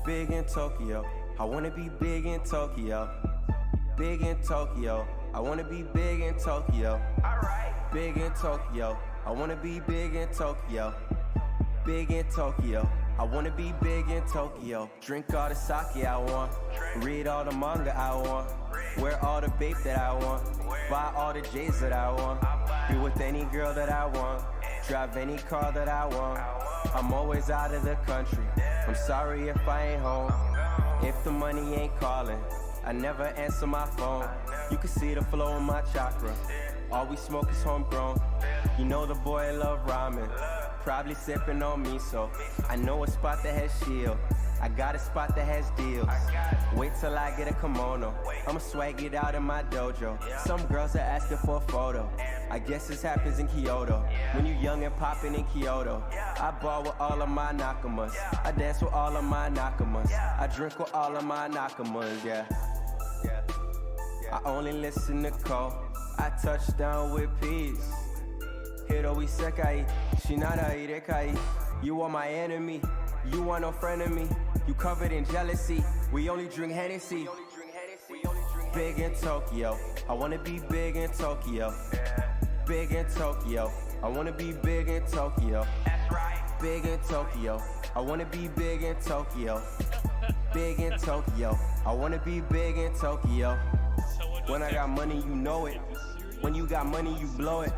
big in Tokyo. I wanna be big in Tokyo. Big in Tokyo. I wanna be big in Tokyo. Big in Tokyo. I wanna be big in Tokyo. Big in Tokyo. I wanna be big in Tokyo. Drink all the sake I want. Read all the manga I want. Wear all the babe that I want. Buy all the J's that I want. Be with any girl that I want. Drive any car that I want. I'm always out of the country. I'm sorry if I ain't home. If the money ain't calling, I never answer my phone. You can see the flow in my chakra. All we smoke is homegrown. You know the boy love ramen. Probably sipping on miso. I know a spot that has shield. I got a spot that has deals. Wait till I get a kimono. I'ma swag it out in my dojo. Some girls are asking for a photo. I guess this happens in Kyoto. When you young and popping in Kyoto. I ball with all of my nakamas. I dance with all of my nakamas. I drink with all of my nakamas, yeah. I only listen to Cole. I touch down with peace. Hiro isekai, shinara irekai. You are my enemy, you are no friend of me. You covered in jealousy, we only drink Hennessy. Big in Tokyo, I wanna be big in Tokyo. Big in Tokyo, I wanna be big in Tokyo. Big in Tokyo, I wanna be big in Tokyo. Big in Tokyo, I wanna be big in Tokyo. When I got money, you know it. When you got money, you blow it.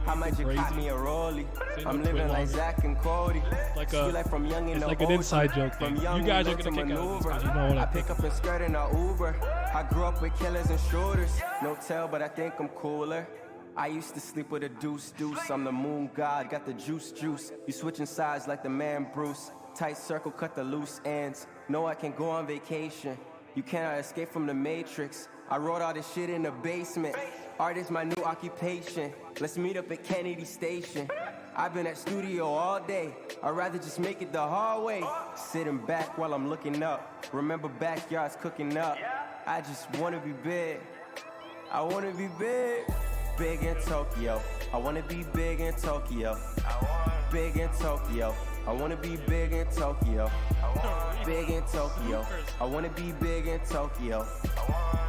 How much you caught me a rollie? I'm living like Zach and Cody. Like from young in It's the like an inside joke thing. You guys are gonna kick out because you know what I pick up and skirt in a Uber. I grew up with killers and shooters. No tell, but I think I'm cooler. I used to sleep with a deuce. I'm the moon god, got the juice. You switching sides like the man Bruce. Tight circle, cut the loose ends. No, I can go on vacation. You cannot escape from the matrix. I wrote all this shit in the basement. Art is my new occupation. Let's meet up at Kennedy Station. I've been at studio all day. I'd rather just make it the hard way. Sitting back while I'm looking up. Remember backyards cooking up. I just wanna be big. I wanna be big. Big in Tokyo. I wanna be big in Tokyo. Big in Tokyo. I wanna be big in Tokyo. Big in Tokyo. I wanna be big in Tokyo.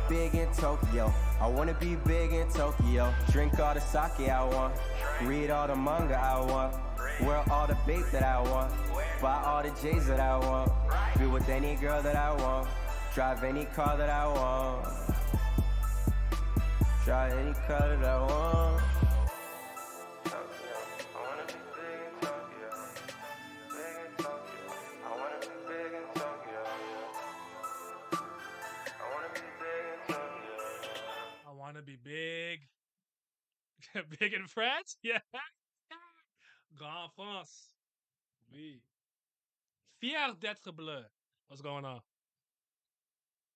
Big in Tokyo. I wanna be big in Tokyo. Drink all the sake I want. Read all the manga I want. Wear all the babe that I want. Buy all the J's that I want. Be with any girl that I want. Drive any car that I want. Drive any car that I want. I want to be big. Big in France? Yeah. Grand France. Oui. Fier d'être bleu. What's going on?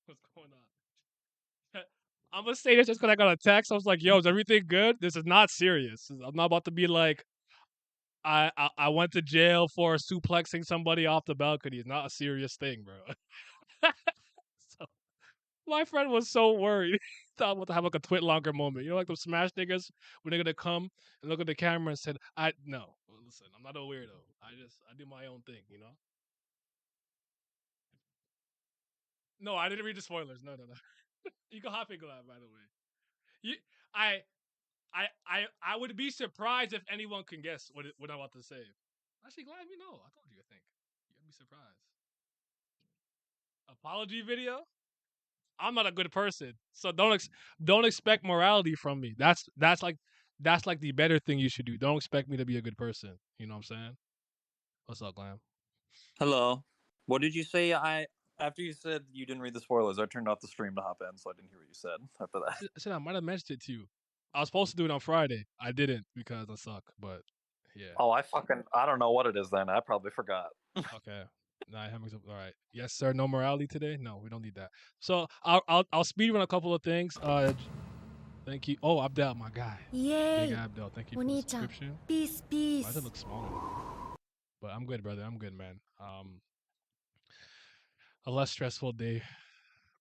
What's going on? I'm gonna say this just because I got a text. I was like, "Yo, is everything good? This is not serious. I'm not about to be like, I went to jail for suplexing somebody off the balcony. It's not a serious thing, bro." So my friend was so worried. He thought I'm about to have like a twit longer moment. You know, like those smash niggas when they're gonna come and look at the camera and said, no, listen, I'm not a weirdo. I do my own thing, you know? No, I didn't read the spoilers. No. You can hop and glad, by the way. You I I would be surprised if anyone can guess what I'm about to say. Actually, glad you know. I told you, I think. You'd be surprised. Apology video? I'm not a good person, so don't expect morality from me. That's like the better thing you should do. Don't expect me to be a good person. You know what I'm saying? What's up, Glam? Hello. What did you say? After you said you didn't read the spoilers, I turned off the stream to hop in, so I didn't hear what you said after that. I said I might have mentioned it to you. I was supposed to do it on Friday. I didn't because I suck. But yeah. Oh, I don't know what it is then. I probably forgot. Okay. Nah, all right. Yes, sir. No morality today. No, we don't need that. So I'll speed run a couple of things. Thank you. Oh, Abdel, my guy. Big Abdel. Thank you for the subscription. Peace, Why peace. does it look smaller? But I'm good, brother. I'm good, man. A less stressful day,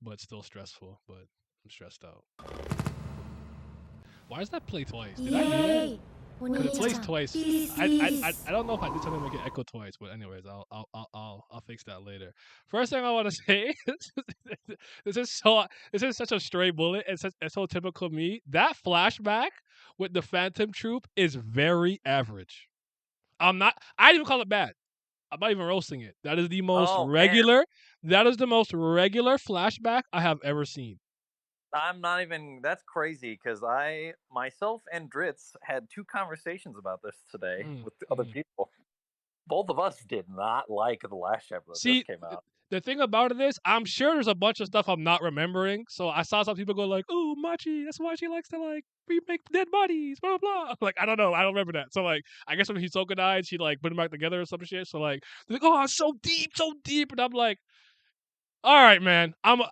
but still stressful. But I'm stressed out. Why does that play twice? Did I do that? Because it plays twice. I don't know if I did something to make it echo twice, but anyways, I'll fix that later. First thing I want to say, this is such a stray bullet. It's so typical me. That flashback with the Phantom Troop is very average. I didn't even call it bad. I'm not even roasting it. That is the most Oh, man. regular. That is the most regular flashback I have ever seen. I'm not even. That's crazy because myself and Dritz had 2 conversations about this today with other people. Both of us did not like the last chapter that See, just came out. the thing about it is, I'm sure there's a bunch of stuff I'm not remembering. So I saw some people go like, "Oh, Machi, that's why she likes to like remake dead bodies." Blah blah blah. Like I don't know, I don't remember that. So like, I guess when Hisoka died, she like put them back together or some shit. So like, they're like, "Oh, it's so deep," and I'm like, "All right, man, I'm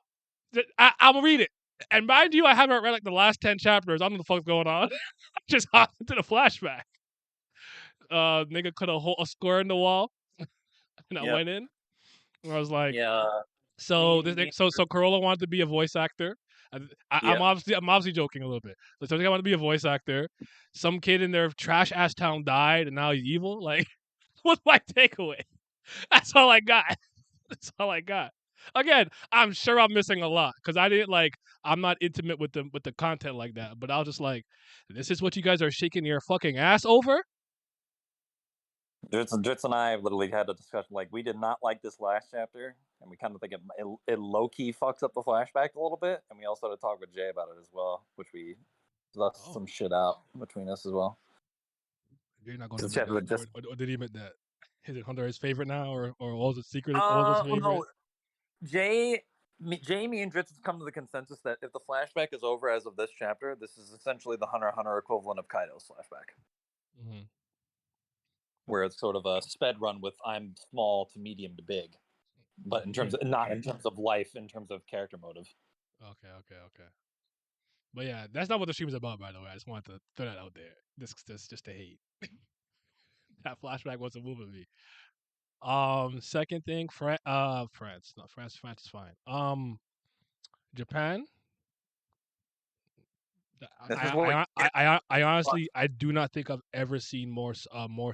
gonna read it." And mind you, I haven't read like the last 10 chapters. I don't know what the fuck's going on. Just hop into the flashback. Nigga cut a square in the wall, and I Yep. went in. And I was like, Yeah. so Me- so Corolla wanted to be a voice actor. I'm Yeah. obviously joking a little bit. So I wanted to be a voice actor. Some kid in their trash ass town died, and now he's evil. Like, what's my takeaway? That's all I got. That's all I got. Again, I'm sure I'm missing a lot because I didn't like. I'm not intimate with the content like that. But I was just like, this is what you guys are shaking your fucking ass over. Dritz and I literally had a discussion. Like, we did not like this last chapter, and we kind of think it low key fucks up the flashback a little bit. And we also had to talk with Jay about it as well, which we left some shit out between us as well. You're not going to admit that, or did he admit that? Is it Hunter's favorite now, or was it secret? No. Jamie and Dritz have come to the consensus that if the flashback is over as of this chapter, this is essentially the Hunter x Hunter equivalent of Kaido's flashback. Mm-hmm. Where it's sort of a sped run with I'm small to medium to big, but in terms of not in terms of life, in terms of character motive. Okay. But yeah, that's not what the stream is about, by the way. I just wanted to throw that out there. This just to hate. That flashback wasn't moving me. Second thing, France. No, France is fine. Japan. I honestly I do not think I've ever seen more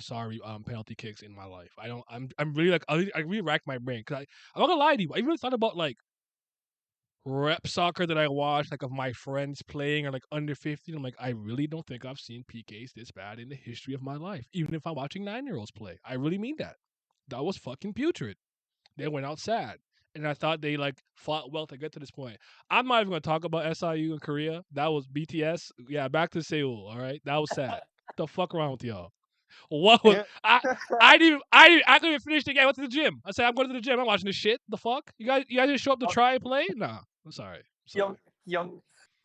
sorry penalty kicks in my life. I'm really like I really racked my brain because I'm not gonna lie to you. I even thought about like rep soccer that I watched, like of my friends playing or like under 15. I'm like, I really don't think I've seen PKs this bad in the history of my life. Even if I'm watching 9-year-olds play, I really mean that. That was fucking putrid. They went out sad. And I thought they like fought well to get to this point. I'm not even gonna talk about SIU in Korea. That was BTS. Yeah, back to Seoul. All right, that was sad. What the fuck around with y'all? What was I didn't even finish the game. I went to the gym. I said I'm going to the gym. I'm watching this shit. The fuck? You guys didn't show up to try and play? Nah. I'm sorry. Young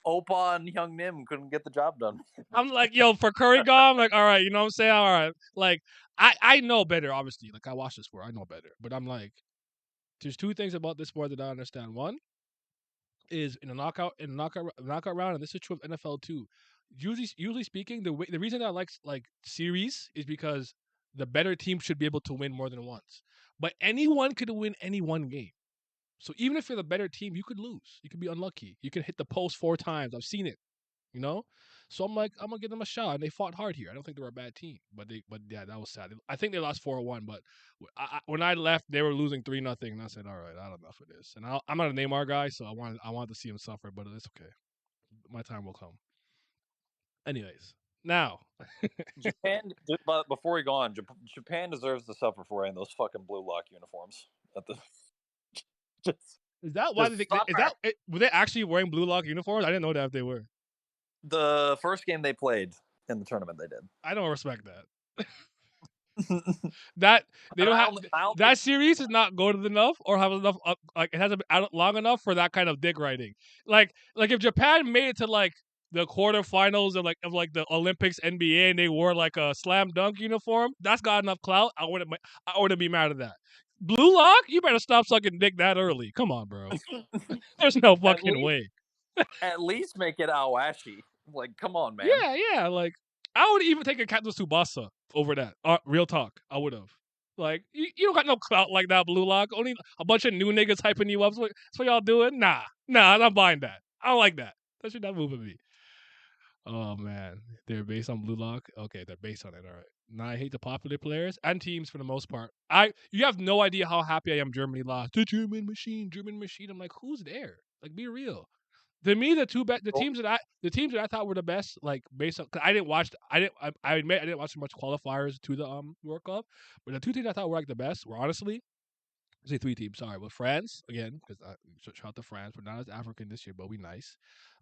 Oppa and Young Nim couldn't get the job done. I'm like, yo, for Kuriga, I'm like, all right, you know what I'm saying? All right. Like, I know better, obviously. Like I watched this sport. I know better. But I'm like, there's 2 things about this sport that I understand. One is in a knockout round, and this is true of NFL too. Usually speaking, the reason I like series is because the better team should be able to win more than once. But anyone could win any one game. So even if you're the better team, you could lose. You could be unlucky. You could hit the post 4 times. I've seen it. You know? So I'm like, I'm gonna give them a shot, and they fought hard here. I don't think they were a bad team, but yeah, that was sad. I think they lost 4-1, but when I left, they were losing 3-0, and I said, all right, I don't know for this. And I'm not a Neymar guy, so I wanted to see him suffer, but it's okay. My time will come. Anyways, now Japan. But before we go on, Japan deserves to suffer for wearing those fucking blue lock uniforms. Is that why were they actually wearing blue lock uniforms? I didn't know that if they were. The first game they played in the tournament, they did. I don't respect that. That they don't have that series is not goated enough or have enough like it hasn't been out long enough for that kind of dick riding. Like if Japan made it to like the quarterfinals of like the Olympics NBA and they wore like a slam dunk uniform, that's got enough clout. I wouldn't be mad at that. Blue lock, you better stop sucking dick that early. Come on, bro. There's no fucking way. At least make it Awashi. Like, come on, man. Yeah. Like, I would even take a Captain Tsubasa over that. Real talk, I would have. Like, you don't got no clout like that, Blue Lock. Only a bunch of new niggas hyping you up. That's what y'all doing? Nah, I'm not buying that. I don't like that. That should not move with me. Oh man, they're based on Blue Lock. Okay, they're based on it. All right. Now I hate the popular players and teams for the most part. You have no idea how happy I am Germany lost. The German machine, German machine. I'm like, who's there? Like, be real. To me, the teams that I thought were the best, like based on, cause I didn't watch, I admit I didn't watch so much qualifiers to the World Cup, but the two teams I thought were like the best were honestly, I say three teams. Sorry, but France again, because shout out to France. We're not as African this year, but we nice.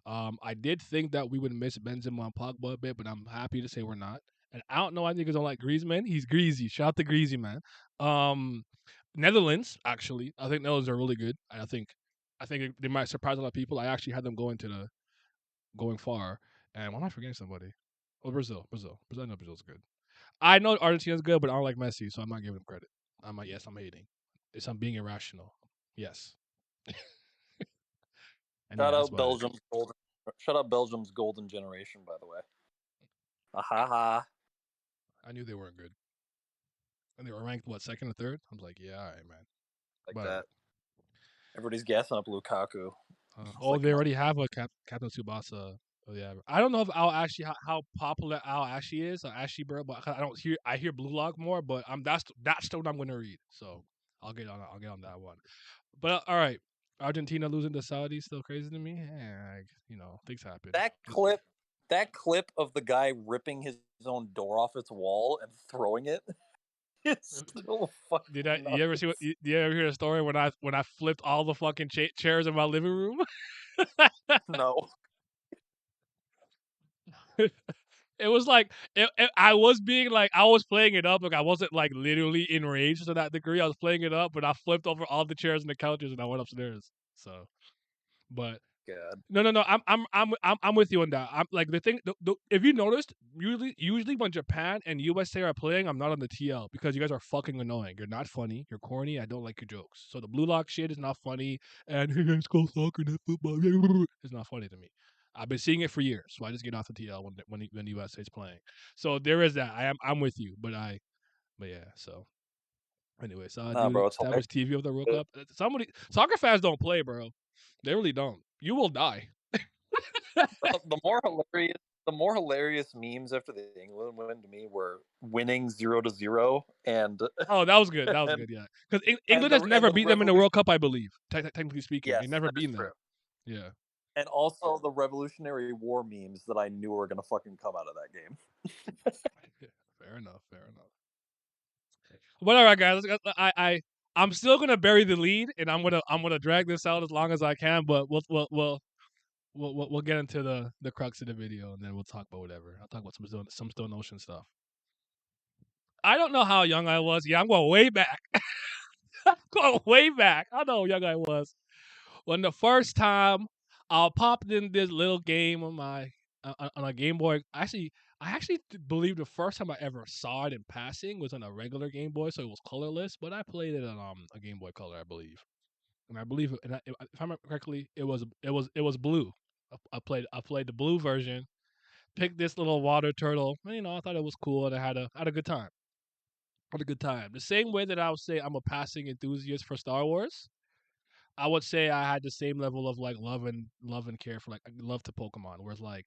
I did think that we would miss Benzema and Pogba a bit, but I'm happy to say we're not. And I don't know why niggas don't like Griezmann. He's greasy. Shout out to Greasy, man. Um, Netherlands, actually, I think Netherlands are really good. I think they might surprise a lot of people. I actually had them going far. And why am I forgetting somebody? Oh, Brazil. I know Brazil's good. I know Argentina's good, but I don't like Messi, so I'm not giving them credit. I'm hating. It's I'm being irrational. Yes. And yeah, Shout that's out about it. Belgium's golden. Shout out Belgium's golden generation, by the way. Ha. I knew they weren't good. And they were ranked what, second or third? I was like, yeah, all right, man. Like But that. Everybody's gassing up Lukaku. they already have a Captain Tsubasa. Oh yeah, I don't know if Al actually how popular Al actually is, or Ashley Bird, but I hear Blue Lock more, but that's the one I'm gonna read. So I'll get on that one. But all right, Argentina losing to Saudi still crazy to me. Things happen. That clip of the guy ripping his own door off its wall and throwing it. It's so fucking. You ever see do you ever hear a story when I flipped all the fucking chairs in my living room? No. It was like I was being like I was playing it up, like I wasn't like literally enraged to that degree. I was playing it up, but I flipped over all the chairs and the couches and I went upstairs. So, but God. no. I'm with you on that. I'm like the thing. If you noticed, usually when Japan and USA are playing, I'm not on the TL because you guys are fucking annoying. You're not funny. You're corny. I don't like your jokes. So the Blue Lock shit is not funny, and hey, let's go soccer, not football. It's not funny to me. I've been seeing it for years, so I just get off the TL when USA is playing. So there is that. I'm with you, but yeah. So anyway, so Nah, bro, it's established TV of the World Cup. Somebody soccer fans don't play, bro. They really don't. You will die. The more hilarious memes after the England win to me were winning 0-0 and Oh, that was good. That was good. Yeah, because England has never beat them in the World Cup, I believe. Technically speaking, yes, they never beaten true. them. Yeah. And also the Revolutionary War memes that I knew were gonna fucking come out of that game. Fair enough. But all right, guys. I'm still gonna bury the lead, and I'm gonna drag this out as long as I can. But we'll get into the crux of the video, and then we'll talk about whatever. I'll talk about some Stone Ocean stuff. I don't know how young I was. Yeah, I'm going way back. I'm going way back. I know how young I was when the first time I popped in this little game on my on a Game Boy. I actually believe the first time I ever saw it in passing was on a regular Game Boy, so it was colorless. But I played it on a Game Boy Color, I believe, and I believe, if I remember correctly, it was blue. I played the blue version. Picked this little water turtle. I thought it was cool, and I had a good time. Had a good time. The same way that I would say I'm a passing enthusiast for Star Wars, I would say I had the same level of like love and care for love to Pokemon. Whereas like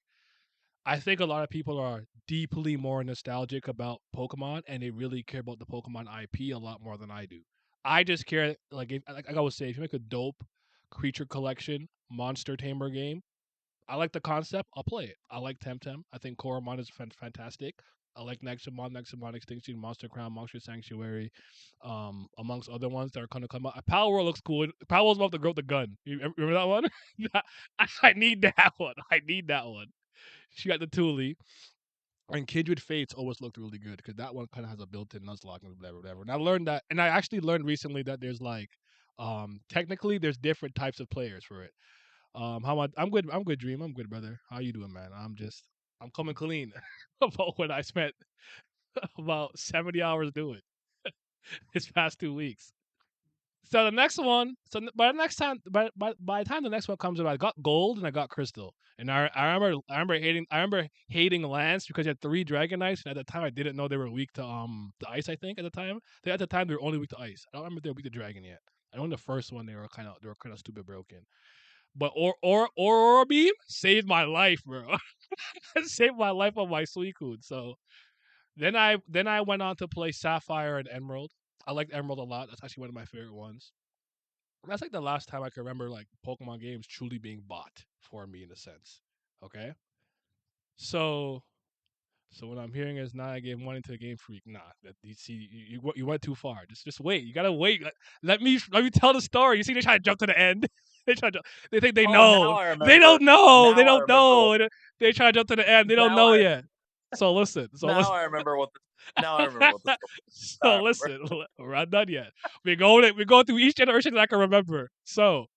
I think a lot of people are deeply more nostalgic about Pokemon and they really care about the Pokemon IP a lot more than I do. I just care like I would say if you make a dope creature collection monster tamer game, I like the concept. I'll play it. I like Temtem. I think Koromon is fantastic. I like Nexamon Extinction, Monster Crown, Monster Sanctuary, amongst other ones that are going to come out. Power World looks cool. Power World's about to grow the gun. You remember that one? I need that one. I need that one. She got the Thule. And Kindred Fates always looked really good because that one kind of has a built-in Nuzlocke and whatever. And I learned that, and I actually learned recently that there's like, technically there's different types of players for it. I'm good. I'm good, Dream. I'm good, brother. How you doing, man? I'm coming clean about what I spent about 70 hours doing this past 2 weeks. So the next one, by the time the next one comes out, I got gold and I got crystal. And I remember hating Lance because he had 3 Dragonites, and at the time I didn't know they were weak to the ice. I think at the time they were only weak to ice. I don't remember if they were weak to dragon yet. I know in the first one they were kind of stupid broken. But Aurora Beam saved my life, bro. Saved my life on my Suicune. So then I went on to play Sapphire and Emerald. I liked Emerald a lot. That's actually one of my favorite ones. That's like the last time I can remember like Pokemon games truly being bought for me in a sense. Okay. So what I'm hearing is now I gave money to a Game Freak. Nah, you see, you went too far. Just wait. You gotta wait. Let me tell the story. You see, they try to jump to the end. They think they know. Now I remember. They don't know. Now They I don't remember know. They try to jump to the end. They don't know yet. So listen. Now I remember what. Now I remember what the. So listen, we're not done yet. We're going through each generation that I can remember. So,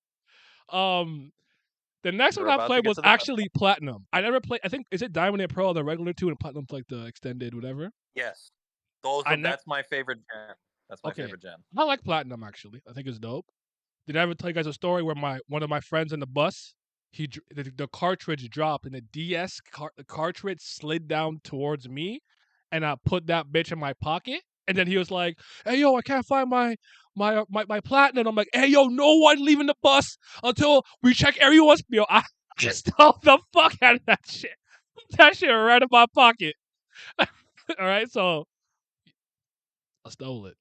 the next We're one I about to played get was to the best actually Platinum. I never played. I think is it Diamond and Pearl, the regular 2, and Platinum's like the extended, whatever. Yes, that's my favorite gen. That's my favorite gen. I like Platinum actually. I think it's dope. Did I ever tell you guys a story where one of my friends in the bus, the cartridge dropped and the DS the cartridge slid down towards me, and I put that bitch in my pocket, and then he was like, "Hey yo, I can't find my Platinum." I'm like, "Hey yo, no one leaving the bus until we check everyone's." Yo, I just stole the fuck out of that shit. That shit right in my pocket. All right, so I stole it.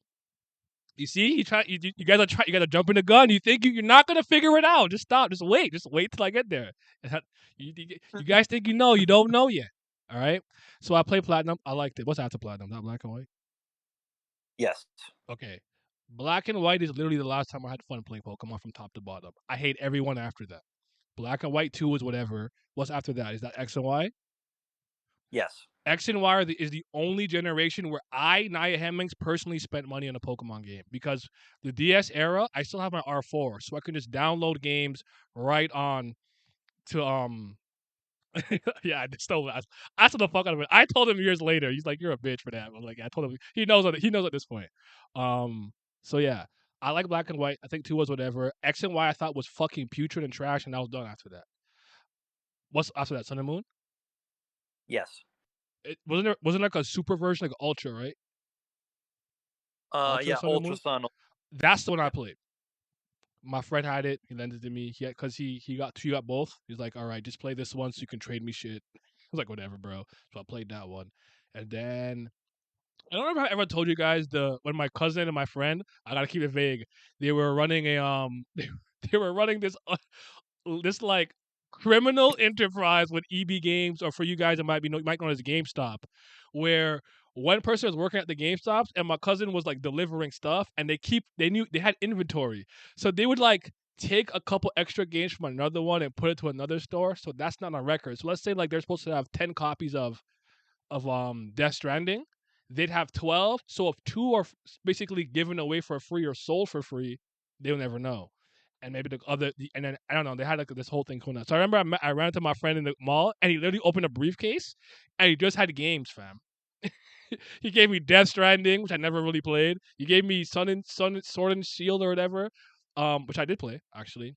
You see, you guys are jumping the gun. You think you're not gonna figure it out. Just stop. Just wait till I get there. You guys think you know. You don't know yet. All right. So I played Platinum. I liked it. What's after Platinum? Not Black and White. Yes. Okay. Black and White is literally the last time I had fun playing Pokemon from top to bottom. I hate everyone after that. Black and White 2 is whatever. What's after that? Is that X and Y? Yes. X and Y is the only generation where I, Nia Hemmings, personally spent money on a Pokemon game because the DS era, I still have my R4, so I can just download games right on to yeah, I stole it. I stole the fuck out of it. I told him years later. He's like, "You're a bitch for that." I'm like, I told him he knows at this point. So yeah, I like Black and White. I think 2 was whatever. X and Y I thought was fucking putrid and trash, and I was done after that. What's after that? Sun and Moon? Yes. It wasn't like a super version, like Ultra, right? Yeah, Ultra Sun. That's the one I played. My friend had it. He lent it to me. Because he got both. He's like, all right, just play this one so you can trade me shit. I was like, whatever, bro. So I played that one, and then I don't remember if I ever told you guys when my cousin and my friend, I gotta keep it vague. They were running a they were running this this like criminal enterprise with EB Games, or for you guys it might know as GameStop, where one person was working at the GameStops and my cousin was like delivering stuff, and they knew they had inventory, so they would like take a couple extra games from another one and put it to another store. So that's not on record. So let's say like they're supposed to have 10 copies of Death Stranding. They'd have 12. So if 2 are basically given away for free or sold for free, they'll never know. And maybe and then I don't know. They had like this whole thing going on. So I remember I ran into my friend in the mall, and he literally opened a briefcase, and he just had games, fam. He gave me Death Stranding, which I never really played. He gave me Sword and Shield or whatever, which I did play actually.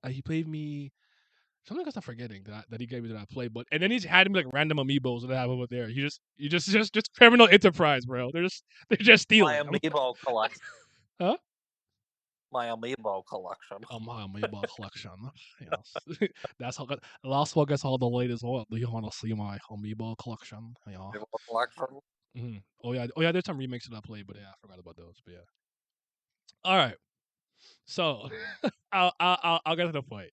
He gave me something else I'm forgetting that he gave me that I played, and then he's had me like random amiibos that I have over there. You just criminal enterprise, bro. They're just stealing. My amiibo collection. Huh? My amiibo collection. My amiibo collection. Yes. That's how Las Vegas all the latest one. Do you want to see my amiibo collection? Yeah. Amiibo collection. Mm-hmm. Oh yeah. There's some remakes that I played, but yeah, I forgot about those. But yeah. All right. So I'll get to the point.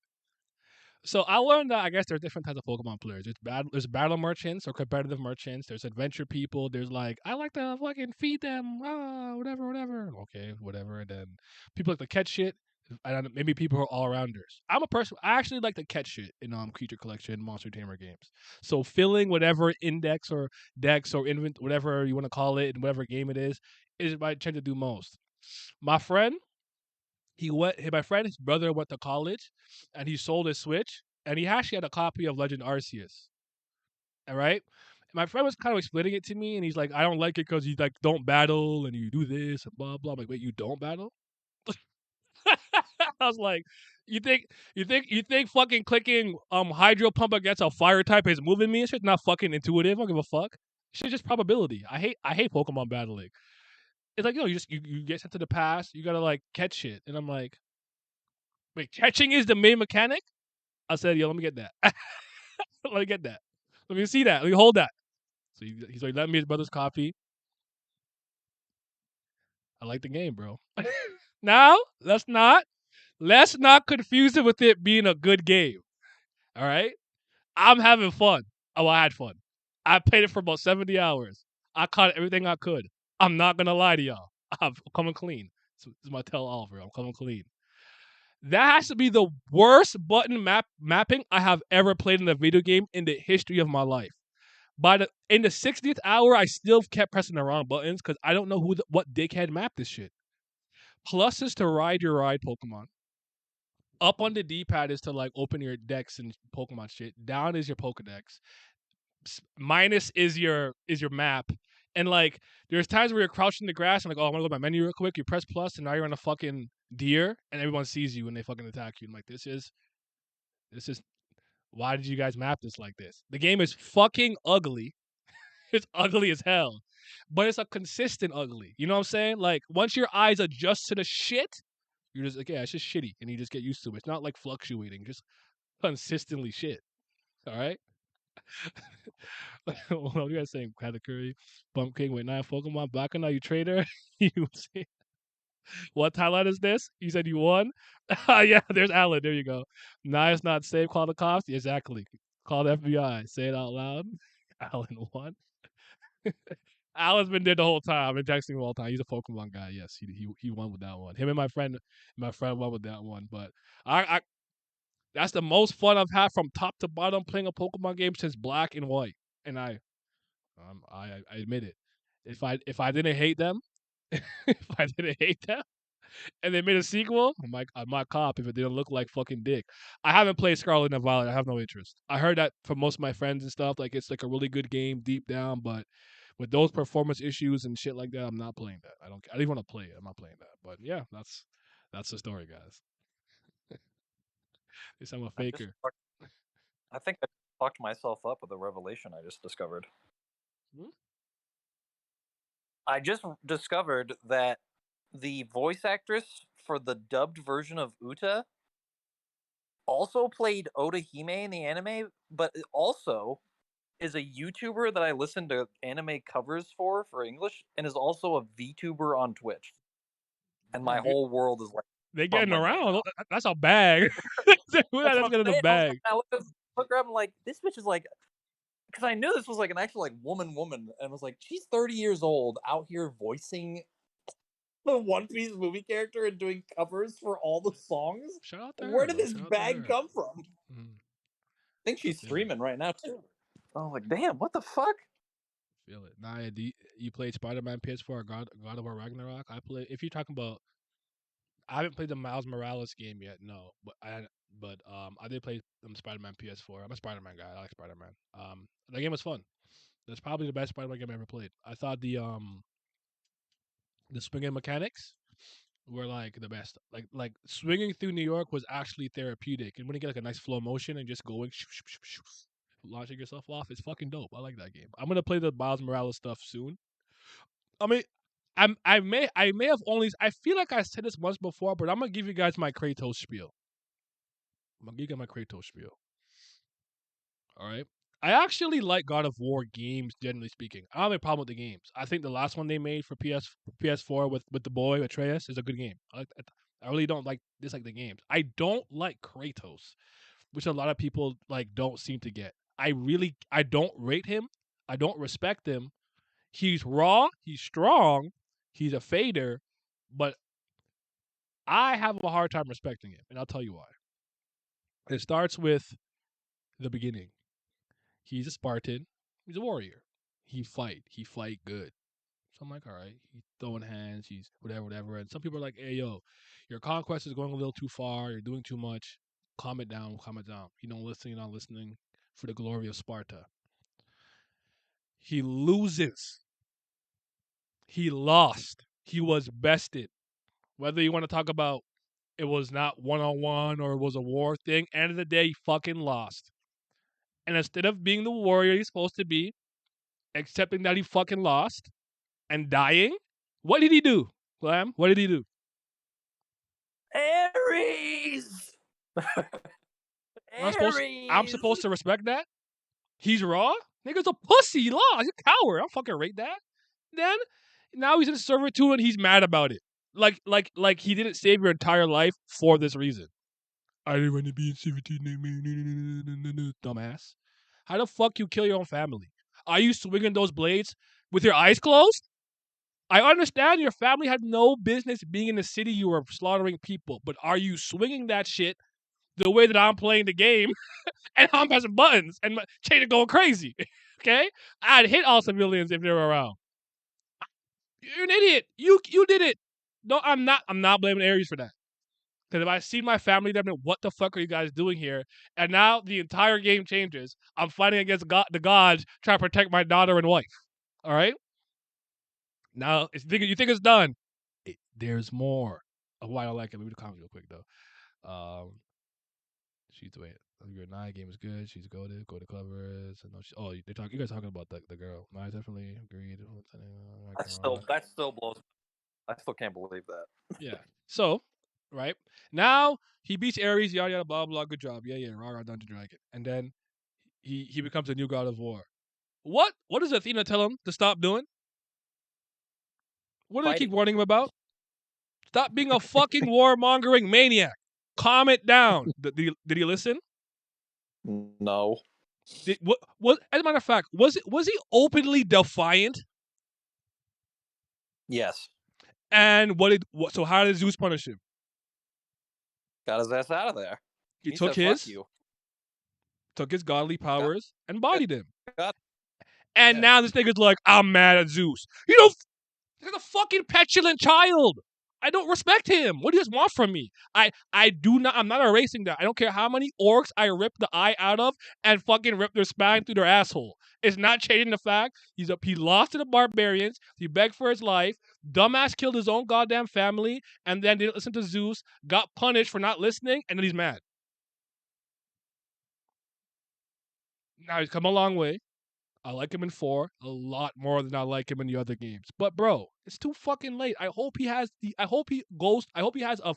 So I learned that I guess there's different types of Pokemon players. There's battle merchants or competitive merchants. There's adventure people. There's like, I like to fucking feed them. Whatever. Okay, whatever. And then people like to catch shit. And maybe people who are all rounders. I'm a person. I actually like to catch shit in Creature Collection, Monster Tamer games. So filling whatever index or dex or whatever you want to call it in whatever game it is what I tend to do most. My friend, his brother went to college, and he sold his Switch, and he actually had a copy of Legend Arceus. All right, my friend was kind of explaining it to me, and he's like, "I don't like it because you like don't battle and you do this and blah blah." I'm like, "Wait, you don't battle?" I was like, "You think fucking clicking Hydro Pump against a fire type is moving me? It's just not fucking intuitive. I don't give a fuck. It's just probability. I hate Pokemon battling." It's like, you get sent to the past. You gotta like catch shit, and I'm like, Wait, catching is the main mechanic? I said, yo, let me get that. Let me get that. Let me see that. Let me hold that. So he's like, let me his brother's copy. I like the game, bro. Now, let's not confuse it with it being a good game. All right? I'm having fun. Oh, I had fun. I played it for about 70 hours. I caught everything I could. I'm not gonna lie to y'all. I'm coming clean. This is my tell all, bro. I'm coming clean. That has to be the worst button mapping I have ever played in a video game in the history of my life. In the 60th hour, I still kept pressing the wrong buttons because I don't know what dickhead mapped this shit. Plus is to ride your ride Pokemon. Up on the D-pad is to like open your decks and Pokemon shit. Down is your Pokedex. Minus is your map. And like there's times where you're crouching in the grass and like, oh, I want to go to my menu real quick. You press plus and now you're on a fucking deer and everyone sees you and they fucking attack you. And like this is why did you guys map this like this? The game is fucking ugly. It's ugly as hell. But it's a consistent ugly. You know what I'm saying? Like once your eyes adjust to the shit, you're just like, yeah, it's just shitty, and you just get used to it. It's not like fluctuating, just consistently shit. All right. Well, you guys saying Katakuri, Pumpkin with 9 Pokemon, Bakuna, you traitor. You see, what timeline is this? You said you won. Yeah, there's Alan. There you go. Nah, it's not safe. Call the cops. Exactly. Call the FBI. Say it out loud. Alan won. Alan's been there the whole time. I've been texting him all the time. He's a Pokemon guy. Yes, he won with that one. Him and my friend won with that one. But I that's the most fun I've had from top to bottom playing a Pokemon game since Black and White. And I admit it. If I didn't hate them, and they made a sequel, I might cop if it didn't look like fucking dick. I haven't played Scarlet and Violet. I have no interest. I heard that from most of my friends and stuff, like it's like a really good game deep down, but with those performance issues and shit like that, I'm not playing that. I don't even want to play it. I'm not playing that. But yeah, that's the story, guys. They say I'm a faker. I think I fucked myself up with a revelation I just discovered. I just discovered that the voice actress for the dubbed version of Uta also played Oda-hime in the anime, but also is a YouTuber that I listen to anime covers for English, and is also a VTuber on Twitch. And my whole world is like they getting around. That's a bag. That's getting a bag. I look around, I'm like, this bitch is like, because I knew this was like an actual like woman, and I was like, she's 30 years old out here voicing the One Piece movie character and doing covers for all the songs. Shout out to her. Where did this bag come from? Mm-hmm. I think she's streaming right now too. Oh, like damn, what the fuck? Feel it. Naya, you played Spider-Man PS4 or God of War Ragnarok? I play. If you're talking about, I haven't played the Miles Morales game yet. No, but I did play Spider-Man PS4. I'm a Spider-Man guy. I like Spider-Man. The game was fun. That's probably the best Spider-Man game I ever played. I thought the swinging mechanics were like the best. Like swinging through New York was actually therapeutic, and when you get like a nice flow motion and just going, launching yourself off, it's fucking dope. I like that game. I'm gonna play the Miles Morales stuff soon. I mean, I may have only. I feel like I said this once before, but I'm gonna give you guys my Kratos spiel. I'm gonna give you my Kratos spiel. All right. I actually like God of War games, generally speaking. I don't have a problem with the games. I think the last one they made for PS4 with the boy Atreus is a good game. I really don't dislike the games. I don't like Kratos, which a lot of people like don't seem to get. I don't rate him. I don't respect him. He's raw. He's strong. He's a fader, but I have a hard time respecting him, and I'll tell you why. It starts with the beginning. He's a Spartan. He's a warrior. He fight good. So I'm like, all right, he's throwing hands, he's whatever. And some people are like, hey, yo, your conquest is going a little too far. You're doing too much. Calm it down. You don't listen. You're not listening for the glory of Sparta. He loses. He lost. He was bested. Whether you want to talk about it was not one-on-one or it was a war thing, end of the day, he fucking lost. And instead of being the warrior he's supposed to be, accepting that he fucking lost, and dying, what did he do, Glam? What did he do? Ares! I'm supposed to respect that? He's raw? Nigga's a pussy. Law. He's a coward. I don't fucking rate that. Then now he's in servitude and he's mad about it. Like he didn't save your entire life for this reason. I didn't want to be in servitude. Dumbass. How the fuck you kill your own family? Are you swinging those blades with your eyes closed? I understand your family had no business being in the city you were slaughtering people, but are you swinging that shit the way that I'm playing the game and I'm pressing buttons and my chain is going crazy? Okay? I'd hit all civilians if they were around. You're an idiot. You did it. No, I'm not blaming Ares for that. Because if I see my family, then what the fuck are you guys doing here? And now the entire game changes. I'm fighting against the gods trying to protect my daughter and wife. All right? Now, you think it's done. There's more. Oh, why I don't like it. Let me read the comments real quick, though. She's the way. Your 9 game is good. She's goated. Go to covers. You guys talking about the girl. No, I definitely agreed. That still blows. I still can't believe that. Yeah. So, right now he beats Ares. Yada yada blah blah. Good job. Yeah. Rah Dungeon Dragon. And then he becomes a new god of war. What does Athena tell him to stop doing? What do they keep warning him about? Stop being a fucking warmongering maniac. Calm it down. Did he listen? No. As a matter of fact, was he openly defiant? Yes. And so how did Zeus punish him? Got his ass out of there. He took his godly powers and bodied him. And now this nigga's like, I'm mad at Zeus. You know, he's a fucking petulant child. I don't respect him. What do you guys want from me? I'm not erasing that. I don't care how many orcs I rip the eye out of and fucking rip their spine through their asshole. It's not changing the fact he lost to the barbarians. He begged for his life. Dumbass killed his own goddamn family and then didn't listen to Zeus, got punished for not listening, and then he's mad. Now he's come a long way. I like him in 4 a lot more than I like him in the other games. But bro, it's too fucking late. I hope he has a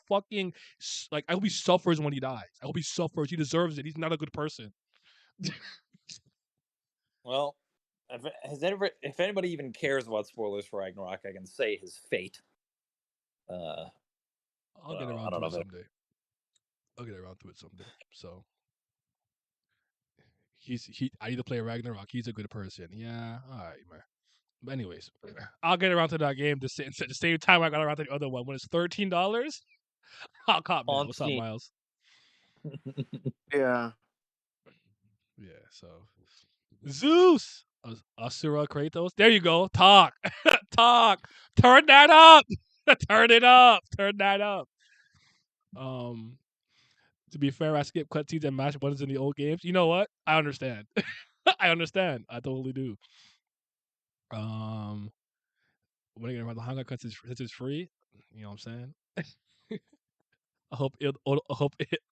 fucking I hope he suffers when he dies. I hope he suffers. He deserves it. He's not a good person. Well, if anybody even cares about spoilers for Ragnarok, I can say his fate. I'll get around to it someday. I'll get around to it someday. So I need to play Ragnarok. He's a good person. Yeah, all right, man. But anyways, I'll get around to that game at the same time I got around to the other one. When it's $13, I'll cop that. What's up, Miles? Yeah. Yeah, so Zeus, Asura, Kratos. There you go. Talk. Turn that up. Turn it up. Turn that up. To be fair, I skip cutscenes and match buttons in the old games. You know what? I understand. I understand. I totally do. When are you gonna run the Hanga cuts is free? You know what I'm saying? I hope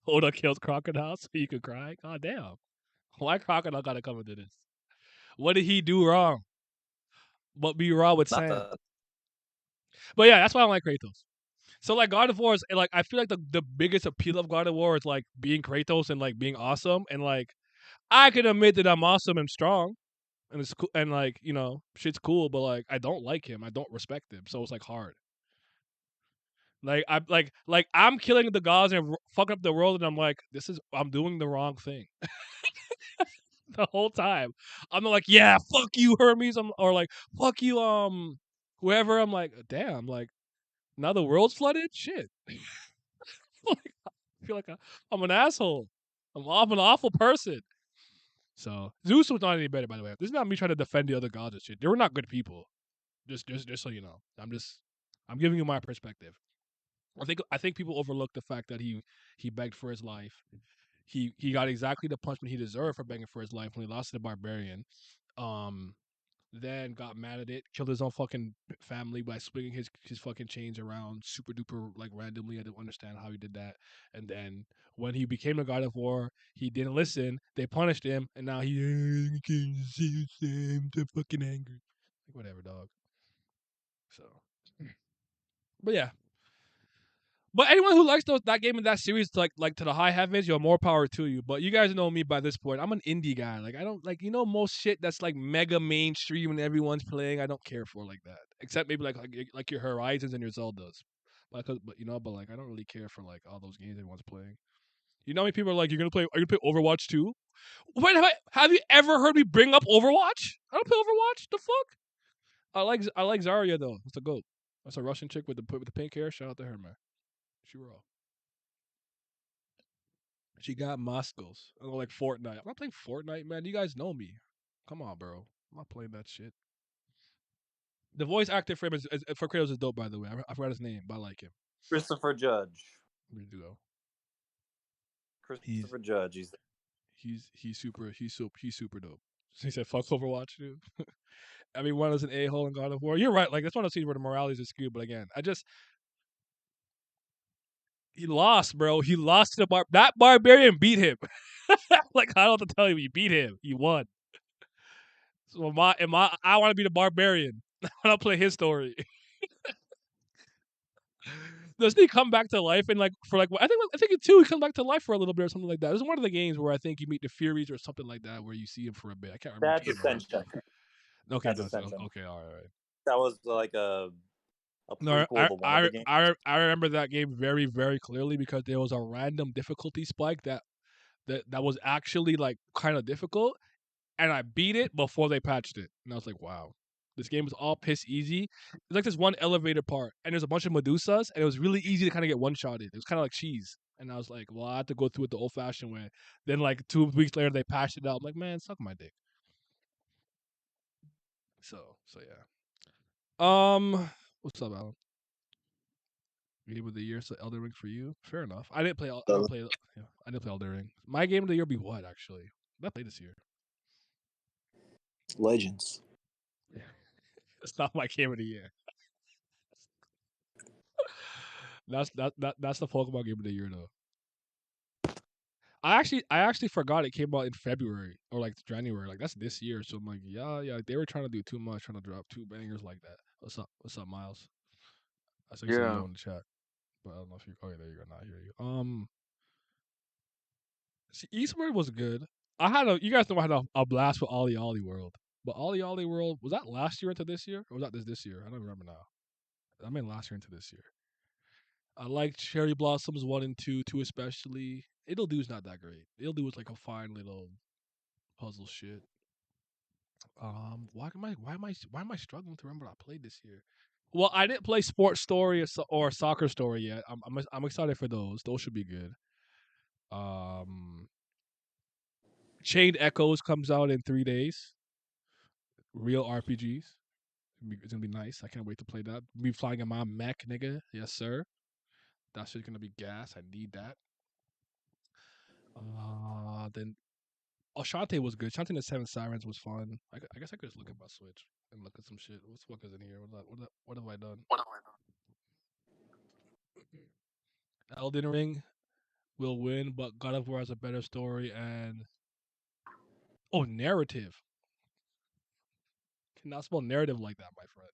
Oda kills Crocodile so you can cry. God damn. Why Crocodile gotta come into this? What did he do wrong? But be raw with Sam. But yeah, that's why I like Kratos. So like God of War is like I feel like the biggest appeal of God of War is like being Kratos and like being awesome and like I can admit that I'm awesome and strong and it's cool and like you know shit's cool but like I don't like him, I don't respect him, so it's like hard. Like I'm killing the gods and fucking up the world and I'm doing the wrong thing. The whole time I'm like yeah fuck you Hermes or like fuck you whoever. I'm like damn like now the world's flooded shit. Like, I feel like I'm an asshole. I'm an awful person. So Zeus was not any better, by the way. This is not me trying to defend the other gods and shit. They were not good people. Just so you know. I'm giving you my perspective. I think people overlook the fact that he begged for his life. He got exactly the punishment he deserved for begging for his life when he lost to the barbarian. Then got mad at it, killed his own fucking family by swinging his fucking chains around super duper like randomly. I don't understand how he did that. And then when he became a god of war, he didn't listen. They punished him, and now he can't see Sam. They're fucking angry. Like whatever, dog. So, but yeah. But anyone who likes that game and that series like to the high heavens, more power to you. But you guys know me by this point. I'm an indie guy. Like I don't like most shit that's like mega mainstream and everyone's playing. I don't care for like that. Except maybe like your Horizons and your Zeldas. But like I don't really care for like all those games everyone's playing. You know how many people are like, are you gonna play Overwatch 2? Wait, have you ever heard me bring up Overwatch? I don't play Overwatch. The fuck? I like Zarya though. That's a goat. That's a Russian chick with the pink hair. Shout out to her, man. She raw. She got Moscows. I like Fortnite. I'm not playing Fortnite, man. You guys know me. Come on, bro. I'm not playing that shit. The voice actor for him for Kratos is dope, by the way. I forgot his name, but I like him. Christopher Judge. Where did you go? Christopher Judge. He's super dope. He said, "Fuck Overwatch, dude." Everyone is an a-hole in God of War. You're right. Like that's one of the scenes where the moralities is skewed. But again, he lost, bro. He lost to that barbarian beat him. Like I don't have to tell you, he beat him. He won. So I want to be the barbarian. I want to play his story. Doesn't he come back to life and like for like I think it too he comes back to life for a little bit or something like that. This is one of the games where I think you meet the Furies or something like that where you see him for a bit. I can't remember. That's Ascension. Okay, that's Ascension. Okay, all right. That was like a no, I remember that game very, very clearly because there was a random difficulty spike that was actually like kind of difficult, and I beat it before they patched it, and I was like, wow. This game was all piss easy. It's like this one elevator part, and there's a bunch of Medusas, and it was really easy to kind of get one-shotted. It was kind of like cheese. And I was like, well, I have to go through it the old-fashioned way. Then, like, 2 weeks later, they patched it out. I'm like, man, suck my dick. So yeah. What's up, Alan? Game of the year, so Elden Ring for you. Fair enough. I didn't play Elden Ring. My game of the year would be what, actually? What did I play this year? Legends. It's not my game of the year. That's the Pokemon game of the year though. I actually forgot it came out in February or like January. Like that's this year. So I'm like, yeah. They were trying to do too much, trying to drop 2 bangers like that. What's up, Miles? I saw you say yo in the chat, but I don't know if you. Oh, yeah, there you go. Now I hear you. See, Eastward was good. You guys know I had a blast with Ollie World. But Ollie World, was that last year into this year? Or was that this year? I don't remember now. I mean last year into this year. I liked Cherry Blossoms 1 and 2 especially. It'll Do's not that great. It'll Do was like a fine little puzzle shit. Why am I struggling to remember what I played this year? Well, I didn't play Sports Story or Soccer Story yet. I'm excited for those. Those should be good. Chained Echoes comes out in 3 days. Real RPGs. It's gonna be nice. I can't wait to play that. Me flying in my mech, nigga. Yes, sir. That shit's gonna be gas. I need that. Then Shantae was good. Shantae and the Seven Sirens was fun. I guess I could just look at my Switch and look at some shit. What the fuck is in here? What have I done? Elden Ring will win, but God of War has a better story and narrative. Cannot spell narrative like that, my friend.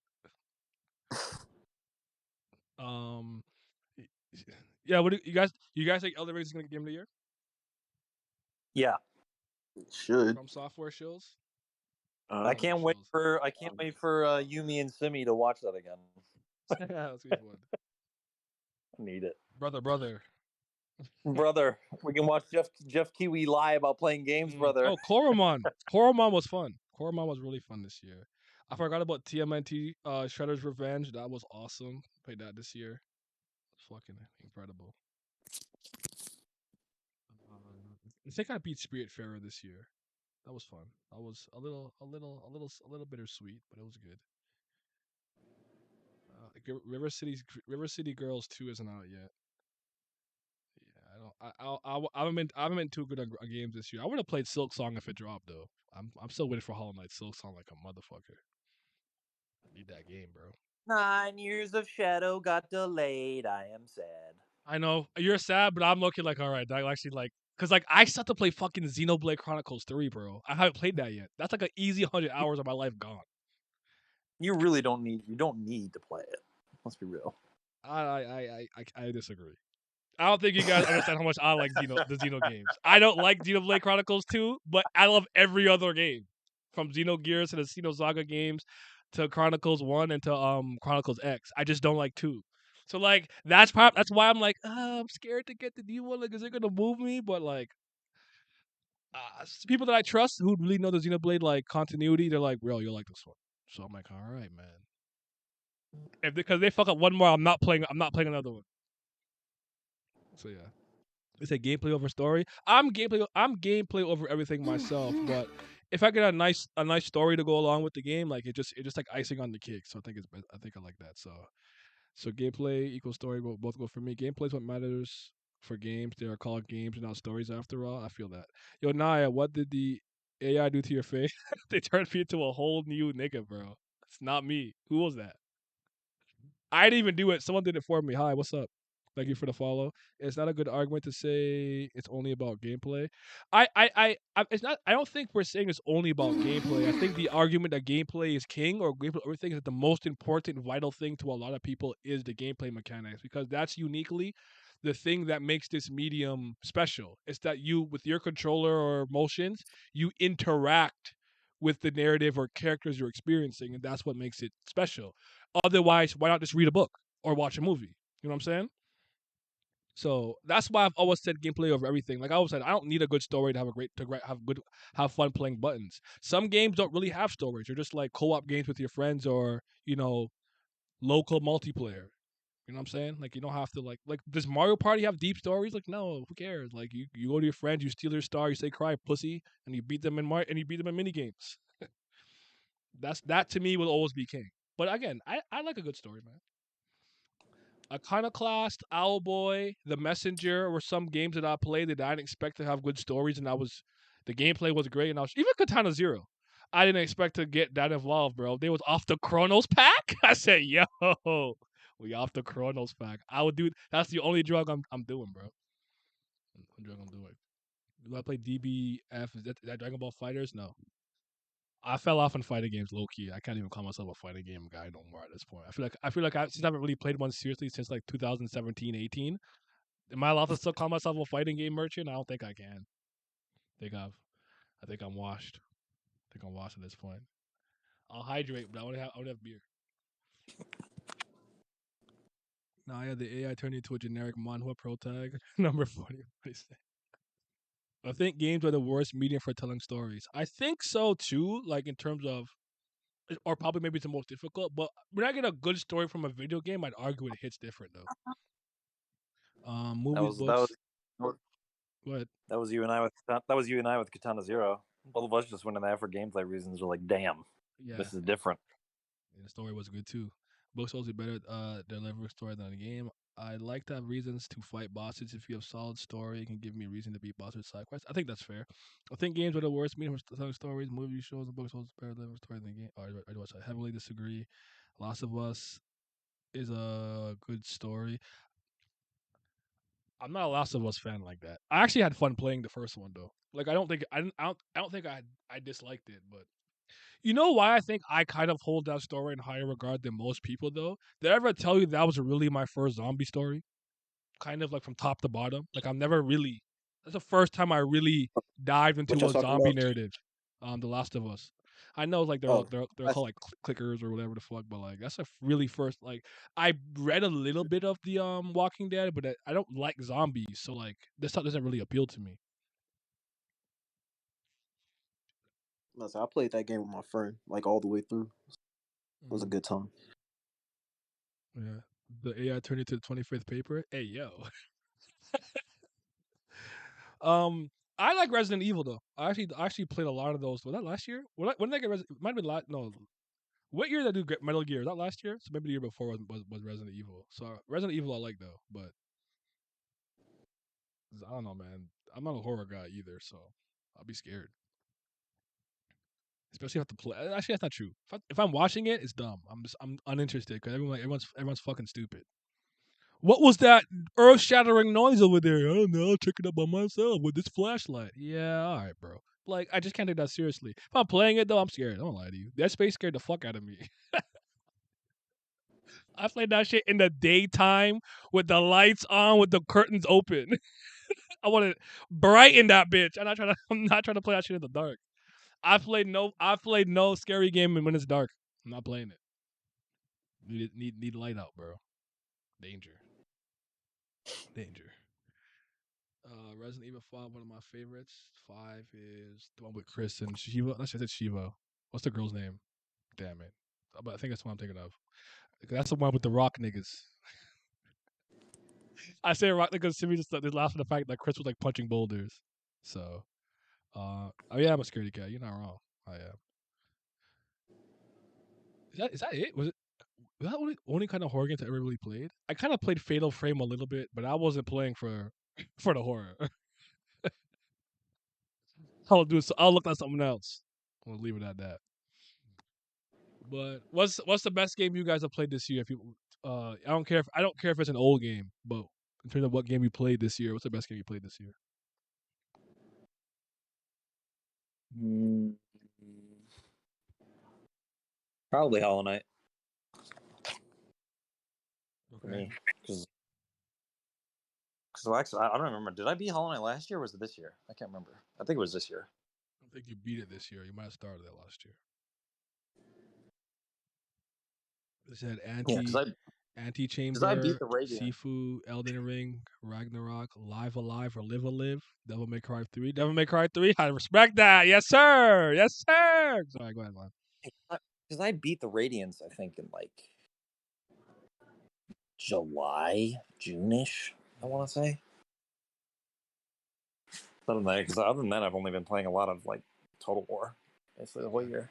Yeah. What do you guys think Elden Ring is gonna get Game of the Year? Yeah, should. From Software shows. I can't wait for Yumi and Simi to watch that again. Yeah, that's a good one. I need it, brother. We can watch Jeff Kiwi lie about playing games, brother. Oh, Koromon. Koromon was fun. Koromon was really fun this year. I forgot about TMNT Shredder's Revenge. That was awesome. Played that this year. It's fucking incredible. I think I beat Spiritfarer this year. That was fun. That was a little bittersweet, but it was good. River City Girls 2 isn't out yet. Yeah, I haven't been too good at games this year. I would have played Silk Song if it dropped though. I'm still waiting for Hollow Knight Silk Song like a motherfucker. I need that game, bro. 9 Years of Shadow got delayed. I am sad. I know you're sad, but I'm looking like all right. I actually like because like I still have to play fucking Xenoblade Chronicles 3, bro. I haven't played that yet. That's like an easy 100 hours of my life gone. You really don't need to play it. Let's be real. I disagree. I don't think you guys understand how much I like the Xeno games. I don't like Xenoblade Chronicles 2, but I love every other game. From Xenogears to the Xenosaga games to Chronicles 1 and to Chronicles X. I just don't like 2. So like that's why I'm like, I'm scared to get the new one because they're gonna move me. But like people that I trust who really know the Xenoblade like continuity, they're like, bro, you'll like this one. So I'm like, all right, man. If because they fuck up one more, I'm not playing another one. So yeah. It's a gameplay over story. I'm gameplay over everything myself, but if I get a nice story to go along with the game, like it just like icing on the cake. So I think I like that. So gameplay equals story both go for me. Gameplay is what matters for games. They are called games, not stories. After all, I feel that. Yo, Naya, what did the AI do to your face? They turned me into a whole new nigga, bro. It's not me. Who was that? I didn't even do it. Someone did it for me. Hi, what's up? Thank you for the follow. It's not a good argument to say it's only about gameplay. It's not. I don't think we're saying it's only about gameplay. I think the argument that gameplay is king or gameplay everything is that the most important, vital thing to a lot of people is the gameplay mechanics because that's uniquely the thing that makes this medium special. It's that you, with your controller or motions, you interact with the narrative or characters you're experiencing, and that's what makes it special. Otherwise, why not just read a book or watch a movie? You know what I'm saying? So that's why I've always said gameplay over everything. Like I always said, I don't need a good story to have fun playing buttons. Some games don't really have stories. They're just like co-op games with your friends or local multiplayer. You know what I'm saying? Like you don't have to like does Mario Party have deep stories? Like no, who cares? Like you go to your friends, you steal their star, you say cry pussy, and you beat them in mini games. That to me will always be king. But again, I like a good story, man. Iconoclast, Owlboy, The Messenger were some games that I played that I didn't expect to have good stories, and the gameplay was great, and even Katana Zero. I didn't expect to get that involved, bro. They was off the Chronos pack. I said, "Yo, we off the Chronos pack." I would do. That's the only drug I'm doing, bro. What drug I'm doing? Do I play DBF? Is that Dragon Ball Fighters? No. I fell off on fighting games low key. I can't even call myself a fighting game guy no more at this point. I feel like since I haven't really played one seriously since like 2017, 18. Am I allowed to still call myself a fighting game merchant? I don't think I can. I think I'm washed. I think I'm washed at this point. I'll hydrate, but I want to have beer. Now I had the AI turn into a generic manhwa pro tag. Number 40. I think games are the worst medium for telling stories. I think so too, like in terms of or probably maybe it's the most difficult. But when I get a good story from a video game, I'd argue it hits different though. Movies, That books. was Go ahead. that was you and I with Katana Zero. Both of us just went in there for gameplay reasons. We're like, damn, Yeah, this is different. the story was good too. Books also better deliver story than a game. I like to have reasons to fight bosses. If you have solid story, it can give me a reason to beat bosses side quests. I think that's fair. I think games are the worst medium for telling stories. Movies, shows, and books also better deliver story than a game. I heavily disagree. Last of Us is a good story. I'm not a Last of Us fan like that. I actually had fun playing the first one though. Like I don't think I disliked it, but you know why I think I kind of hold that story in higher regard than most people though? Did I ever tell you that was really my first zombie story? Kind of like from top to bottom. Like I've never really. That's the first time I really dived What into y'all a talking zombie about? narrative. The Last of Us. I know like Oh, they're I, called like clickers or whatever the fuck, but like that's a really first like I read a little bit of the Walking Dead, but I don't like zombies, so like this stuff doesn't really appeal to me. I played that game with my friend, like all the way through. It was a good time. Yeah. The AI turned into the 25th paper. Hey yo. I like Resident Evil though. I actually played a lot of those. Was that last year? When did I get Resident? Might have been last. No, what year did I do Metal Gear? Was that last year? So maybe the year before was Resident Evil. So Resident Evil I like though, but I don't know, man. I'm not a horror guy either, so I'll be scared. Especially if I have to play. Actually, that's not true. If I'm watching it, it's dumb. I'm uninterested because everyone's fucking stupid. What was that earth shattering noise over there? I don't know. I'll check it out by myself with this flashlight. Yeah, all right, bro. Like, I just can't take that seriously. If I'm playing it, though, I'm scared. I don't lie to you. That space scared the fuck out of me. I played that shit in the daytime with the lights on, with the curtains open. I want to brighten that bitch. I'm not trying to play that shit in the dark. I played no scary game when it's dark. I'm not playing it. Need light out, bro. Danger. Resident Evil 5, one of my favorites. 5 is the one with Chris and Shiva. That's just Shiva. What's the girl's name? Damn it. But I think that's what I'm thinking of. That's the one with the rock niggas. I say rock niggas to me just laugh at the fact that Chris was like punching boulders. So, oh yeah, I'm a scaredy cat. You're not wrong. I am. Is that it? Was that only kind of horror games I ever really played? I kind of played Fatal Frame a little bit, but I wasn't playing for the horror. I'll look at something else. We'll leave it at that. But what's the best game you guys have played this year? If you, I don't care if it's an old game, but in terms of what game you played this year, what's the best game you played this year? Probably Hollow Knight. For Okay. me, because actually, I don't remember. Did I beat Hollow Knight last year or was it this year? I can't remember. I think it was this year. I think you beat it this year. You might have started it last year. It said Anti-Chamber, because I beat the Radiant. Sifu, Elden Ring, Ragnarok, Live Alive or Live Alive, Devil May Cry 3. Devil May Cry 3, I respect that. Yes, sir. Yes, sir. Sorry, go ahead, man. Because I beat the Radiance, I think, in like July, June-ish, I want to say. Because other than that, I've only been playing a lot of like Total War basically the whole year.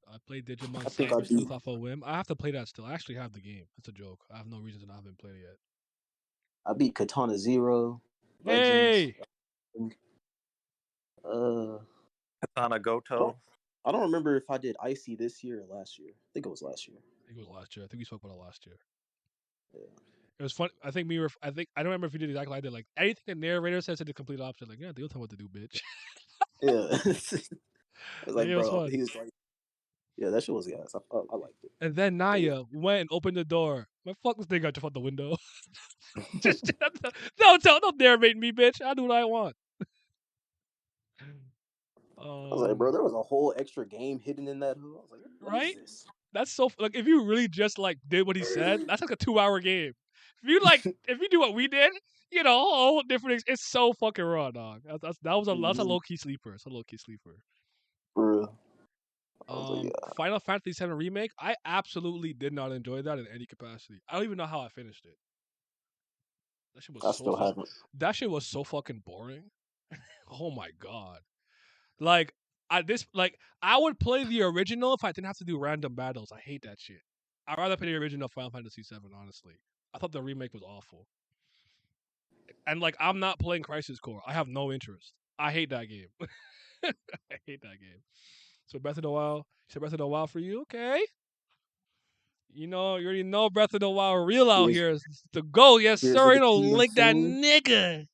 I played Digimon Cyber Sleuth off a whim. I have to play that still. I actually have the game. That's a joke. I have no reason to not have been playing it yet. I beat Katana Zero. Hey! Katana Goto. I don't remember if I did Icy this year or last year. I think it was last year. I think it was last year. I think we spoke about it last year. Yeah. It was fun. I don't remember if you did exactly like I did. Like anything the narrator says to the complete opposite. Like, yeah, they'll tell me what to do, bitch. Yeah. I was like, it was bro, fun. he was like, yeah, that shit was gas. I liked it. And then Naya went and opened the door. My fuck this thing out the window. Just don't narrate me, bitch. I do what I want. I was like, bro, there was a whole extra game hidden in that hood. I was like, what is this? That's so like if you really just like did what he said, that's like a 2-hour game. If you do what we did, you know, a whole different. It's so fucking raw, dog. That's a low key sleeper. It's a low key sleeper. For real. Final Fantasy VII Remake. I absolutely did not enjoy that in any capacity. I don't even know how I finished it. That shit was that shit was so fucking boring. Oh my god. I would play the original if I didn't have to do random battles. I hate that shit. I'd rather play the original Final Fantasy VII, honestly. I thought the remake was awful. And like I'm not playing Crisis Core. I have no interest. I hate that game. I hate that game. So Breath of the Wild. You said Breath of the Wild for you? Okay. You know, you already know Breath of the Wild real out here is the GOAT. Yes, sir. You know, link that nigga.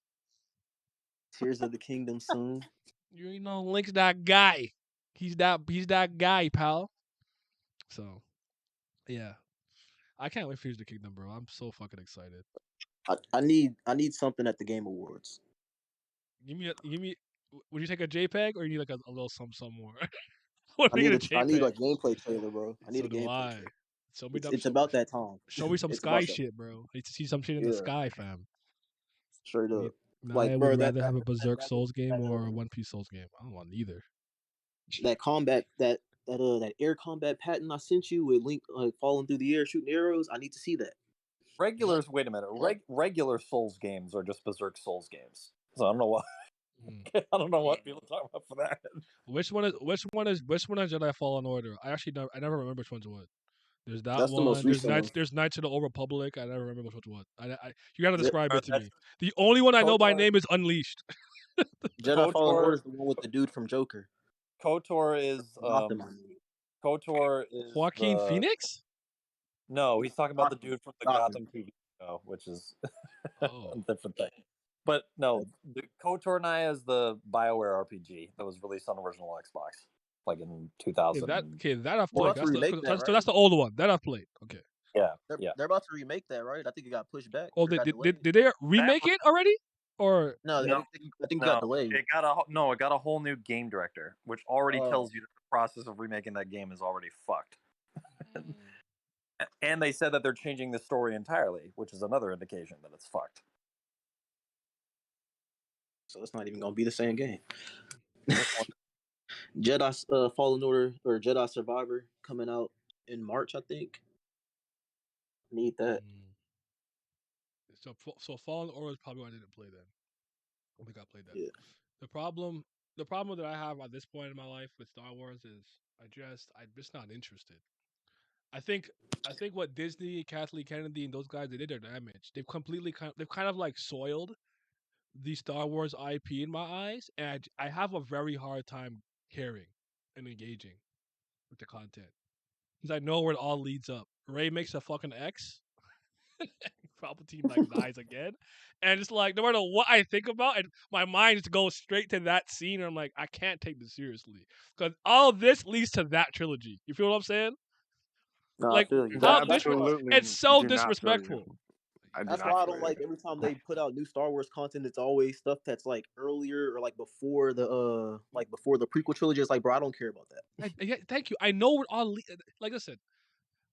Tears of the Kingdom soon. You know, Link's that guy. He's that guy, pal. So, yeah. I can't wait for Tears of the Kingdom, bro. I'm so fucking excited. I need something at the Game Awards. Give me. Would you take a JPEG or you need like a little some more? I need a gameplay trailer, bro. I need a gameplay trailer. It's about that time. Show me some sky shit, bro. I need to see some shit in the sky, fam. Straight up. I would rather have a Berserk Souls game or a One Piece Souls game. I don't want neither. That combat, that air combat pattern I sent you with Link falling through the air shooting arrows. I need to see that. Wait a minute. Regular Souls games are just Berserk Souls games. So I don't know what. I don't know what people talk about for that. Which one is Jedi Fallen Order? I never remember which one's what. There's That's one. The most recent there's Knights of the Old Republic. I never remember which one's what. You gotta describe it to me. The only one I know by name is Unleashed. Jedi Fallen Order is the one with the dude from Joker. KOTOR is Joaquin Phoenix? No, he's talking about the dude from the Gotham TV show, which is a different thing. But no, the KOTOR Naya is the BioWare RPG that was released on original Xbox, like in 2000. That I've Well, played. that's to remake that, So right? that's the old one. That I've played. Okay. Yeah, They're about to remake that, right? I think it got pushed back. Oh, Or got did delayed. they remake it already? Or No, No, I think it got delayed. It got a whole new game director, which already tells you that the process of remaking that game is already fucked. And they said that they're changing the story entirely, which is another indication that it's fucked. So it's not even gonna be the same game. Jedi Fallen Order or Jedi Survivor coming out in March, I think. Need that. So Fallen Order is probably why I didn't play then. I don't think I played that. Yeah. The problem that I have at this point in my life with Star Wars is I'm just not interested. I think what Disney, Kathleen Kennedy, and those guys they did their damage. They've kind of like soiled the Star Wars IP in my eyes, and I have a very hard time caring and engaging with the content because I know where it all leads up. Rey makes a fucking X. Palpatine like dies again, and it's like no matter what I think about, and my mind just goes straight to that scene. And I'm like, I can't take this seriously because all this leads to that trilogy. You feel what I'm saying? No, Like I feel you. how Absolutely it's so do not feel you. disrespectful. I do That's not why I feel don't you. like every time they put out new Star Wars content. It's always stuff that's like earlier or like before the prequel trilogy. It's like, bro, I don't care about that. Yeah, thank you. I know what all like I said.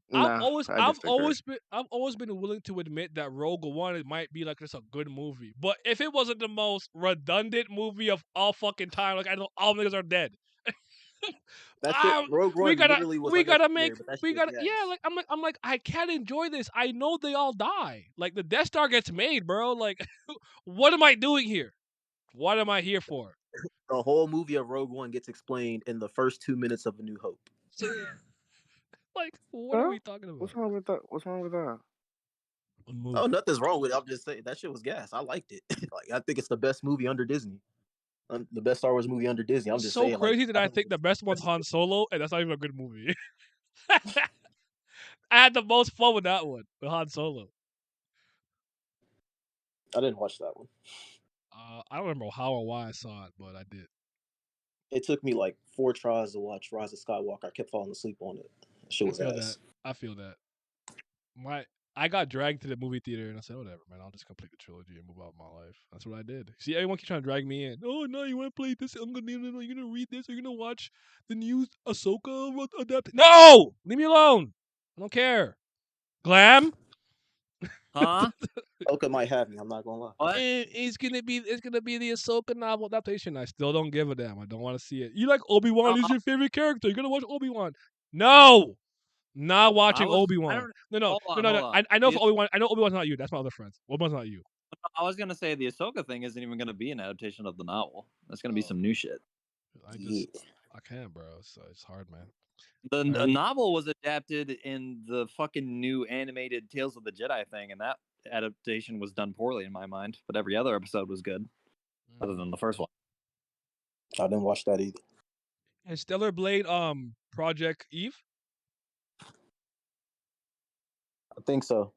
Nah, I I've disagree. always been willing to admit that Rogue One it might be like just a good movie, but if it wasn't the most redundant movie of all fucking time, like I know all niggas are dead. That shit, Rogue One literally was we gotta make unnecessary, but that shit we was gotta gas. yeah like I'm like I can't enjoy this. I know they all die. Like the Death Star gets made, bro. Like what am I doing here? What am I here for? The whole movie of Rogue One gets explained in the first 2 minutes of A New Hope. Like what are we talking about? What's wrong with that? What's wrong with that? Oh, nothing's wrong with it. I'm just saying that shit was gas. I liked it. Like I think it's the best movie under Disney. The best Star Wars movie under Disney. I'm just so saying. crazy like, that I think the best one's Han Solo, and that's not even a good movie. I had the most fun with that one, with Han Solo. I didn't watch that one. I don't remember how or why I saw it, but I did. It took me like 4 tries to watch Rise of Skywalker. I kept falling asleep on it. That shit was ass. I feel that. I got dragged to the movie theater and I said, whatever, man, I'll just complete the trilogy and move out of my life. That's what I did. See, everyone keeps trying to drag me in. Oh no, you want to play this? You're gonna read this? You're gonna watch the new Ahsoka adaptation? No, leave me alone. I don't care. Glam. Huh? Ahsoka might have me. I'm not gonna lie. What? It's gonna be the Ahsoka novel adaptation. I still don't give a damn. I don't want to see it. You like Obi-Wan? He's your favorite character. You're gonna watch Obi-Wan? No. Not watching Obi-Wan. No. I know for Obi-Wan. I know Obi-Wan's not you. That's my other friends. Obi-Wan's not you. I was gonna say the Ahsoka thing isn't even gonna be an adaptation of the novel. That's gonna be some new shit. I can't, bro. It's hard, man. The novel was adapted in the fucking new animated Tales of the Jedi thing, and that adaptation was done poorly in my mind. But every other episode was good, other than the first one. I didn't watch that either. And Stellar Blade, Project Eve. I think so.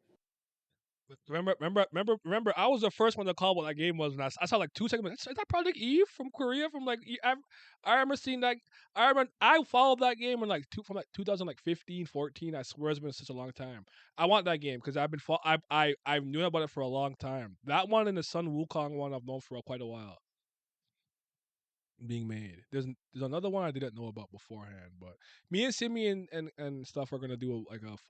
Remember, I was the first one to call what that game was when I saw like 2 seconds. Is that Project Eve from Korea? From like I remember seeing that. I followed that game in from 2015, 14. I swear it's been such a long time. I want that game because I've known about it for a long time. That one and the Sun Wukong one I've known for quite a while. Being made. There's another one I didn't know about beforehand, but me and Simeon and stuff are gonna do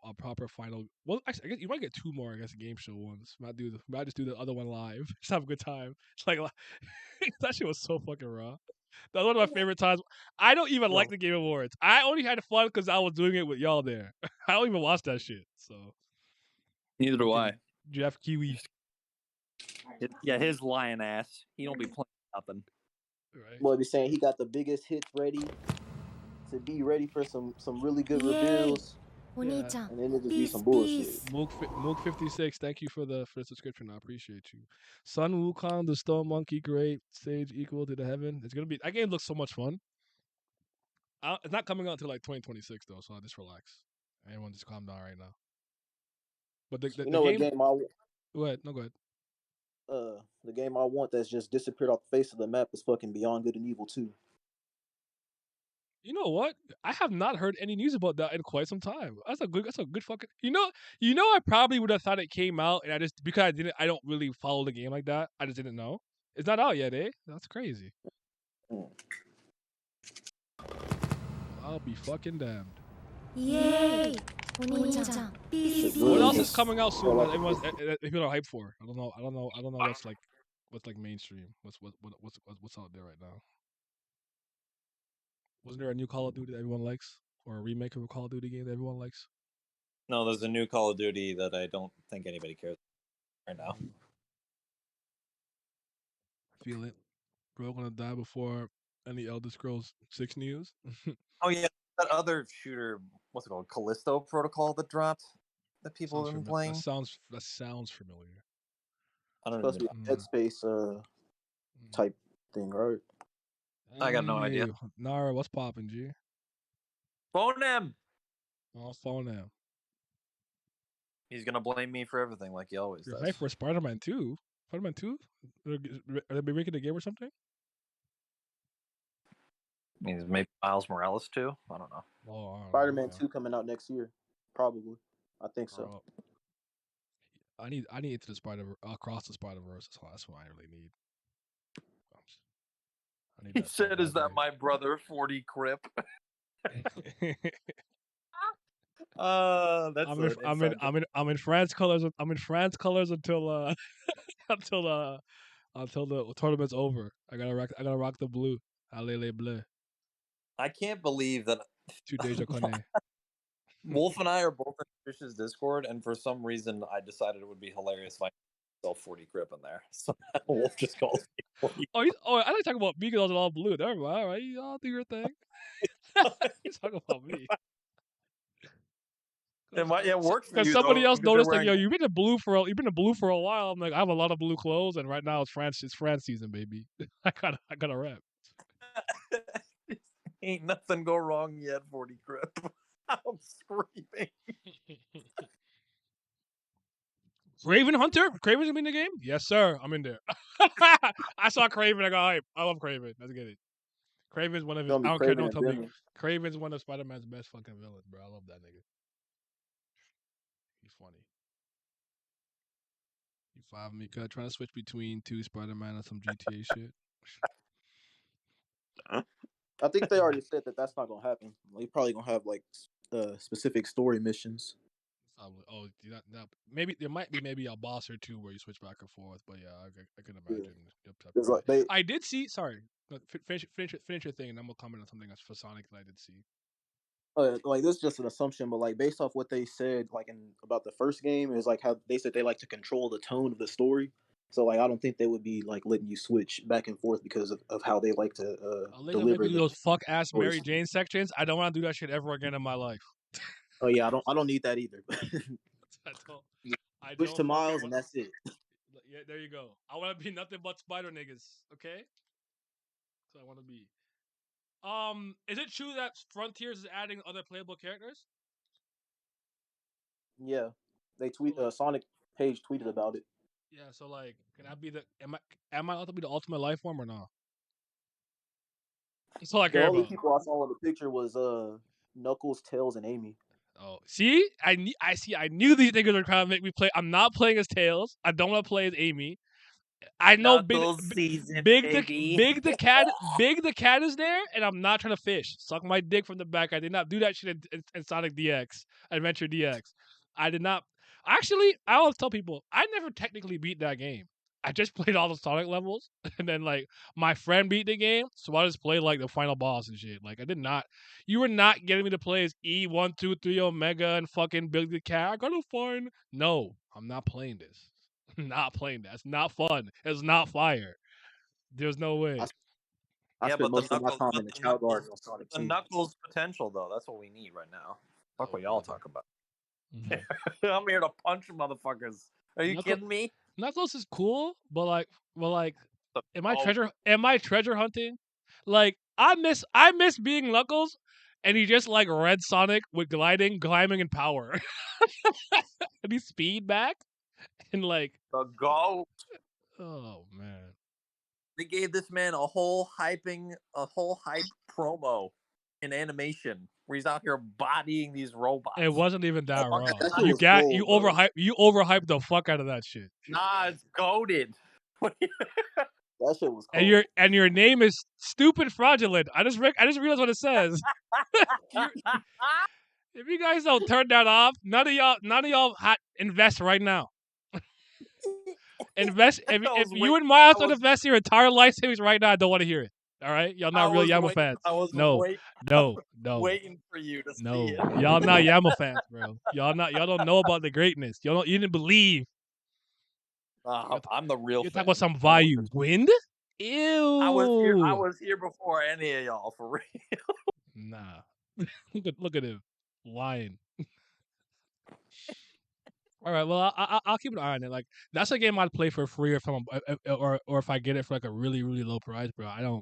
a proper final. Well, actually, I guess you might get 2 more. I guess game show ones. Might just do the other one live. Just have a good time. It's like that shit was so fucking raw. That was one of my favorite times. I don't even like the Game Awards. I only had fun because I was doing it with y'all there. I don't even watch that shit. So neither do I. Jeff Kiwi. Yeah, his lion ass. He don't be playing nothing. Right. Boy, be saying he got the biggest hits ready to be ready for some really good reveals. And then it just be some bullshit. Mook 56, thank you for the subscription. I appreciate you. Sun Wukong, the Stone Monkey, great stage equal to the heaven. It's gonna be that game looks so much fun. It's not coming out until like 2026 though, so I'll just relax. Everyone just calm down right now. But the game. What game I Go ahead. No, go ahead. The game I want that's just disappeared off the face of the map is fucking Beyond Good and Evil 2. You know what? I have not heard any news about that in quite some time. That's a good fucking. I probably would have thought it came out, and because I don't really follow the game like that. I just didn't know. It's not out yet, eh? That's crazy. I'll be fucking damned. Yay! What else is coming out soon that everyone's people are hyped for? I don't know what's like mainstream. What's out there right now? Wasn't there a new Call of Duty that everyone likes, or a remake of a Call of Duty game that everyone likes? No, there's a new Call of Duty that I don't think anybody cares right now. Feel it. Bro, gonna die before any Elder Scrolls 6 news. Oh yeah, that other shooter, what's it called, Callisto Protocol that dropped that people have been playing. That sounds familiar. I don't know. Supposed to be a Dead Space type thing, right? I got no idea. Nara, what's poppin', G? Phone him. I'll phone him. He's gonna blame me for everything, like he always does. Hype for Spider-Man 2. Spider-Man 2? Are they making the game or something? Means maybe Miles Morales too. I don't know. Oh, Spider-Man 2 coming out next year, probably. I think so. I need into the across the Spider-Verse. That's what I really need. He said, "Is that my brother 40 Crip?" I'm in France colors. I'm in France colors until until the tournament's over. I gotta rock the blue. Allez bleu. I can't believe that. Deja Kone. Wolf and I are both in Fish's Discord, and for some reason, I decided it would be hilarious if I sell 40 Crip in there. So Wolf just calls me 40. I like talking about me because I was all blue. Never mind. All right, y'all do your thing. He's talking about me. It works because somebody else noticed that you've been in blue for a while. I'm like, I have a lot of blue clothes, and right now it's France season, baby. I gotta rap. Ain't nothing go wrong yet, 40 Crip. I'm screaming. Craven Hunter? Craven's in the game? Yes, sir. I'm in there. I saw Craven. I got hype. I love Craven. Let's get it. Craven's one of his. I don't care. Don't tell me. Craven's one of Spider-Man's best fucking villains, bro. I love that nigga. He's funny. You follow me? Cause trying to switch between 2 Spider-Man and some GTA shit. I think they already said that that's not gonna happen. They probably gonna have like specific story missions. Oh, maybe there might be a boss or two where you switch back and forth, but yeah, I can imagine. Yeah. Like I did see. Sorry, finish your thing, and then we'll comment on something that's for Sonic that I did see. Like this is just an assumption, but like based off what they said, like about the first game, is like how they said they like to control the tone of the story. So like I don't think they would be like letting you switch back and forth because of how they like to deliver those fuck ass Mary Jane sections. I don't want to do that shit ever again in my life. Oh yeah, I don't need that either. I switch to Miles and that's it. Yeah, there you go. I want to be nothing but spider niggas. Okay, so I want to be. Is it true that Frontiers is adding other playable characters? Yeah, they Sonic page tweeted about it. Yeah, so like, can I be am I allowed to be the ultimate life form or not? That's all I care about. The only people I saw in the picture was Knuckles, Tails, and Amy. Oh, see, I knew these niggas were trying to make me play. I'm not playing as Tails. I don't want to play as Amy. I know Big the cat is there, and I'm not trying to fish. Suck my dick from the back. I did not do that shit in Sonic DX, Adventure DX. I did not. Actually, I always tell people I never technically beat that game. I just played all the Sonic levels, and then like my friend beat the game, so I just played like the final boss and shit. Like I did not. You were not getting me to play as E123 Omega and fucking Big the Cat. I gotta find. No, I'm not playing this. Not playing that. It's not fun. It's not fire. There's no way. I spent most of my time in the Cow Garden on Sonic 2. The Knuckles potential, though, that's what we need right now. Fuck what y'all talk about. Mm-hmm. I'm here to punch motherfuckers. Are you kidding me? Knuckles is cool, but like, am I treasure hunting? Like, I miss being Knuckles, and he just like Red Sonic with climbing, and power, and he speed back. And like the GOAT. Oh man. They gave this man a whole hype promo. in animation where he's out here bodying these robots. It wasn't even that raw. That shit was gold, you bro. overhyped the fuck out of that shit. Nah, it's goated. That shit was cold. And your name is stupid fraudulent. I just realized what it says. If you guys don't turn that off, none of y'all invest right now. Invest if you and Miles don't invest your entire life savings right now, I don't want to hear it. All right, y'all not real Yama fans. No, waiting for you to see it. Y'all not Yama fans, bro. Y'all don't know about the greatness. You didn't believe. I'm the real. You're talking about some value. Wind? Ew. I was here before any of y'all, for real. Nah. look at him lying. All right, well, I'll keep an eye on it. Like, that's a game I'd play for free or if I get it for like a really, really low price, bro.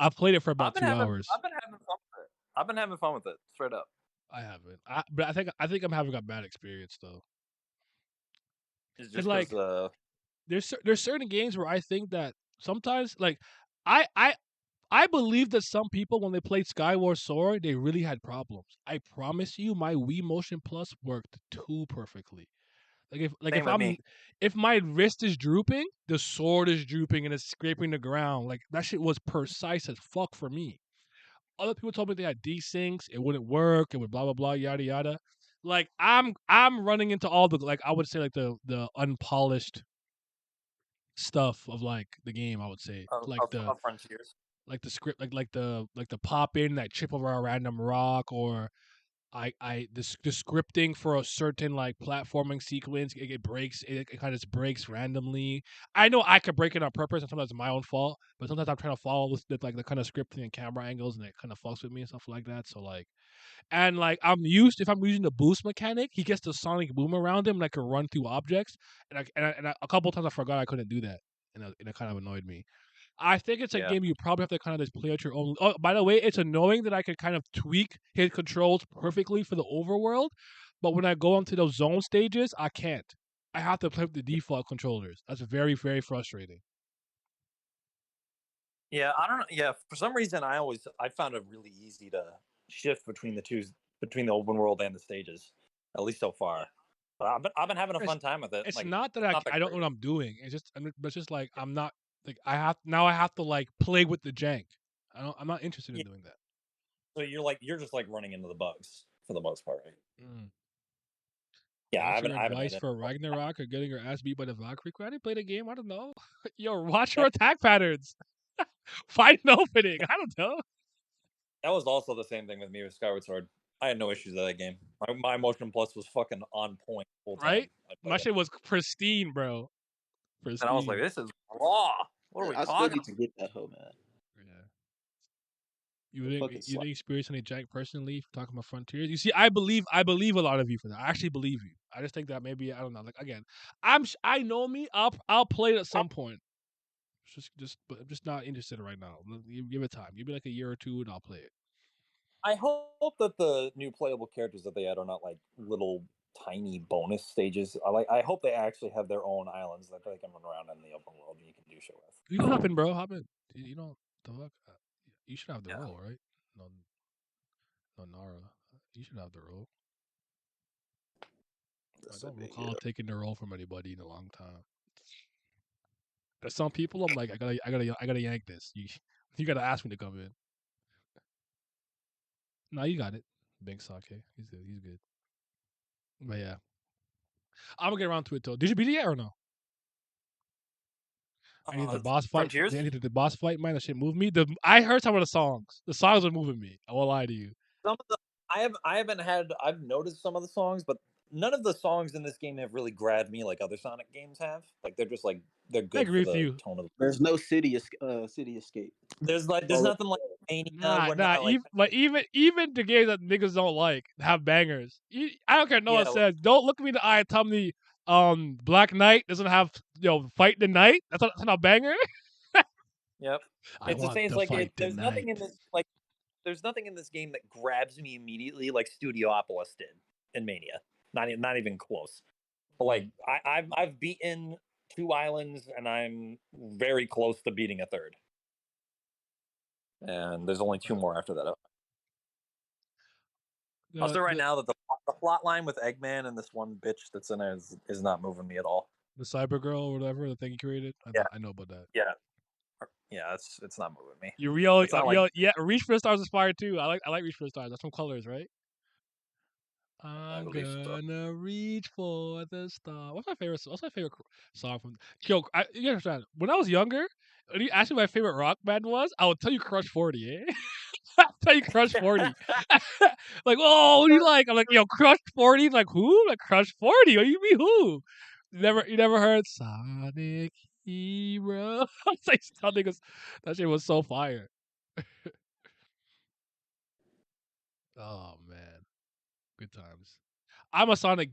I've played it for about 2 hours. I've been having fun with it. I've been having fun with it, straight up. I haven't. But I think I'm having a bad experience though. It's just like there's certain games where I think that sometimes like I believe that some people when they played Skyward Sword they really had problems. I promise you, my Wii Motion Plus worked too perfectly. If my wrist is drooping, the sword is drooping and it's scraping the ground. Like that shit was precise as fuck for me. Other people told me they had desyncs, it wouldn't work, it would blah blah blah yada yada. Like I'm running into all the like I would say like the unpolished stuff of like the game. I would say the Frontiers, like the script, like the pop in that chip over a random rock or. The scripting for a certain like platforming sequence it breaks it kind of just breaks randomly. I know I could break it on purpose and sometimes it's my own fault, but sometimes I'm trying to follow with like the kind of scripting and camera angles and it kind of fucks with me and stuff like that. So like, and like if I'm using the boost mechanic, he gets the sonic boom around him and I can run through objects and a couple times I forgot I couldn't do that and it kind of annoyed me. I think it's a game you probably have to kind of just play at your own. Oh, by the way, it's annoying that I can kind of tweak his controls perfectly for the overworld, but when I go into those zone stages, I can't. I have to play with the default controllers. That's very, very frustrating. Yeah, I don't know. Yeah, for some reason, I found it really easy to shift between the open world and the stages, at least so far. But I've been having a fun time with it. It's like, not that I don't know what I'm doing. It's just like I'm not. Like I have to like play with the jank. I'm not interested in doing that. So you're just like running into the bugs for the most part, right? Mm. Yeah, I haven't. Advice for Ragnarok or getting your ass beat by the Valkyrie? I didn't play the game. I don't know. Yo, watch your attack patterns. Find an opening. I don't know. That was also the same thing with me with Skyward Sword. I had no issues with that game. My Motion Plus was fucking on point full time. Right? My shit was pristine, bro. Pristine. And I was like, this is raw. What are we talking? I still need to get that hoe, man. Yeah. You didn't experience any jank personally talking about Frontiers? You see, I believe a lot of you for that. I actually believe you. I just think that maybe I don't know. Like again, I know me. I'll play it at some point. But I'm just not interested right now. Give it time. Give me like a year or two, and I'll play it. I hope that the new playable characters that they add are not like little tiny bonus stages. I hope they actually have their own islands that they can run around in the open world and you can do shit with. You can hop in, bro. Hop in. You know the fuck. You should have the role, right? No, Nara. You should have the role. I don't recall taking the role from anybody in a long time. There's some people I'm like, I gotta yank this. You gotta ask me to come in. No, you got it. Big Sake. He's good. He's good. But yeah. I'm gonna get around to it though. Did you beat it yet or no? I need the boss fight. The boss fight, man. That shit moved me. I heard some of the songs. The songs are moving me. I won't lie to you. I've noticed some of the songs, but none of the songs in this game have really grabbed me like other Sonic games have. Like they're just like they're good for the tone of the. There's no city escape. There's nothing like even the games that niggas don't like have bangers. I don't care. No one says. Don't look me in the eye and tell me Black Knight doesn't have Fight the Night. That's not a banger. Yep. It's the same. Like there's nothing in this there's nothing in this game that grabs me immediately like Studiopolis did in Mania. Not even close. But like I've beaten 2 islands and I'm very close to beating a third. And there's only 2 more after that. I'll say right now that the plot line with Eggman and this one bitch that's in it is not moving me at all. The Cyber Girl or whatever, the thing he created. I know about that. Yeah, it's not moving me. You real, It's not like- yeah. Reach for the Stars is fire too. I like Reach for the Stars. That's from Colors, right? I'm believe so. gonna reach for the star. What's my favorite song from? Yo, you understand? When I was younger, when you asked me what my favorite rock band was, I would tell you Crush 40. Eh? I'll tell you Crush 40. Like, oh, what do you like? I'm like, yo, Crush 40. Like, who? Like Crush 40. What do you mean who? You never heard Sonic Hero? It's like something. That shit was so fire. Oh man, good times. I'm a Sonic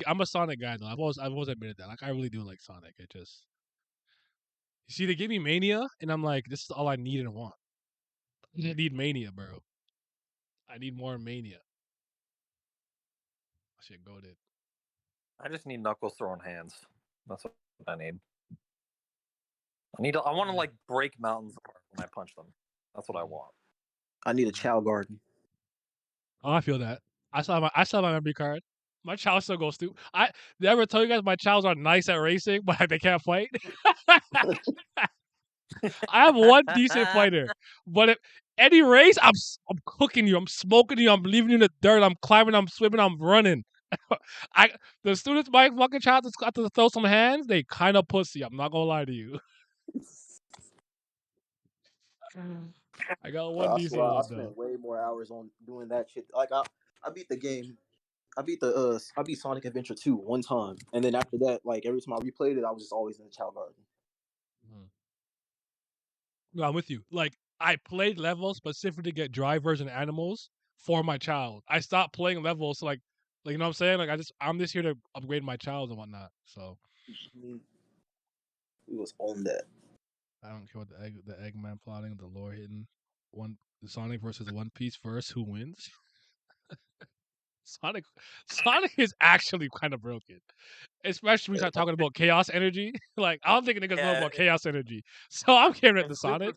guy though. I've always admitted that. Like I really do like Sonic. It just, you see, they give me Mania, and I'm like, this is all I need and want. I need Mania, bro. I need more Mania. Shit, go did. I just need Knuckles throwing hands. That's what I need. I want to like break mountains apart when I punch them. That's what I want. I need a Chow Garden. Oh, I feel that. I saw my memory card. My Chow still goes through. Did I ever tell you guys my Chows are nice at racing, but they can't fight? I have one decent fighter, but if any race, I'm cooking you, I'm smoking you, I'm leaving you in the dirt, I'm climbing, I'm swimming, I'm running. The students my fucking child that's got to throw some hands, they kind of pussy. I'm not gonna lie to you. I got one I decent swear, I one though. spent way more hours on doing that shit. Like I beat the game. I beat Sonic Adventure 2 one time, and then after that, like every time I replayed it, I was just always in the Chow Garden. No, I'm with you. Like I played levels specifically to get drivers and animals for my child. I stopped playing levels like you know what I'm saying? Like I'm just here to upgrade my child and whatnot. So We was on that. I don't care what the Eggman plotting, the lore hidden, the Sonic versus One Piece first. Who wins? Sonic is actually kind of broken, especially when we start talking about chaos energy. Like I don't think niggas know about chaos energy, so I'm caring at the Sonic.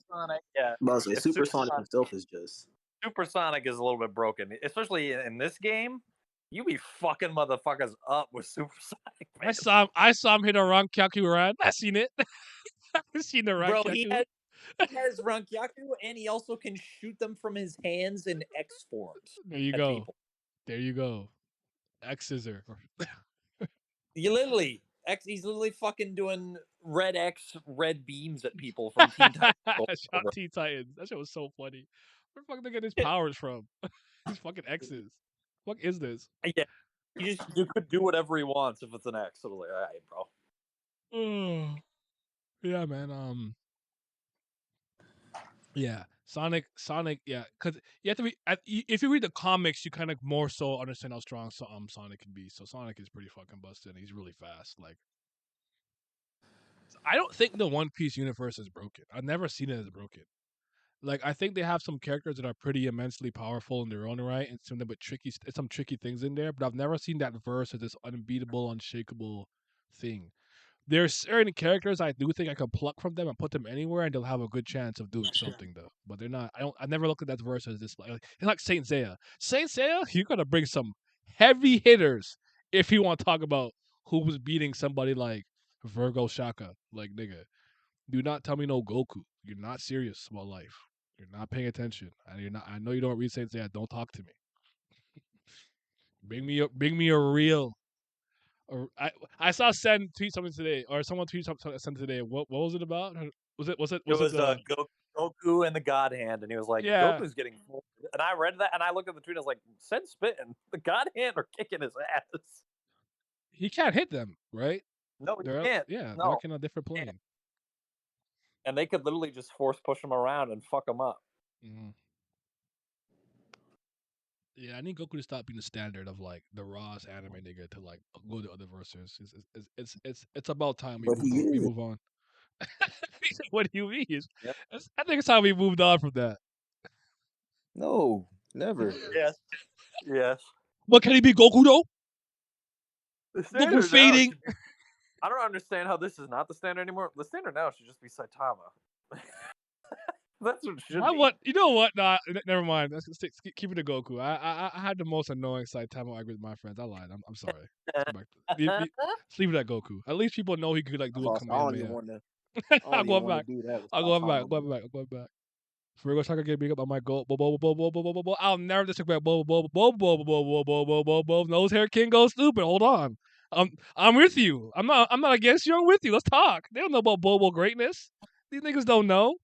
Yeah, but Super Sonic himself is just Super Sonic is a little bit broken, especially in this game. You be fucking motherfuckers up with Super Sonic. Man. I saw him hit a Rankyaku run. I seen it. I've seen the Rankyaku. Bro, he has Rankyaku, and he also can shoot them from his hands in X forms. There you go. People. There you go. X scissor. He's literally fucking doing red beams at people from Teen Titans. Teen Titans. That shit was so funny. Where the fuck did they get his powers from? These fucking X's. What is this? Yeah. You could do whatever he wants if it's an X. So like, all right, bro. Yeah, man. Yeah, Sonic. Yeah, because you have to be. If you read the comics, you kind of more so understand how strong Sonic can be. So Sonic is pretty fucking busted. He's really fast. Like, I don't think the One Piece universe is broken. I've never seen it as broken. Like, I think they have some characters that are pretty immensely powerful in their own right, and some tricky things in there. But I've never seen that verse as this unbeatable, unshakable thing. There's certain characters I do think I could pluck from them and put them anywhere, and they'll have a good chance of doing something though. But they're not. I never looked at that verse as this. It's like Saint Seiya. Saint Seiya, you're gonna bring some heavy hitters if you want to talk about who was beating somebody like Virgo Shaka. Like, nigga, do not tell me no Goku. You're not serious about life. You're not paying attention. I know you don't read Saint Seiya. Don't talk to me. Bring me a real. I saw Sen tweet something today, or someone tweet something today. What was it about? Was it Goku and the God Hand, and he was like, Goku's getting full. And I read that, and I looked at the tweet, and I was like, Sen's spitting. The God Hand are kicking his ass. He can't hit them, right? No, he can't. Yeah, they're working on a different plane. And they could literally just force push him around and fuck him up. Mm-hmm. Yeah, I need Goku to stop being the standard of like the rawest anime nigga to like go to other verses. It's about time we move on. What do you mean? Yep. I think it's time we moved on from that. No, never. Yes. But can he be Goku though? Goku fading. I don't understand how this is not the standard anymore. The standard now should just be Saitama. That's what it should I be. want. You know what? Nah, never mind. Let's keep it to Goku. I had the most annoying Saitama argument with my friends. I lied. I'm sorry. Let's go back. Let's leave it at Goku. At least people know he could like do a I don't even Kamehameha. want to. I I'm don't even going want back. to do that. With I'm going back. Saitama, Going bro. back. I'm going back. Furigo Saka get big up. I might go. I'll never disrespect. Nose hair king goes stupid. Hold on. I'm with you. I'm not against you. I'm with you. Let's talk. They don't know about Bobo greatness. These niggas don't know.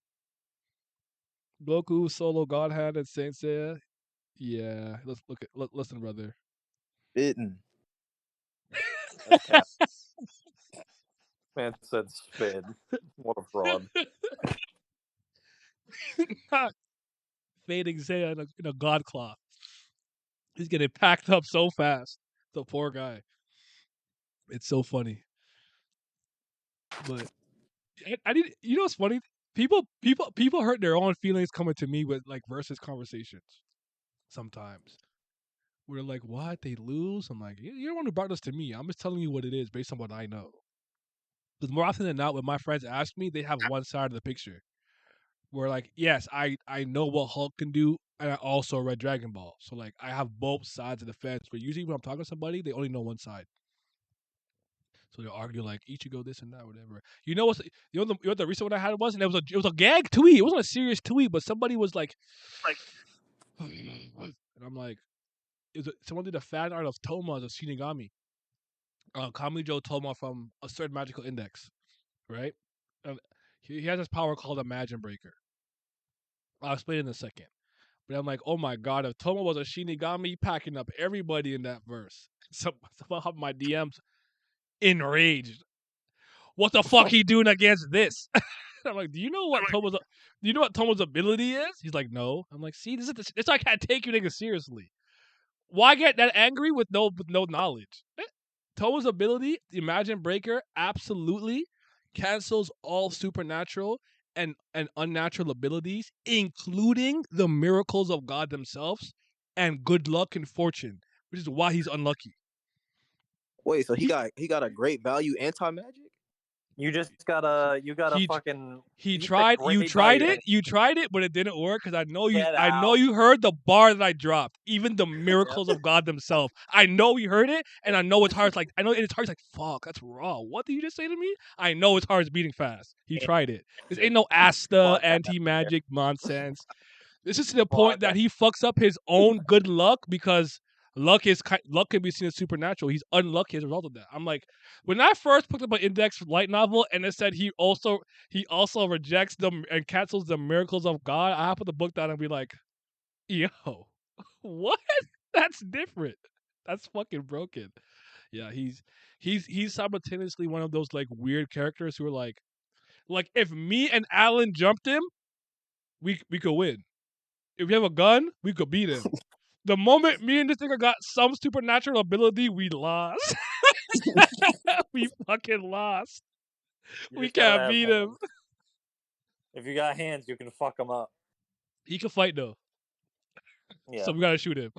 Goku solo God Hand and Saint Seiya. Yeah. Let's look at. Listen, brother. Bitten. That's cap. Man said spin. What a fraud. Fading Seiya in a God cloth. He's getting packed up so fast. The poor guy. It's so funny. But I did. You know what's funny? People hurt their own feelings coming to me with like versus conversations. Sometimes we're like, "What? They lose?" I'm like, "You don't want to brought this to me. I'm just telling you what it is based on what I know." Because more often than not, when my friends ask me, they have one side of the picture. Where like, yes, I know what Hulk can do, and I also read Dragon Ball. So like, I have both sides of the fence. But usually when I'm talking to somebody, they only know one side. So they'll argue like Ichigo this and that, whatever. You know what's the recent one I had was, and it was a gag tweet. It wasn't a serious tweet, but somebody was like, and I'm like, someone did a fan art of Toma as a Shinigami, Kamijo Toma from a certain magical index, right? And he has this power called Imagine Breaker. I'll explain it in a second. But I'm like, oh my god, if Toma was a Shinigami packing up everybody in that verse, somehow my DMs enraged. What the fuck he doing against this? I'm like, do you know what Tomo's ability is? He's like, no. I'm like, see, this why I can't take you niggas seriously. Why get that angry with no knowledge? Tomo's ability, the Imagine Breaker, absolutely cancels all supernatural and unnatural abilities, including the miracles of God themselves and good luck and fortune, which is why he's unlucky. Wait, so he got a great value anti-magic? You gotta fucking. You tried it, but it didn't work because I know you heard the bar that I dropped. Even the miracles of God themselves. I know you heard it, and I know it's hard. Like fuck, that's raw. What did you just say to me? I know it's hard. It's beating fast. He tried it. This ain't no Asta anti-magic nonsense. This is to the point that he fucks up his own good luck because luck can be seen as supernatural. He's unlucky as a result of that. I'm like, when I first picked up an index light novel and it said he also rejects them and cancels the miracles of God, I have to put the book down and be like, yo, what? That's different. That's fucking broken. Yeah, he's simultaneously one of those like weird characters who are like if me and Alan jumped him, we could win. If we have a gun, we could beat him. The moment me and this nigga got some supernatural ability, we lost. We fucking lost. We can't beat him. If you got hands, you can fuck him up. He can fight though. Yeah. So we gotta shoot him.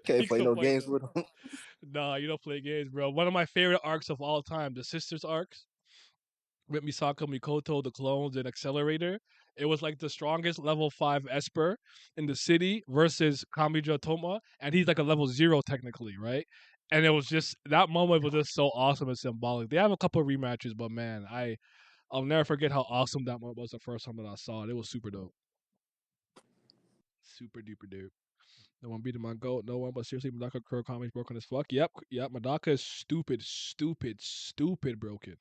Can't play no games with him. Nah, you don't play games, bro. One of my favorite arcs of all time, the Sisters arcs. With Misaka, Mikoto, the clones, and Accelerator. It was like the strongest level 5 Esper in the city versus Kamijo Toma, and he's like a level 0 technically, right? And it was just that moment was just so awesome and symbolic. They have a couple of rematches, but man, I'll never forget how awesome that moment was the first time that I saw it. It was super dope. Super duper dope. No one beating my goat. No one, but seriously, Madaka Kurokami's broken as fuck. Yep. Madaka is stupid broken.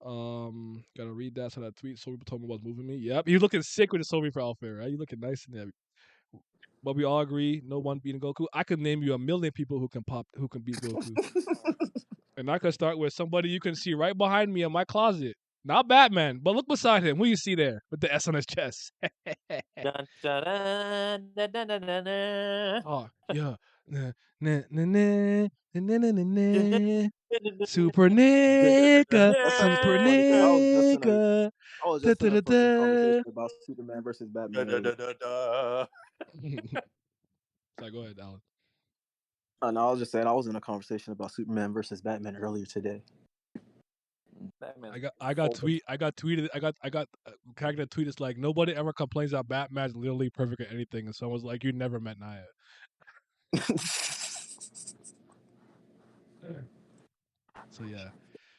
Gotta read that. So that tweet Sobi told me was moving me. Yep, you looking sick with the Sobi for Alfair, right? You looking nice in there. But we all agree, no one beating Goku. I could name you a million people who can beat Goku. And I could start with somebody you can see right behind me in my closet. Not Batman, but look beside him. Who you see there with the S on his chest? Dun, dun, dun, dun, dun, dun, dun, dun. Oh, yeah. Super nigga. Super nigga. I was just in a fucking conversation about Superman versus Batman. Sorry, go ahead, Alan. No, I was just saying I was in a conversation about Superman versus Batman earlier today. That man's I got full tweeted I got tagged a tweet. It's like nobody ever complains that Batman's literally perfect at anything, and someone's like, "You never met Naya." So yeah,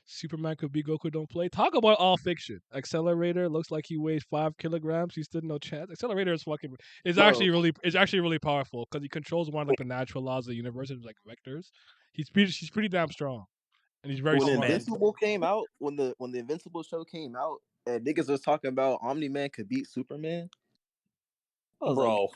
Superman could be Goku. Don't play. Talk about all fiction. Accelerator looks like he weighs 5 kilograms. He stood no chance. Accelerator is fucking. Is actually really powerful because he controls one of like the natural laws of the universe. It's like vectors. He's pretty damn strong, and he's very When smart. Invincible came out, when the Invincible show came out, and niggas was talking about Omni Man could beat Superman. I was bro.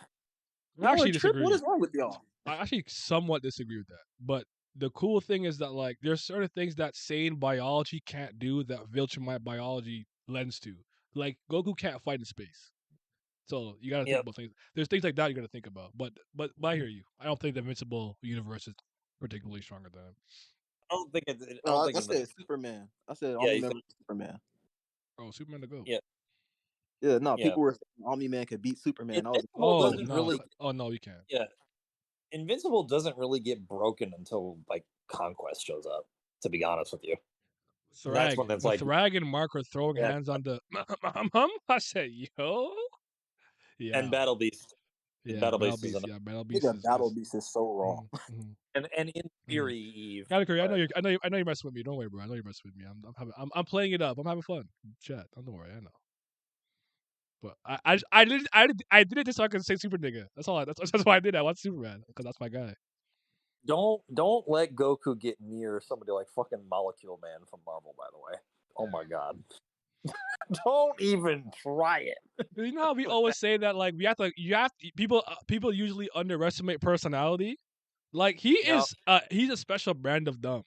like, I actually disagree. What is wrong with y'all? I actually somewhat disagree with that. But the cool thing is that like there's certain things that sane biology can't do that Viltrumite biology lends to. Like Goku can't fight in space. So you gotta think Yep. about things. There's things like that you gotta think about. But I hear you. I don't think the Invincible universe is particularly stronger than him. I don't think it's. I said Superman. I said Yeah, Omni Man versus Superman. Oh, Superman to go. Yeah. Yeah, no, Yeah. people were saying Omni Man could beat Superman. I was Invincible doesn't no. really. Oh no, you can't. Yeah, Invincible doesn't really get broken until like Conquest shows up. To be honest with you, that's when it's like Thrag and Mark are throwing hands on the I said, yo. Yeah. And Battle Beast. Yeah, Battle Beast is Battle Beast is so wrong. And in theory, Eve. Curry, I know you're messing with me. Don't worry, bro. I know you're messing with me. I'm playing it up. I'm having fun. Chat. Don't worry. I know. But I did it just so I could say super nigga. That's all. That's why I did that. I want Superman because that's my guy. Don't let Goku get near somebody like fucking Molecule Man from Marvel. By the way, oh my god, don't even try it. You know how we always say that like people usually underestimate personality. Like he's a special brand of dumb.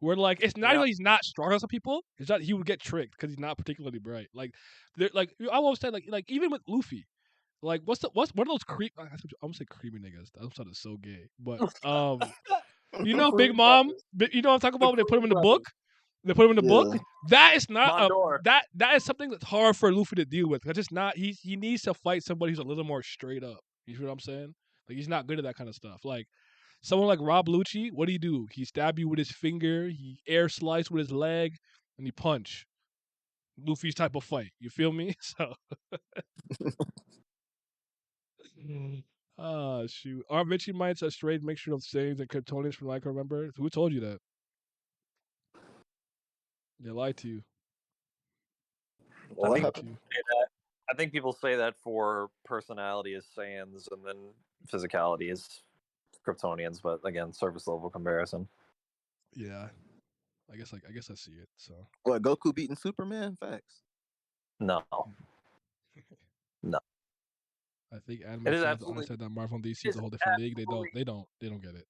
Where like it's not that he's not strong as some people, it's that he would get tricked because he's not particularly bright. Like I always say like even with Luffy, like what's one of those I'm gonna say creepy niggas. That sounded so gay, but you know Big Mom, you know what I'm talking about when they put him in the book. They put him in the book. That is not that is something that's hard for Luffy to deal with. Because it's not he needs to fight somebody who's a little more straight up. You feel what I'm saying? Like he's not good at that kind of stuff. Like someone like Rob Lucci, what do? He stab you with his finger, he air slice with his leg, and he punch. Luffy's type of fight. You feel me? So shoot. Are Vegemite's a strange mixture of sayings and Kryptonians from like remember? Who told you that? They lied to you. I think people say that for personality is Saiyans and then physicality is Kryptonians, but again, surface level comparison. Yeah, I guess I see it. So what, Goku beating Superman? Facts. No. I think anime fans understand that Marvel and DC is a whole different league. They don't get it.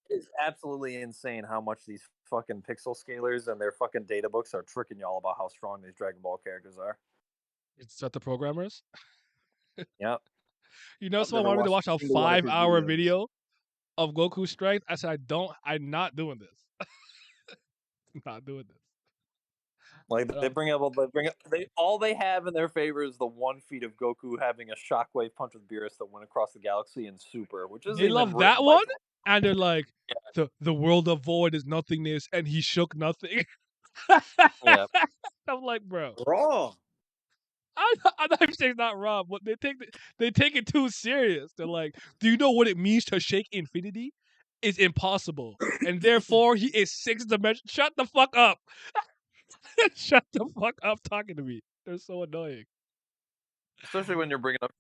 It's absolutely insane how much these fucking pixel scalers and their fucking data books are tricking y'all about how strong these Dragon Ball characters are. It's at the programmers. Yep. You know, someone wanted me to watch a 5-hour video of Goku's strength. I said, I'm not doing this. Not doing this. Like all they have in their favor is the 1 feat of Goku having a shockwave punch with Beerus that went across the galaxy in Super, which is they love that one, and they're like, the world of void is nothingness, and he shook nothing. Yeah. I'm like, bro, wrong. I'm not even saying it's not wrong, but they take it too serious. They're like, do you know what it means to shake infinity? It's impossible, and therefore he is 6th dimension. Shut the fuck up. Shut the fuck up talking to me. They're so annoying. Especially when you're bringing up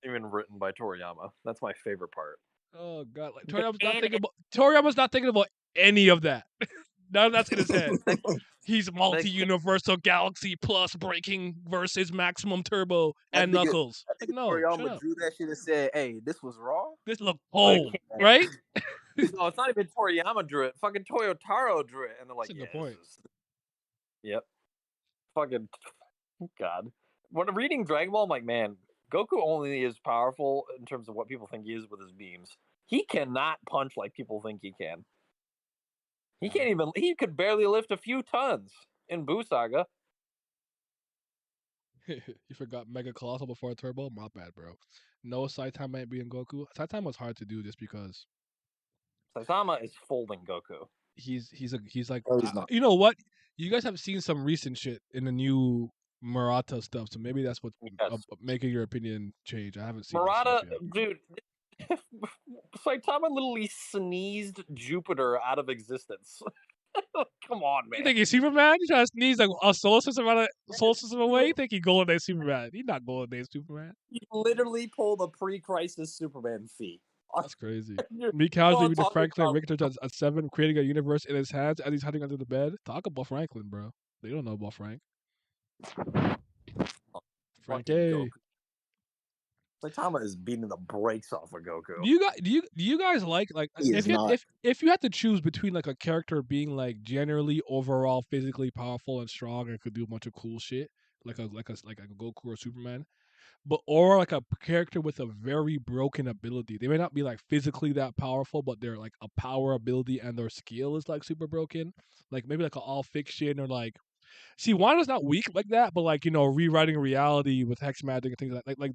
even written by Toriyama. That's my favorite part. Oh god, like Toriyama's not thinking about any of that. None of that's in his head. He's multi-universal galaxy plus breaking versus maximum turbo and Knuckles. Like, no, Toriyama drew that shit and said, "Hey, this was wrong. This look cold, right?" No, it's not even Toriyama drew it. Fucking Toyotaro drew it, and they're like, "That's a good point." Yep. Fucking god. When reading Dragon Ball, I'm like, man, Goku only is powerful in terms of what people think he is with his beams. He cannot punch like people think he can. He can't even. He could barely lift a few tons in Buu Saga. You forgot Mega Colossal before Turbo? My bad, bro. No, Saitama ain't being Goku. Saitama was hard to do just because Saitama is folding Goku. He's like he's not. You know what? You guys have seen some recent shit in the new Murata stuff, so maybe that's what's Yes. making your opinion change. I haven't seen Murata, this stuff yet. dude. Saitama literally sneezed Jupiter out of existence. Come on, man. You think he's Superman? You trying to sneeze like a solar system away? You think he Golden Age Superman? He's not Golden Age Superman. He literally pulled a pre-crisis Superman feat. That's crazy. Me casually all reading talking Franklin about- Richter as a 7, creating a universe in his hands as he's hiding under the bed. Talk about Franklin, bro. They don't know about Frank. Frank Fucking A. Goku. Saitama is beating the brakes off of Goku. Do you guys like He is not. if you had to choose between like a character being like generally overall physically powerful and strong and could do a bunch of cool shit like a Goku or Superman, or like a character with a very broken ability. They may not be like physically that powerful, but they're like a power ability and their skill is like super broken. Like maybe like an All Fiction or like. See, Wanda's not weak like that, but like rewriting reality with hex magic and things like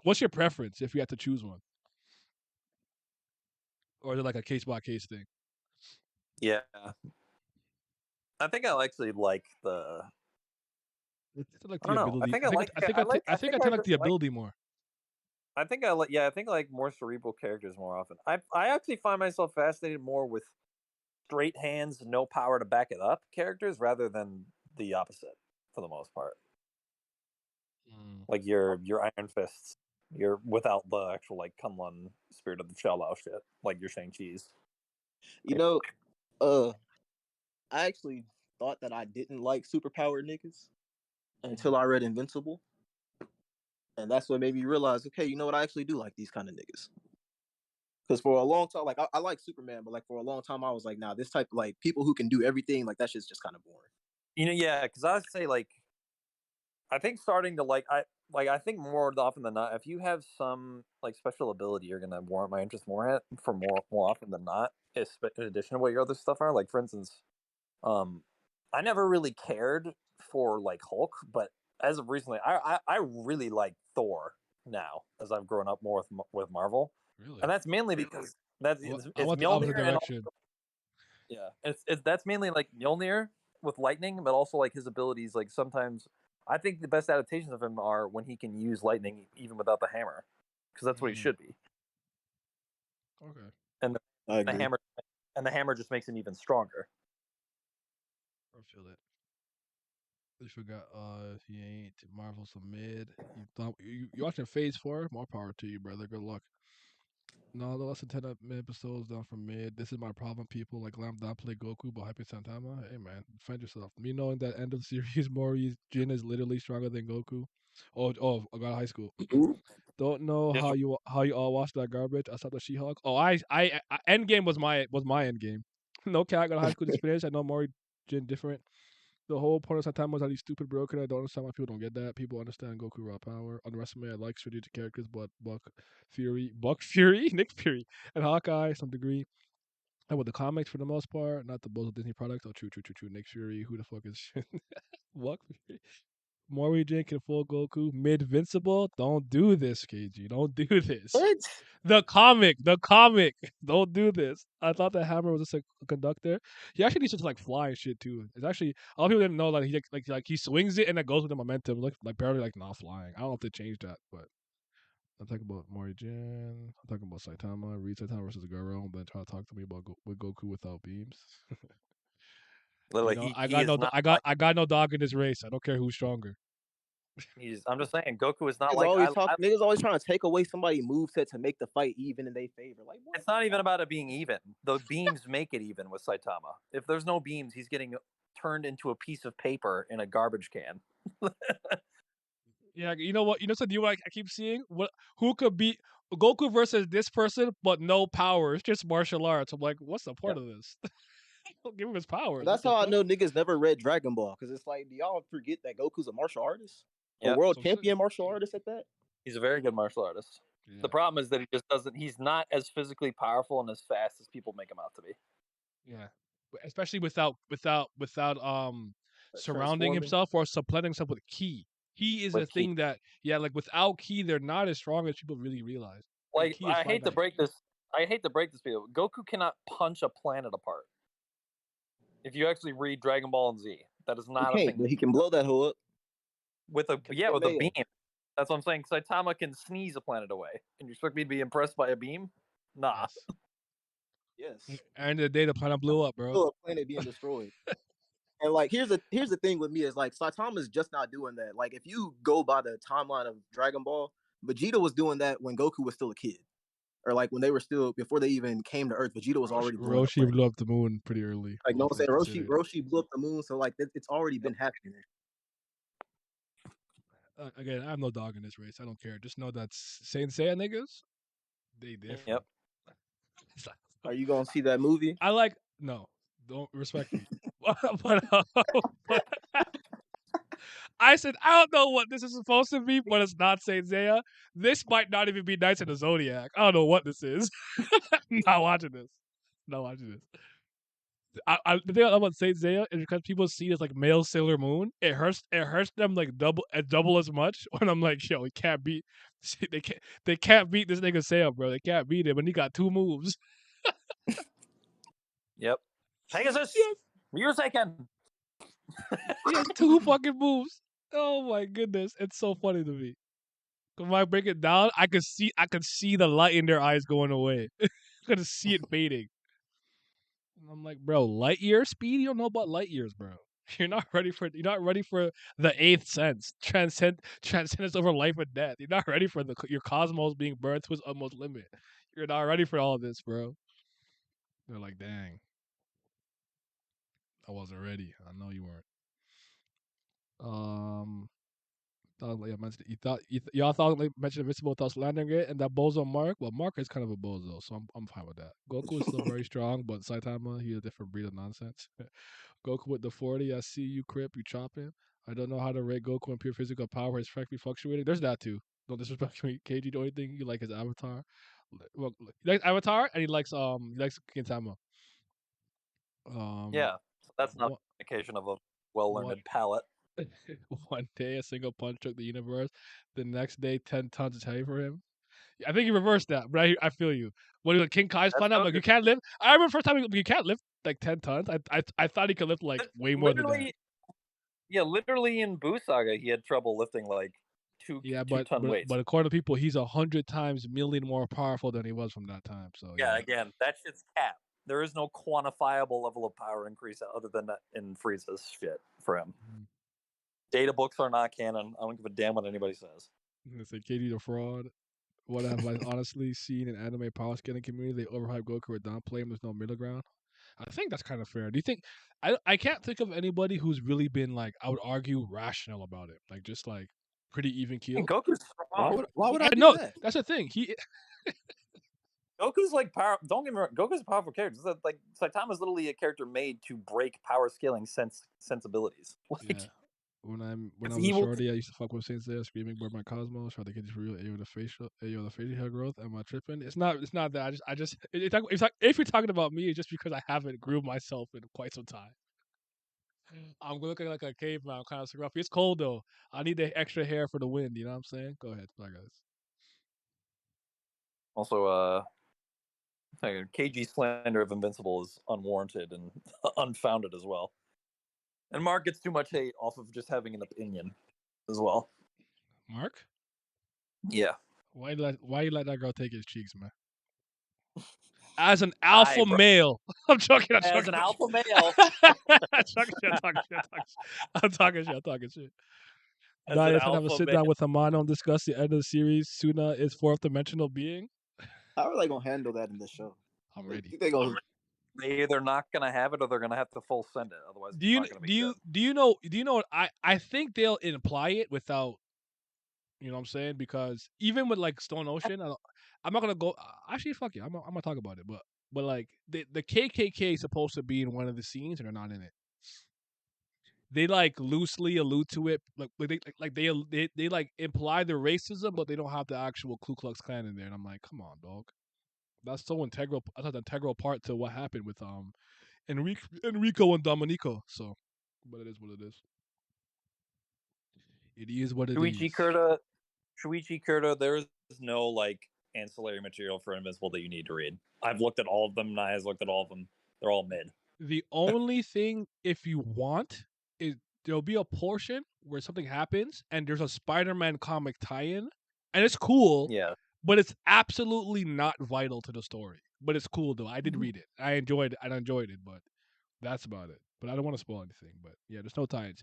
what's your preference if you had to choose one, or is it like a case by case thing? Yeah. I think I actually like the. It's like I the don't know. ability. I think I like. I think I tend to like the ability more. I think I like. Yeah, I think I like more cerebral characters more often. I actually find myself fascinated more with straight hands, no power to back it up characters rather than the opposite for the most part. Like your Iron Fists, you're without the actual like Kunlun Spirit of the Shao Lao shit, like your Shang-Chi's. You know, I actually thought that I didn't like superpowered niggas until I read Invincible. And that's what made me realize, okay, you know what? I actually do like these kind of niggas. Because for a long time, like I like Superman, but like for a long time, I was like, nah, this type of like people who can do everything, like that shit's just kind of boring. Yeah, because I would say like, I think starting to I think more often than not, if you have some like special ability, you're gonna warrant my interest more more often than not. In addition to what your other stuff are, like for instance, I never really cared for like Hulk, but as of recently, I really like Thor now as I've grown up more with Marvel, Really? and that's mainly because it's I went the opposite Mjolnir and direction. that's mainly like Mjolnir with lightning, but also like his abilities. Like sometimes I think the best adaptations of him are when he can use lightning even without the hammer, because that's what he should be. Okay. And the hammer just makes him even stronger. I feel it. You forgot he ain't Marvel's a mid. You watching Phase 4? More power to you, brother. Good luck. No, the less than 10 episodes down from mid. This is my problem, people. Like Lam play Goku, but hyping Santama. Hey man, defend yourself. Me knowing that end of the series, Mori's Jin is literally stronger than Goku. Oh, I got high school. Don't know how you all watched that garbage. I saw the She-Hulk. Oh, I Endgame was my Endgame. No cat, I got high school just finished. I know Mori Jin different. The whole point of Saitama was that he's stupid broken. I don't understand why people don't get that. People understand Goku raw power. Underestimate, I like strategic characters, but Buck Fury, Nick Fury, and Hawkeye, some degree. And with the comics for the most part, not the both Disney products. Oh, true. Nick Fury, who the fuck is Buck Fury? Mori Jin can full Goku mid-vincible. Don't do this, KG. Don't do this. What? The comic. Don't do this. I thought that Hammer was just a conductor. He actually needs to like fly and shit too. It's actually a lot of people didn't know that he like he swings it and it goes with the momentum, like barely like not flying. I don't know if they changed that, but I'm talking about Mori Jin. I'm talking about Saitama. Read Saitama versus Garo, then try to talk to me about with Goku without beams. I got no dog in this race. I don't care who's stronger. I'm just saying, Goku is not niggas always trying to take away somebody's moveset to make the fight even in their favor. Like, what? It's not even about it being even. The beams make it even with Saitama. If there's no beams, he's getting turned into a piece of paper in a garbage can. Yeah, you know what? I keep seeing? Who could beat Goku versus this person, but no power? It's just martial arts. I'm like, what's the point of this? Don't give him his power. That's how I know niggas never read Dragon Ball, because it's like, do y'all forget that Goku's a martial artist? A world champion martial artist at that? He's a very good martial artist. Yeah. The problem is that he just doesn't. He's not as physically powerful and as fast as people make him out to be. Yeah, especially without surrounding himself or supplanting himself with ki. Ki is a thing that like without ki, they're not as strong as people really realize. Like I hate to break this to you. Goku cannot punch a planet apart. If you actually read Dragon Ball and Z, That is not he a can't, thing. but he can blow that hole up With a Kamehameha. beam. That's what I'm saying. Saitama can sneeze a planet away. And you expect me to be impressed by a beam? Nah. Yes. Yes. And the day the planet blew up, bro. Still a planet being destroyed. And like here's the thing with me is like Saitama's just not doing that. Like if you go by the timeline of Dragon Ball, Vegeta was doing that when Goku was still a kid. Or like when they were still before they even came to Earth, Vegeta was already blowing up Roshi planets. blew up the moon pretty early. Like no off one said of Roshi blew up the moon, so like it's already been happening. Again, I have no dog in this race. I don't care. Just know that Saint Seiya niggas, they different. Yep. Are you gonna see that movie? I like no, don't respect me. but I said I don't know what this is supposed to be, but it's not Saint Seiya. This might not even be Knights of the Zodiac. I don't know what this is. Not watching this. Not watching this. The thing I love about Saint Seiya is because people see it as like male Sailor Moon. It hurts them like double as much. When I'm like, yo, he can't beat. They can't beat this nigga Seiya, bro. They can't beat him, and he got 2 moves. Yep. Pegasus. Yes. Ryuseken. He has 2 fucking moves. Oh my goodness, it's so funny to me. When I break it down, I could see the light in their eyes going away. I could see it fading. And I'm like, bro, light year speed? You don't know about light years, bro. You're not ready for the 8th sense. Transcendence over life and death. You're not ready for your cosmos being burned to its utmost limit. You're not ready for all of this, bro. They're like, dang. I wasn't ready. I know you weren't. Y'all thought like mentioned Invincible without slandering it, and that bozo Mark. Well, Mark is kind of a bozo, so I'm fine with that. Goku is still very strong, but Saitama, he's a different breed of nonsense. Goku with the 40, I see you, Crip, you chopping. I don't know how to rate Goku in pure physical power. His frankly fluctuating. There's that too. Don't disrespect me, KG. The only thing you like his avatar. Well, he likes Avatar, and he likes Gintama. Yeah, so that's not an indication of a well-learned palate. One day, a single punch took the universe. The next day, 10 tons is heavy for him. I think he reversed that, but I feel you. When he was King Kai's plan, I'm like, you can't lift. I remember first time you can't lift like 10 tons. I thought he could lift like way more than that. Yeah, literally in Buu Saga, he had trouble lifting like 2 2-ton weights. But according to people, he's 100 times million more powerful than he was from that time. So yeah, again, that shit's cap. There is no quantifiable level of power increase other than that in Frieza's shit for him. Data books are not canon. I don't give a damn what anybody says. It's like KD the fraud. What have I honestly seen in anime power scaling community? They overhype Goku or downplay him. There's no middle ground. I think that's kind of fair. Do you think? I can't think of anybody who's really been like, I would argue, rational about it. Like just like pretty even keel. Goku's strong. Why would I do know that? that's the thing. Goku's like power. Don't get me wrong. Goku's a powerful character. It's like Saitama's literally a character made to break power scaling sensibilities. Like, yeah. When I was a shorty, I used to fuck with Saint Seiya, screaming "Burn my cosmos!" Try to get for real. Ayo, the facial hair growth. Am I tripping? It's not that. It's like if you're talking about me, it's just because I haven't groomed myself in quite some time. I'm looking like a caveman, kind of scruffy. It's cold though. I need the extra hair for the wind. You know what I'm saying? Go ahead, sorry guys. Also, KG slander of Invincible is unwarranted and unfounded as well. And Mark gets too much hate off of just having an opinion as well. Mark? Yeah. Why you let that girl take his cheeks, man? As an alpha male. I'm joking. As an alpha male. I'm talking shit. Now you have a sit down with Amano and discuss the end of the series. Suna is 4th dimensional being. How are they gonna handle that in this show? I'm ready. They're either not gonna have it or they're gonna have to full send it. Otherwise, do you know? I think they'll imply it without. You know what I'm saying? Because even with like Stone Ocean, I'm not gonna go. Actually, fuck yeah, I'm gonna talk about it. But like the KKK is supposed to be in one of the scenes and they're not in it. They like loosely allude to it, they like imply the racism, but they don't have the actual Ku Klux Klan in there. And I'm like, come on, dog. That's so integral. I thought the integral part to what happened with Enrico and Dominico. So, but it is what it is. It is what it is. Shuichi Kurta, there is no like ancillary material for Invincible that you need to read. I've looked at all of them. Naya's looked at all of them. They're all mid. The only thing, if you want, there'll be a portion where something happens and there's a Spider-Man comic tie-in, and it's cool. Yeah. But it's absolutely not vital to the story. But it's cool though. I did read it. I enjoyed it, but that's about it. But I don't want to spoil anything. But yeah, there's no tie-ins.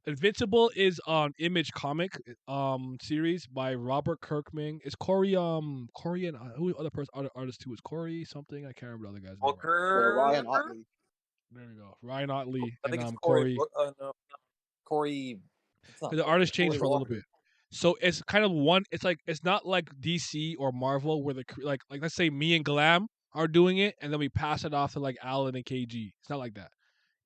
Invincible is on Image comic series by Robert Kirkman. It's Corey and who other artist too is Corey something. I can't remember the other guy's name. Ryan Otley. There we go. Ryan Otley I think and it's Corey. Corey. No, Corey. It's not The artist Corey changed for a little Walker. bit. So it's kind of one. It's like it's not like DC or Marvel where like let's say me and Glam are doing it, and then we pass it off to like Alan and KG. It's not like that.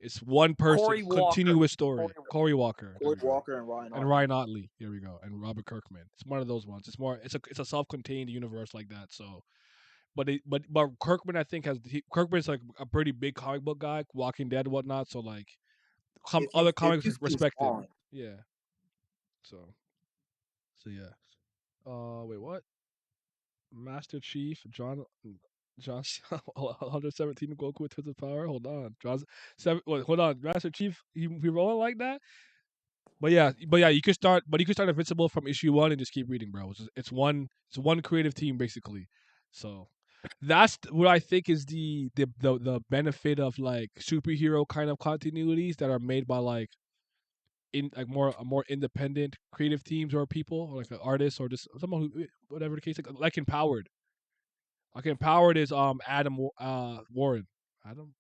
It's one person, Corey Walker. continuous story. Corey Walker. Corey There we go. Walker and Ryan Otley. And Ryan Otley. Here we go. And Robert Kirkman. It's one of those ones. It's more. It's a self-contained universe like that. So, but Kirkman I think Kirkman's like a pretty big comic book guy, Walking Dead, whatnot. So like, some other comics respect him. Yeah. So yeah. Wait, what? Master Chief John 117 Goku with Twisted Power. Hold on, hold on, Master Chief. He rolling like that. But yeah, you could start. But you could start Invincible from issue 1 and just keep reading, bro. It's one creative team basically. So that's what I think is the benefit of like superhero kind of continuities that are made by like more independent creative teams or people or like an artist or just someone who whatever the case like Empowered. Like Empowered is Adam Warren. Adam.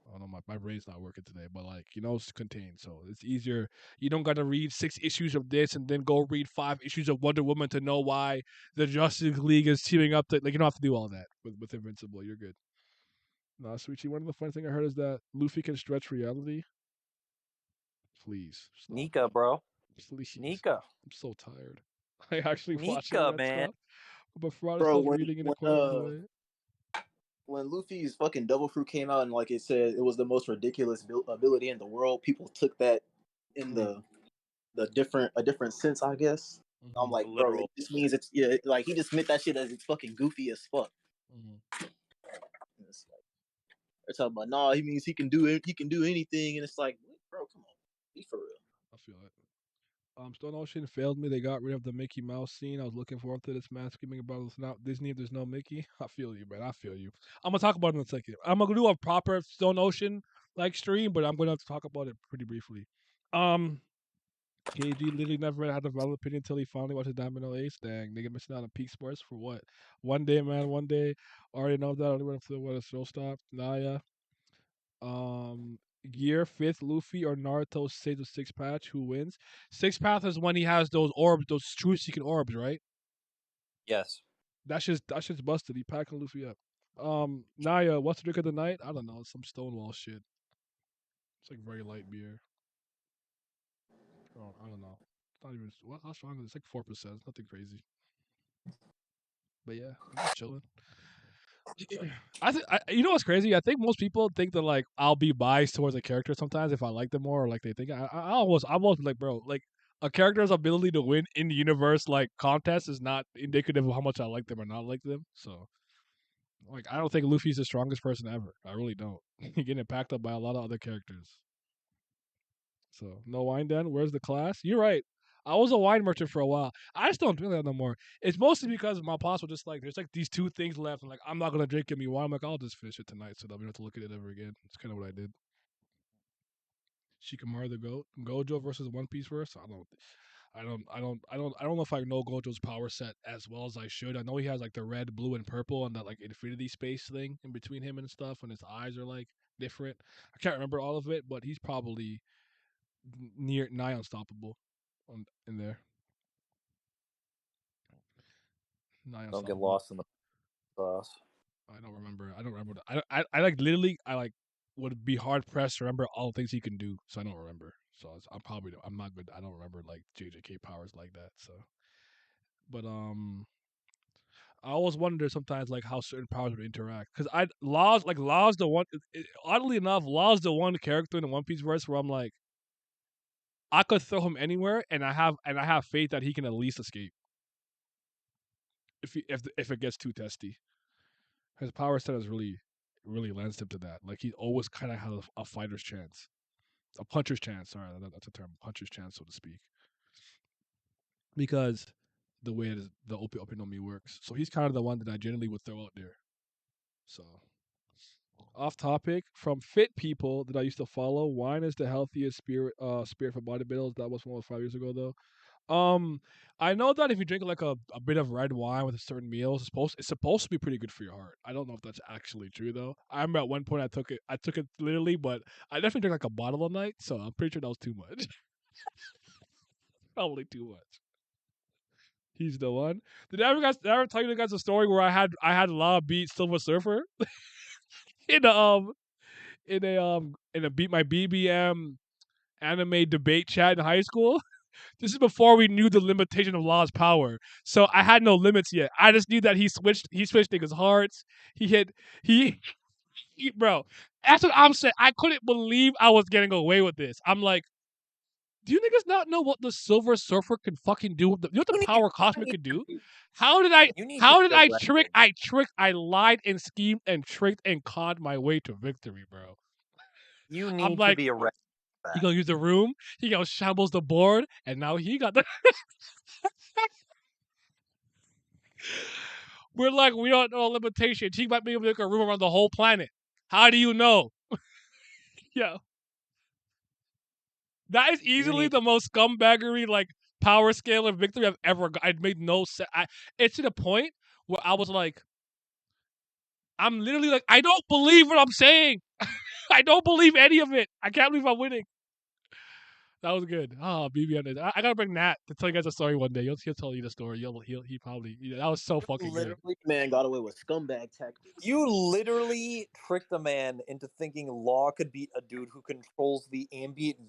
I don't know, my brain's not working today, but like it's contained, so it's easier. You don't gotta read 6 issues of this and then go read 5 issues of Wonder Woman to know why the Justice League is teaming up. You don't have to do all that with Invincible. You're good. Nah, Sweetie, one of the funny things I heard is that Luffy can stretch reality. Please. Stop. Nika, bro. Please. Nika. I'm so tired. I actually watched Nika, that man. stuff. But for Bro, reading in the when Luffy's fucking Devil Fruit came out and like it said it was the most ridiculous ability in the world, people took that in a different sense, I guess. I'm like, bro, it just means like he just meant that shit as it's fucking goofy as fuck. It's like, they're talking about, nah, he means he can do anything, and it's like, bro, come on, be for real. I feel it. Stone Ocean failed me. They got rid of the Mickey Mouse scene. I was looking forward to this man screaming about it's not Disney if there's no Mickey. I feel you, man. I feel you. I'm gonna talk about it in a second. I'm gonna do a proper Stone Ocean like stream, but I'm gonna have to talk about it pretty briefly. KG literally never had a valid opinion until he finally watched Domino Ace. Dang, nigga missing out on peak sports for what? One day, man. One day. Already know that. I only went to what a show stop. Naya. Gear 5th Luffy or Naruto Sage of 6 Path. Who wins? 6 Path is when he has those orbs, those truth seeking orbs, right? Yes. That shit's busted. He packing Luffy up. Naya, what's the drink of the night? I don't know. It's some Stonewall shit. It's like very light beer. Oh, I don't know. It's not even how strong is it? It's like 4%. It's nothing crazy. But yeah, I'm just chilling. I think you know what's crazy? I think most people think that like I'll be biased towards a character sometimes if I like them more or like they think I'm almost like, bro, like a character's ability to win in the universe like contest is not indicative of how much I like them or not like them. So like I don't think Luffy's the strongest person ever. I really don't. He's getting packed up by a lot of other characters. So no wine then. Where's the class? You're right. I was a wine merchant for a while. I just don't drink that no more. It's mostly because my pops were just like, there's like these 2 things left, and like I'm not gonna drink any wine. I'm like, I'll just finish it tonight, so that we don't have to look at it ever again. It's kind of what I did. Shikamaru the Goat, Gojo versus One Piece verse. I don't know if I know Gojo's power set as well as I should. I know he has like the red, blue, and purple, and that like infinity space thing in between him and stuff, and his eyes are like different. I can't remember all of it, but he's probably nigh unstoppable in there. Don't get lost in the sauce. I don't remember. I like literally. I like would be hard pressed to remember all the things he can do. So I don't remember. So I'm not good. I don't remember like JJK powers like that. So, but I always wonder sometimes like how certain powers would interact because Law's the one. Oddly enough, Law's the one character in the One Piece verse where I'm like, I could throw him anywhere, and I have faith that he can at least escape. If it gets too testy, his power set is really lends him to that. Like he always kind of has a fighter's chance. A puncher's chance. Sorry, that's a term. Puncher's chance, so to speak. Because the way the Opinomi works. So he's kind of the one that I generally would throw out there. So, off topic, from fit people that I used to follow, wine is the healthiest spirit for bodybuilders. That was 5 years ago though. I know that if you drink like a bit of red wine with a certain meal, it's supposed to be pretty good for your heart. I don't know if that's actually true though. I remember at one point I took it literally, but I definitely drink like a bottle a night, so I'm pretty sure that was too much. Probably too much. He's the one. Did I ever tell you guys a story where I had Law beat Silver Surfer in a beat my BBM anime debate chat in high school? This is before we knew the limitation of Law's power. So I had no limits yet. I just knew that he switched niggas' hearts. Bro, that's what I'm saying. I couldn't believe I was getting away with this. I'm like, do you niggas not know what the Silver Surfer can fucking do? You know what the power Cosmic could do? How did I lied and schemed and tricked and conned my way to victory, bro. You need to be arrested. He gonna use the room. He gonna shambles the board, and now he got the. We're like, we don't know limitations. He might be able to make a room around the whole planet. How do you know? Yo, that is easily the most scumbaggery like power scale of victory I've ever got. It made no sense. It's to the point where I was like, I'm literally like, I don't believe what I'm saying. I don't believe any of it. I can't believe I'm winning. That was good. Oh, BBN. I gotta bring Nat to tell you guys a story one day. He'll tell you the story. He probably. That was so fucking good. Man got away with scumbag tactics. You literally tricked a man into thinking Law could beat a dude who controls the ambient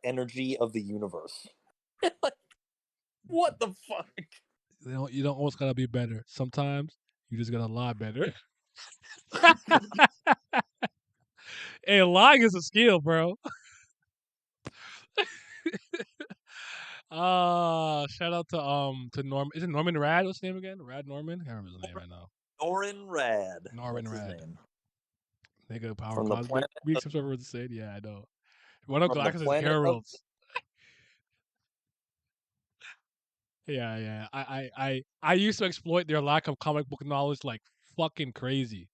energy of the universe. What the fuck? You don't always gotta be better. Sometimes you just gotta lie better. Hey, lying is a skill, bro. Shout out to Norman. Is it Norman Rad? What's his name again? Rad Norman? I can't remember his name right now. Norman Rad. Norman That's Rad. his name. Nigga, power From the cosmic. planet We accept whatever to say. Yeah, I know. One of Galactus' heralds. Yeah. I used to exploit their lack of comic book knowledge like fucking crazy.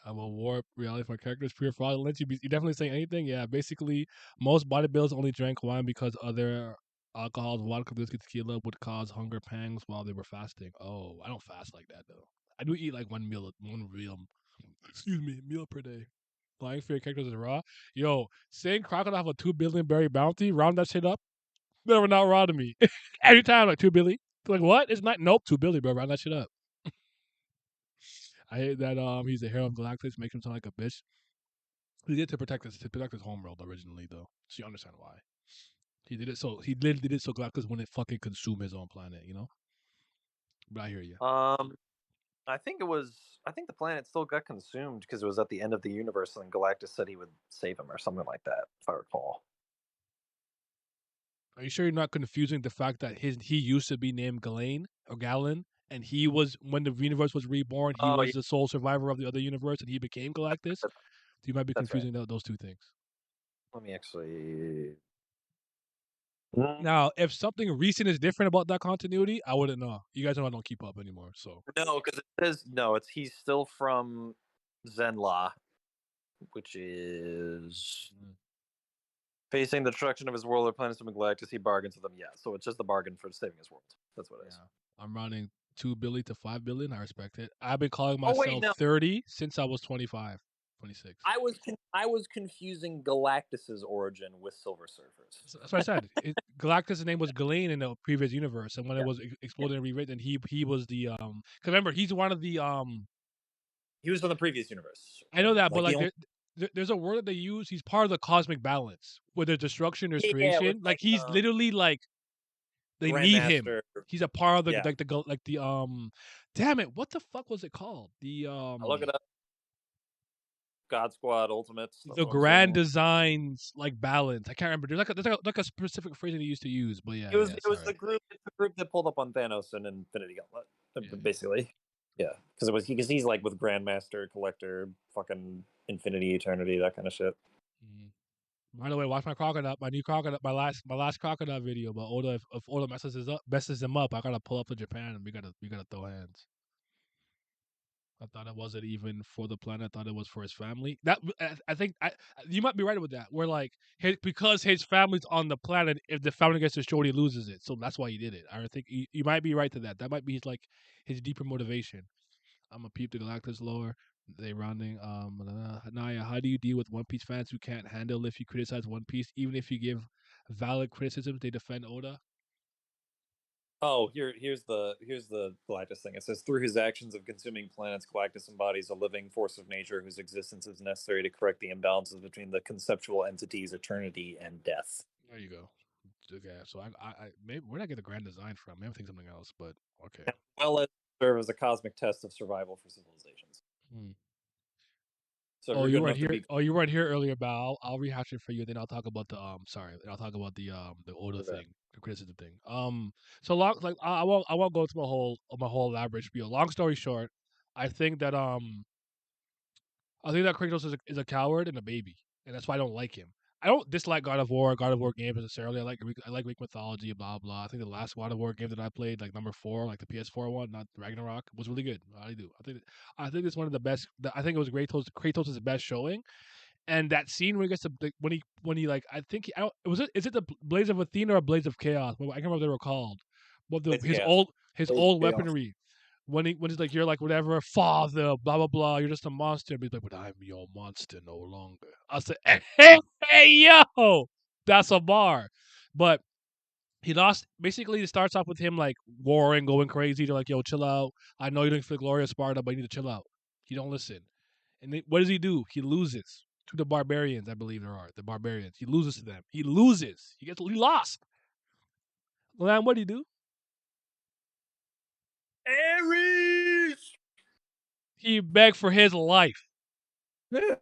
I will warp reality for characters, pure fraudulence. You definitely saying anything? Yeah, basically, most bodybuilders only drank wine because other alcohols, vodka, whiskey, tequila, would cause hunger pangs while they were fasting. Oh, I don't fast like that though. I do eat like one meal per day. Lying for your characters is raw. Yo, saying Crocodile have a 2 billion berry bounty, round that shit up. Never not raw to me. Every time like 2 billion. Like what? It's not. Nope, 2 billion, bro. Round that shit up. I hate that he's the hero of Galactus, make him sound like a bitch. He did to protect his homeworld originally though. So you understand why. He did it so Galactus wouldn't fucking consume his own planet, you know? But I hear you. I think the planet still got consumed because it was at the end of the universe and Galactus said he would save him or something like that, if I recall. Are you sure you're not confusing the fact that he used to be named Galen or Galen, and he was, when the universe was reborn, he was the sole survivor of the other universe, and he became Galactus? You might be confusing those two things. Let me actually. Now, if something recent is different about that continuity, I wouldn't know. You guys know I don't keep up anymore, so. No, because it says he's still from Zenla, which is facing the destruction of his world or planets from Galactus. He bargains with them. Yeah, so it's just the bargain for saving his world. That's what it is. I'm running 2 billion to 5 billion. I respect it. I've been calling myself 30 since I was 25. 26. I was confusing Galactus's origin with Silver Surfer's. That's what I said. Galactus' name was Galen in the previous universe, and when it was exploded and rewritten, he was the Because remember, he's one of the He was from the previous universe. I know that, but there's a word that they use. He's part of the cosmic balance, where there's destruction, there's creation. Like he's literally like they need him. He's a part of the Damn it! What the fuck was it called? I'll look it up. God Squad Ultimates. The Grand Designs balance. I can't remember. There's like a specific phrase they used to use, but yeah. It was the group that pulled up on Thanos and Infinity Gauntlet, basically. Yeah, because he's like with Grandmaster, Collector, fucking Infinity, Eternity, that kind of shit. By the way, watch my crocodile, my new crocodile, my last crocodile video. But Oda, if Oda messes him up, I gotta pull up to Japan and we gotta throw hands. I thought it wasn't even for the planet. I thought it was for his family. That I think you might be right with that. Where like because his family's on the planet, if the family gets destroyed, he loses it. So that's why he did it. I think you might be right to that. That might be his deeper motivation. I'm a peep to Galactus lore. They rounding. Naya, how do you deal with One Piece fans who can't handle if you criticize One Piece, even if you give valid criticisms? They defend Oda. Oh, here's the Galactus thing. It says through his actions of consuming planets, Galactus embodies a living force of nature whose existence is necessary to correct the imbalances between the conceptual entities eternity and death. There you go. Okay, so I maybe where did I get the grand design from? Maybe I'm thinking something else, but okay. As well as serve as a cosmic test of survival for civilizations. So you weren't here. You weren't here earlier, but I'll rehash it for you. Then I'll talk about the I'll talk about the Oda thing, the criticism thing. So long like I won't go through my whole elaborate spiel. Long story short, I think that Kratos is a coward and a baby, and that's why I don't like him. I don't dislike God of War games necessarily. I like Greek mythology, blah blah. I think the last God of War game that I played, like number 4, like the PS4 one, not Ragnarok, was really good. I do. I think it's one of the best. I think it was Kratos' best showing, and that scene where he gets to when he like I think is it the Blaze of Athena or Blaze of Chaos? I can't remember what they were called. But his old weaponry. When he's like, you're like whatever, father, blah blah blah, you're just a monster. But he's like, but I'm your monster no longer. I said, hey yo, that's a bar. But he lost. Basically, it starts off with him like warring, going crazy. They're like, yo, chill out. I know you're doing for the glory of Sparta, but you need to chill out. He don't listen. And then, what does he do? He loses to the barbarians. I believe there are the barbarians. He loses to them. He loses. He lost. Well, what do you do? Ares! He begged for his life. Ares!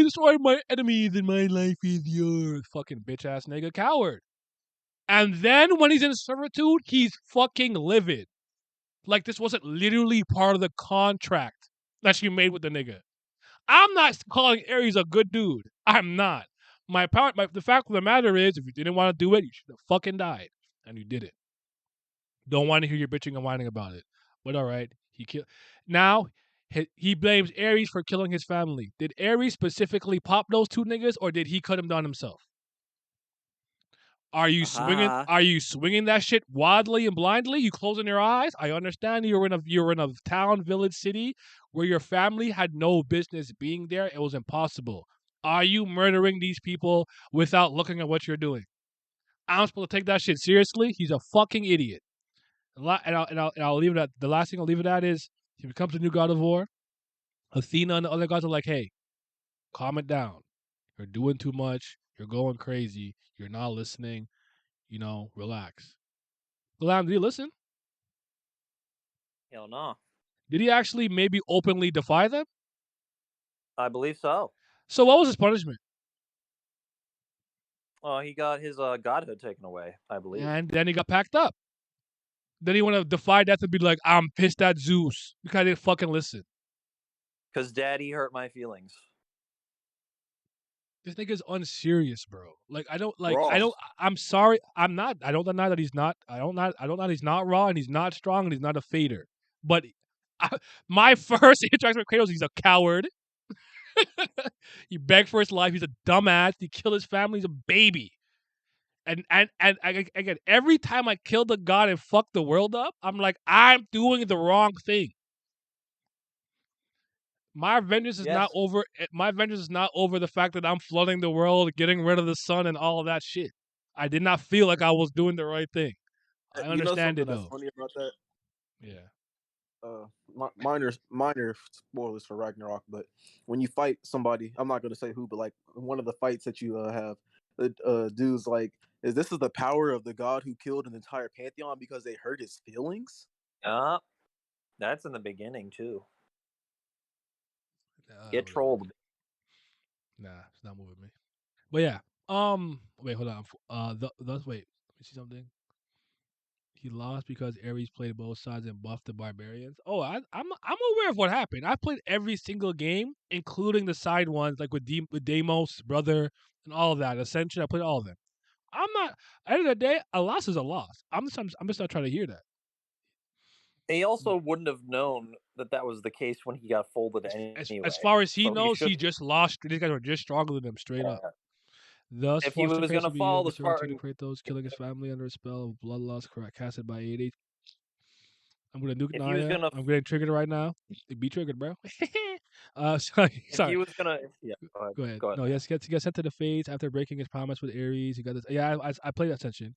Destroy my enemies and my life is yours. Fucking bitch ass nigga coward. And then when he's in servitude, he's fucking livid. Like this wasn't literally part of the contract that she made with the nigga. I'm not calling Ares a good dude. I'm not. The fact of the matter is, if you didn't want to do it, you should have fucking died. And you did it. Don't want to hear you bitching and whining about it. But all right, now he blames Ares for killing his family. Did Ares specifically pop those 2 niggas, or did he cut them down himself? Are you swinging? Are you swinging that shit wildly and blindly? You closing your eyes? I understand you're in a town, village, city where your family had no business being there. It was impossible. Are you murdering these people without looking at what you're doing? I'm supposed to take that shit seriously? He's a fucking idiot. And I'll leave it at the last thing I'll leave it at is he becomes the new God of War. Athena and the other gods are like, hey, calm it down. You're doing too much. You're going crazy. You're not listening. Relax. Galam, did he listen? Hell no. Did he actually maybe openly defy them? I believe so. So what was his punishment? He got his godhood taken away, I believe. And then he got packed up. Then he want to defy death and be like, I'm pissed at Zeus because I didn't fucking listen. Because Daddy hurt my feelings. This nigga's unserious, bro. Like I'm sorry. I'm not. I don't deny that he's not. I don't deny he's not raw and he's not strong and he's not a fader. But my first interaction with Kratos, he's a coward. He begged for his life. He's a dumbass. He killed his family. He's a baby. And again, every time I kill the god and fuck the world up, I'm like, I'm doing the wrong thing. My vengeance is not over. My vengeance is not over the fact that I'm flooding the world, getting rid of the sun, and all of that shit. I did not feel like I was doing the right thing. I understand it though. That's funny about that? Yeah. Minor spoilers for Ragnarok, but when you fight somebody, I'm not going to say who, but like one of the fights that you have, the dude's like, this is the power of the god who killed an entire pantheon because they hurt his feelings? That's in the beginning too. Get trolled. Nah, it's not moving me. But yeah. Wait, hold on. Wait, let me see something. He lost because Ares played both sides and buffed the barbarians. Oh, I'm aware of what happened. I played every single game, including the side ones, like with Deimos, brother, and all of that. Ascension, I played all of them. I'm not. At the end of the day, a loss is a loss. I'm just not trying to hear that. He also wouldn't have known that was the case when he got folded anyway. As far as he So knows, he just lost. These guys were just struggling him straight up. Thus, if he was going to follow the Spartan, to Kratos, killing his family under a spell of blood loss casted by 80. I'm gonna nuke Naya. I'm getting triggered right now. Be triggered, bro. Sorry. If he was gonna, go ahead. No, yes, he got sent to the Fates after breaking his promise with Ares. He got this. Yeah, I played that section.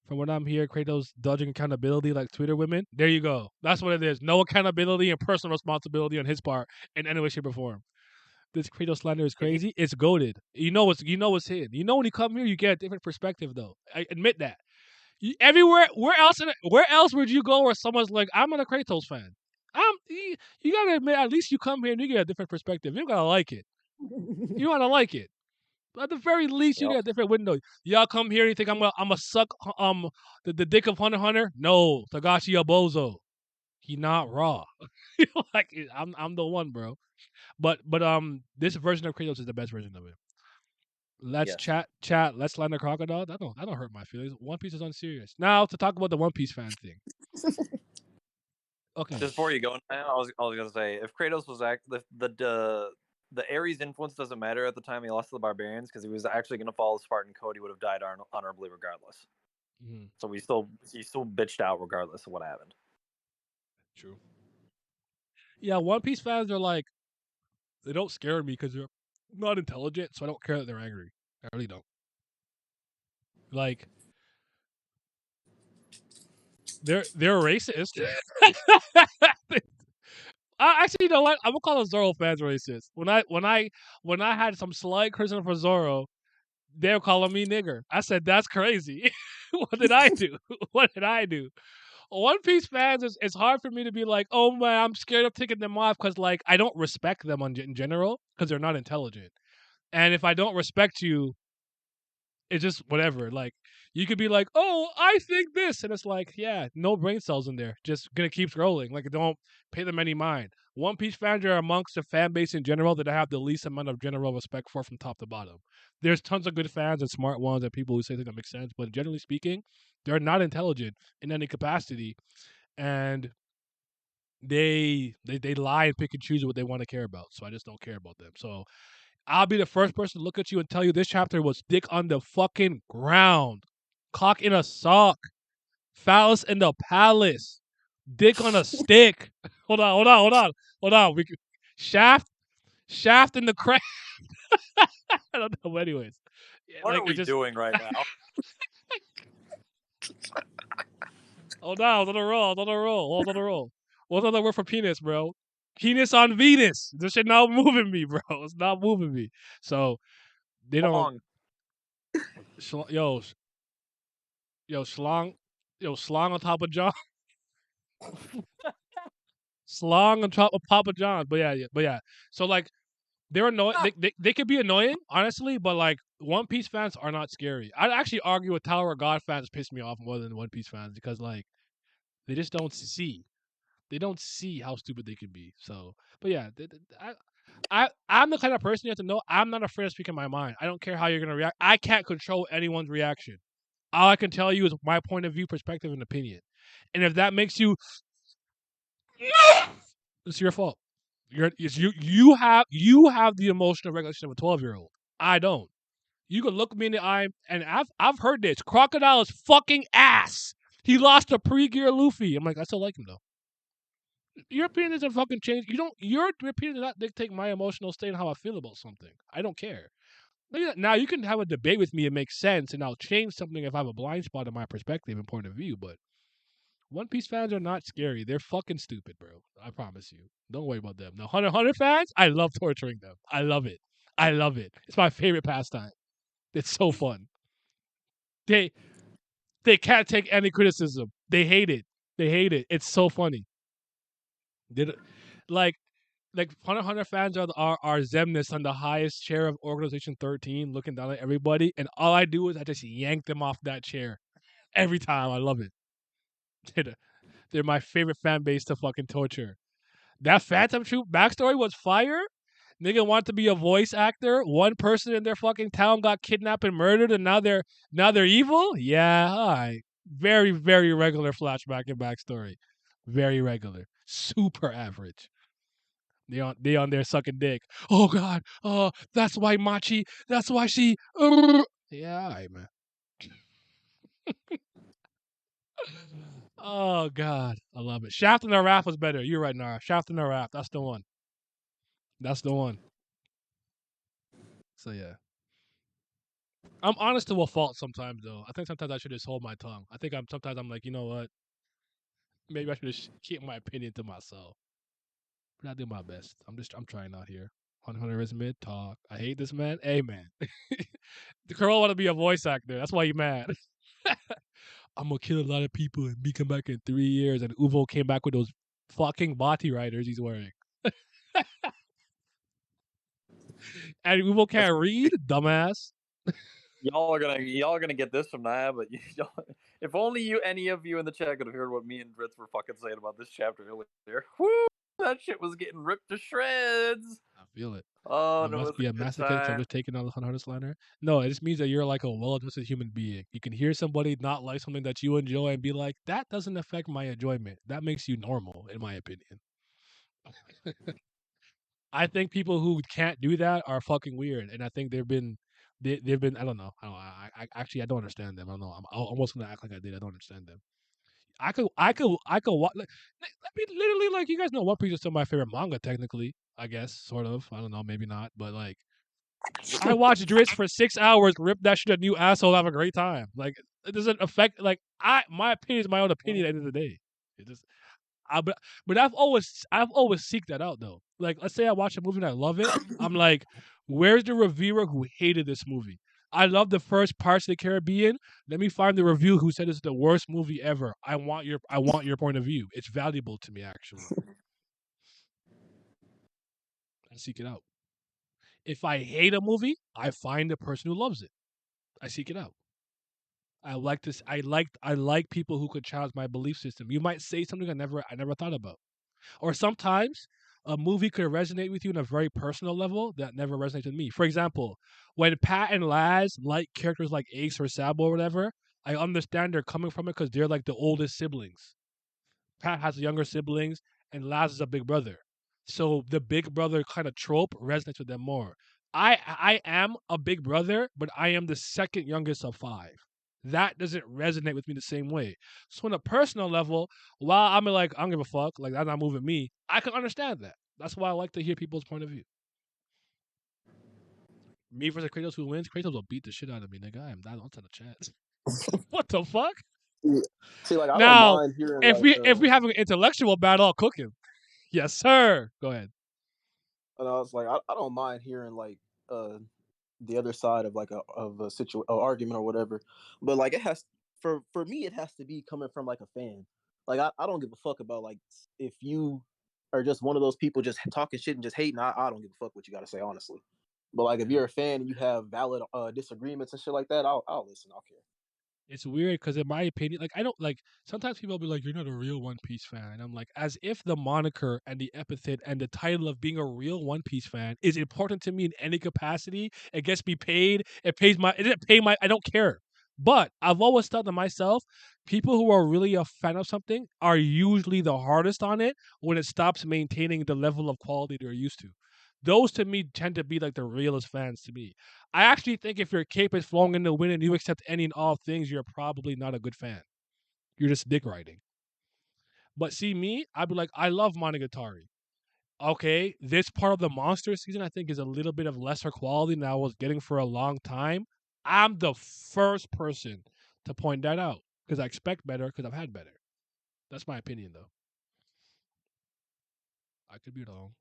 From what I'm here, Kratos dodging accountability like Twitter women. There you go. That's what it is. No accountability and personal responsibility on his part in any way, shape, or form. This Kratos slander is crazy. It's goated. You know what's hidden. You know when you come here, you get a different perspective though. I admit that. Everywhere, where else would you go where someone's like, I'm not a Kratos fan? You gotta admit, at least you come here and you get a different perspective. You gotta like it. You gotta like it. But at the very least, you get a different window. Y'all come here and you think I'm gonna suck the dick of Hunter x Hunter? No, Togashi Abozo. He not raw. Like I'm the one, bro. But this version of Kratos is the best version of it. Let's chat. Let's land the crocodile. That don't hurt my feelings. One Piece is unserious. Now to talk about the One Piece fan thing. Okay. Just before you go, I was gonna say if Kratos was the Ares influence doesn't matter at the time he lost to the barbarians because he was actually gonna follow Spartan code. He would have died honorably regardless. Mm-hmm. So he still bitched out regardless of what happened. True. Yeah, One Piece fans are like, they don't scare me because they're not intelligent, so I don't care that they're angry. I really don't. Like, they're racist. Actually, you know what? I'm gonna call the Zoro fans racist. When I had some slight criticism for Zoro, they were calling me nigger. I said that's crazy. What did I do? What did I do? One Piece fans, it's hard for me to be like, oh man, I'm scared of taking them off because like I don't respect them in general because they're not intelligent. And if I don't respect you, it's just whatever. Like you could be like, oh, I think this, and it's like, yeah, no brain cells in there. Just gonna keep scrolling. Like don't pay them any mind. One Piece fans are amongst the fan base in general that I have the least amount of general respect for from top to bottom. There's tons of good fans and smart ones and people who say things that make sense, but generally speaking, they're not intelligent in any capacity, and they lie and pick and choose what they want to care about. So I just don't care about them. So I'll be the first person to look at you and tell you this chapter was dick on the fucking ground, cock in a sock, phallus in the palace, dick on a stick. Hold on. Shaft in the crack. I don't know. But anyways, what are we doing right now? Hold on, on the roll. What's another word for penis, bro? Penis on Venus. This shit not moving me, bro. It's not moving me. So they don't. Yo, Schlong on top of John. Slong on top of Papa John. But yeah. So like, they're annoying. They could be annoying, honestly. But like, One Piece fans are not scary. I'd actually argue with Tower of God fans piss me off more than One Piece fans because like, they just don't see. They don't see how stupid they can be. So, but yeah, I'm the kind of person you have to know. I'm not afraid of speaking my mind. I don't care how you're gonna react. I can't control anyone's reaction. All I can tell you is my point of view, perspective, and opinion. And if that makes you, it's your fault. You have the emotional regulation of a 12-year-old. I don't. You can look me in the eye, and I've heard this. Crocodile is fucking ass. He lost to pre-gear Luffy. I'm like, I still like him though. Your opinion doesn't fucking change. Your opinion does not dictate my emotional state and how I feel about something. I don't care. Now you can have a debate with me and make sense, and I'll change something if I have a blind spot in my perspective and point of view. But One Piece fans are not scary. They're fucking stupid, bro. I promise you. Don't worry about them. Now, Hunter x Hunter fans, I love torturing them. I love it. It's my favorite pastime. It's so fun. They can't take any criticism. They hate it. It's so funny. Like Hunter x Hunter fans are Zemnis on the highest chair of Organization 13, looking down at everybody, and all I do is I just yank them off that chair every time. I love it. They're my favorite fan base to fucking torture. That Phantom Troop backstory was fire. Nigga wanted to be a voice actor. One person in their fucking town got kidnapped and murdered, and now they're evil. Yeah, all right. Very, very regular flashback and backstory. Very regular. Super average. They on there sucking dick. Oh God. Oh, that's why Machi. That's why she. Yeah, all right, man. Oh God, I love it. Shaft and the Wrath was better. You're right, Nara. Shaft and the Wrath. That's the one. That's the one. So yeah. I'm honest to a fault sometimes though. I think sometimes I should just hold my tongue. I think sometimes I'm like, you know what? Maybe I should just keep my opinion to myself. But I do my best. I'm trying out here. Hunter is mid talk. I hate this man. Hey man. The girl want to be a voice actor. That's why you mad. I'm gonna kill a lot of people and be come back in 3 years. And Uvo came back with those fucking body riders he's wearing. And Uvo can't read, dumbass. Y'all are gonna get this from Naya, but if only any of you in the chat could have heard what me and Dritz were fucking saying about this chapter earlier. Woo! That shit was getting ripped to shreds. I feel it. Oh, You must be a masochist for just taking on the Hunter Slander. No, it just means that you're like a well-adjusted human being. You can hear somebody not like something that you enjoy and be like, that doesn't affect my enjoyment. That makes you normal, in my opinion. I think people who can't do that are fucking weird, and I think they've been. I don't know. I actually I don't understand them. I don't know. I'm almost gonna act like I did. I don't understand them. I could. Like, let me literally like you guys know One Piece is still my favorite manga technically. I guess sort of. I don't know. Maybe not. But like, I watched Dritz for 6 hours, rip that shit a new asshole, have a great time. Like it doesn't affect. Like my opinion is my own opinion at the end of the day. It just. But I've always seeked that out though. Like let's say I watch a movie and I love it, I'm like, where's the reviewer who hated this movie? I love the first Pirates of the Caribbean. Let me find the review who said it's the worst movie ever. I want your point of view. It's valuable to me actually. I seek it out. If I hate a movie, I find the person who loves it. I seek it out. I like this. I like people who could challenge my belief system. You might say something I never thought about. Or sometimes a movie could resonate with you on a very personal level that never resonates with me. For example, when Pat and Laz like characters like Ace or Sabo or whatever, I understand they're coming from it because they're like the oldest siblings. Pat has younger siblings, and Laz is a big brother. So the big brother kind of trope resonates with them more. I am a big brother, but I am the second youngest of 5. That doesn't resonate with me the same way. So on a personal level, while I'm like, I don't give a fuck, like that's not moving me, I can understand that. That's why I like to hear people's point of view. Me versus Kratos, who wins? Kratos will beat the shit out of me, nigga. I am not on the chat. What the fuck? See, like I Now, don't mind hearing if we have an intellectual battle, I'll cook him. Yes, sir. Go ahead. And I was like, I don't mind hearing like the other side of like a argument or whatever, but like it has for me it has to be coming from like a fan. Like I don't give a fuck about like if you are just one of those people just talking shit and just hating. I don't give a fuck what you got to say honestly. But like if you're a fan and you have valid disagreements and shit like that, I'll listen. I'll care. It's weird because in my opinion, like I don't like sometimes people will be like, you're not a real One Piece fan. And I'm like, as if the moniker and the epithet and the title of being a real One Piece fan is important to me in any capacity. It gets me paid. It didn't pay my I don't care. But I've always thought to myself, people who are really a fan of something are usually the hardest on it when it stops maintaining the level of quality they're used to. Those to me tend to be like the realest fans to me. I actually think if your cape is flowing in the wind and you accept any and all things, you're probably not a good fan. You're just dick riding. But see me, I'd be like, I love Monogatari. Okay, this part of the monster season I think is a little bit of lesser quality than I was getting for a long time. I'm the first person to point that out because I expect better because I've had better. That's my opinion though. I could be wrong.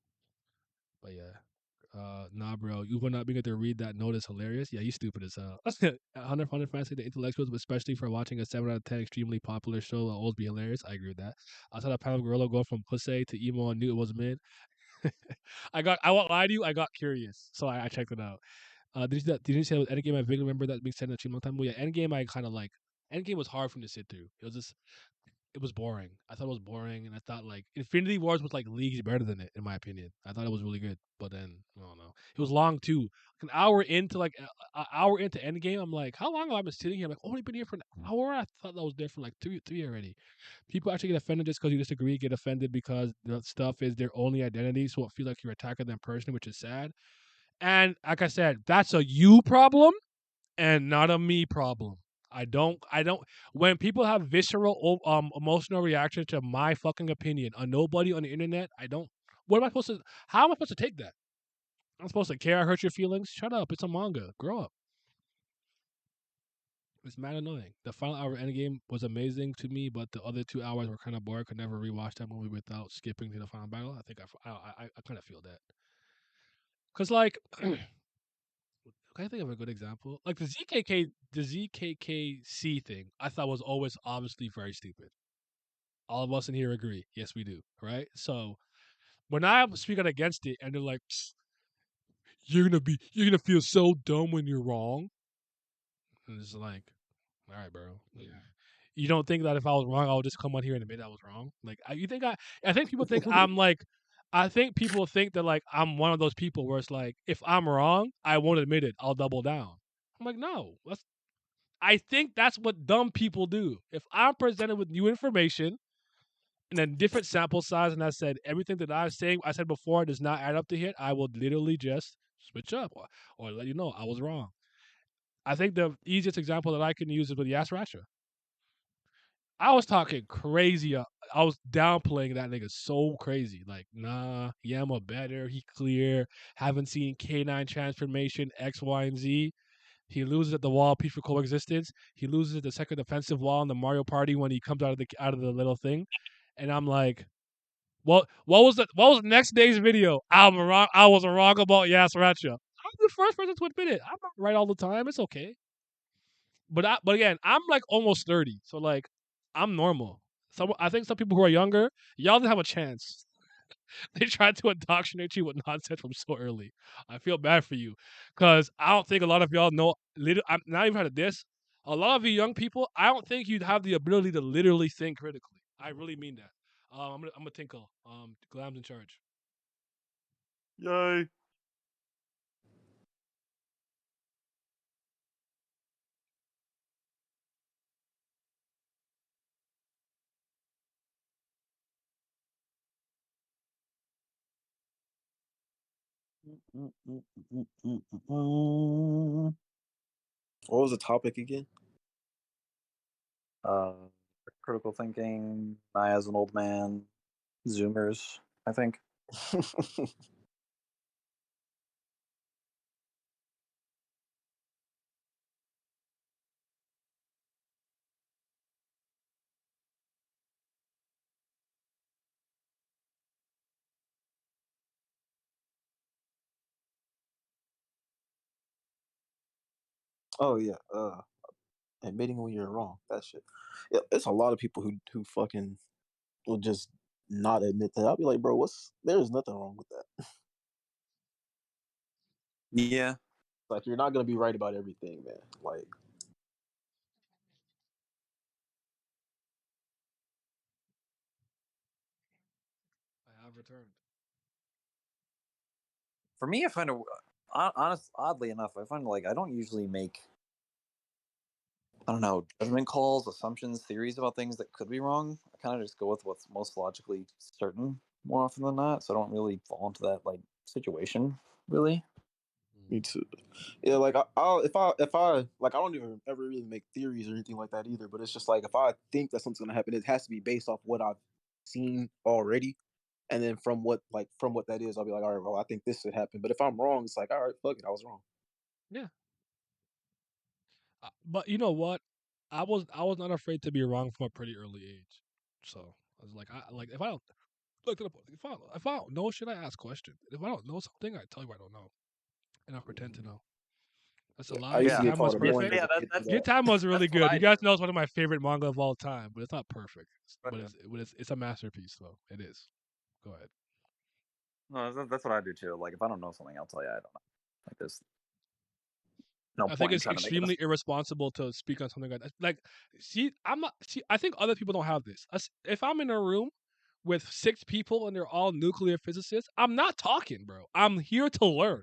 But yeah. Nah, bro, you will not be able to read that note is hilarious. Yeah, you stupid as hell. 100 fans say the intellectuals, but especially for watching a 7 out of 10 extremely popular show, will always be hilarious. I agree with that. I saw the panel Gorilla go from pussy to emo and knew it was mid. I won't lie to you, I got curious, so I checked it out. Did you say that Endgame? I vaguely remember that being said in a long time ago. Yeah, Endgame I kind of like. Endgame was hard for me to sit through. It was just it was boring. I thought it was boring, and I thought like Infinity Wars was like leagues better than it, in my opinion. I thought it was really good, but then I don't know. It was long too. An hour into an hour into Endgame, I'm like, how long have I been sitting here? I'm like, only been here for an hour. I thought that was different. Like three already. People actually get offended just because you disagree. Get offended because the stuff is their only identity, so it feels like you're attacking them personally, which is sad. And like I said, that's a you problem and not a me problem. I don't. When people have visceral, emotional reaction to my fucking opinion, a nobody on the internet, I don't. What am I supposed to? How am I supposed to take that? I'm supposed to care. I hurt your feelings. Shut up. It's a manga. Grow up. It's mad annoying. The final hour of Endgame was amazing to me, but the other 2 hours were kind of boring. Could never rewatch that movie without skipping to the final battle. I think I kind of feel that. Cause like, can I think of a good example? Like the ZKKC thing, I thought was always obviously very stupid. All of us in here agree. Yes, we do. Right? So when I'm speaking against it, and they're like, you're gonna feel so dumb when you're wrong. And it's like, all right, bro. Yeah. You don't think that if I was wrong, I would just come on here and admit I was wrong? Like, you think I think people think I'm like, I think people think that like I'm one of those people where it's like, if I'm wrong, I won't admit it. I'll double down. I'm like, no. I think that's what dumb people do. If I'm presented with new information and a different sample size, and I said everything that I said before does not add up to here, I will literally just switch up or let you know I was wrong. I think the easiest example that I can use is with Yas Rasha. I was talking crazy. I was downplaying that nigga so crazy. Like, nah, Yama better. He clear. Haven't seen K9 transformation X, Y, and Z. He loses at the wall, peaceful coexistence. He loses at the second defensive wall in the Mario Party when he comes out of the little thing. And I'm like, what was the next day's video? I was wrong about Yas Rasha. I'm the first person to admit it. I'm not right all the time. It's okay. But again, I'm like almost 30, so like I'm normal. I think some people who are younger, y'all didn't have a chance. They tried to indoctrinate you with nonsense from so early. I feel bad for you, because I don't think a lot of y'all know. I'm not even had this. A lot of you young people, I don't think you'd have the ability to literally think critically. I really mean that. I'm gonna tinkle. Glam's in charge. Yay. What was the topic again? Critical thinking, I as an old man, Zoomers, I think. Oh yeah, admitting when you're wrong. That shit. Yeah, it's a lot of people who fucking will just not admit that. I'll be like, bro, there's nothing wrong with that. Yeah. Like, you're not gonna be right about everything, man. Like, I have returned. For me, I find it oddly enough, I find like I don't usually make, I don't know, judgment calls, assumptions, theories about things that could be wrong. I kind of just go with what's most logically certain more often than not. So I don't really fall into that like situation, really. me too. Yeah, like if I like, I don't even ever really make theories or anything like that either. But it's just like, if I think that something's gonna happen, it has to be based off what I've seen already, and then from what that is, I'll be like, all right, well, I think this should happen. But if I'm wrong, it's like, all right, fuck it, I was wrong. Yeah. But you know what? I was not afraid to be wrong from a pretty early age. So I was like, if I don't look at if I don't know shit, I ask questions. If I don't know something, I tell you I don't know, and I pretend to know. That's a Yeah, lie. I used to Your get time called was annoying. perfect. Yeah, as a kid for Your that. time was really That's what good. I You guys do. know it's one of my favorite manga of all time, but it's not perfect. But Right. it's a masterpiece, though. It is. Go ahead. No, that's what I do too. Like if I don't know something, I'll tell you I don't know. Like this. No I point think in it's trying to make it extremely irresponsible to speak on something like that. Like, see, I'm not. See, I think other people don't have this. If I'm in a room with 6 people and they're all nuclear physicists, I'm not talking, bro. I'm here to learn.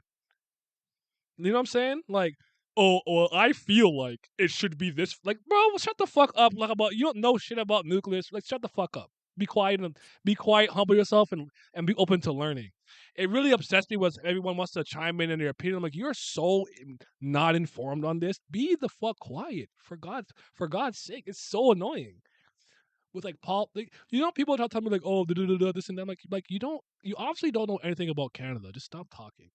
You know what I'm saying? Like, oh, well, I feel like it should be this. Like, bro, shut the fuck up. Like, about you don't know shit about nuclear. Like, shut the fuck up. Be quiet and be quiet. Humble yourself and be open to learning. It really upsets me when everyone wants to chime in their opinion. I'm like, you're so not informed on this. Be the fuck quiet for God's sake. It's so annoying. With like Paul, like, you know, people tell me like, oh, this and that. Like you obviously don't know anything about Canada. Just stop talking.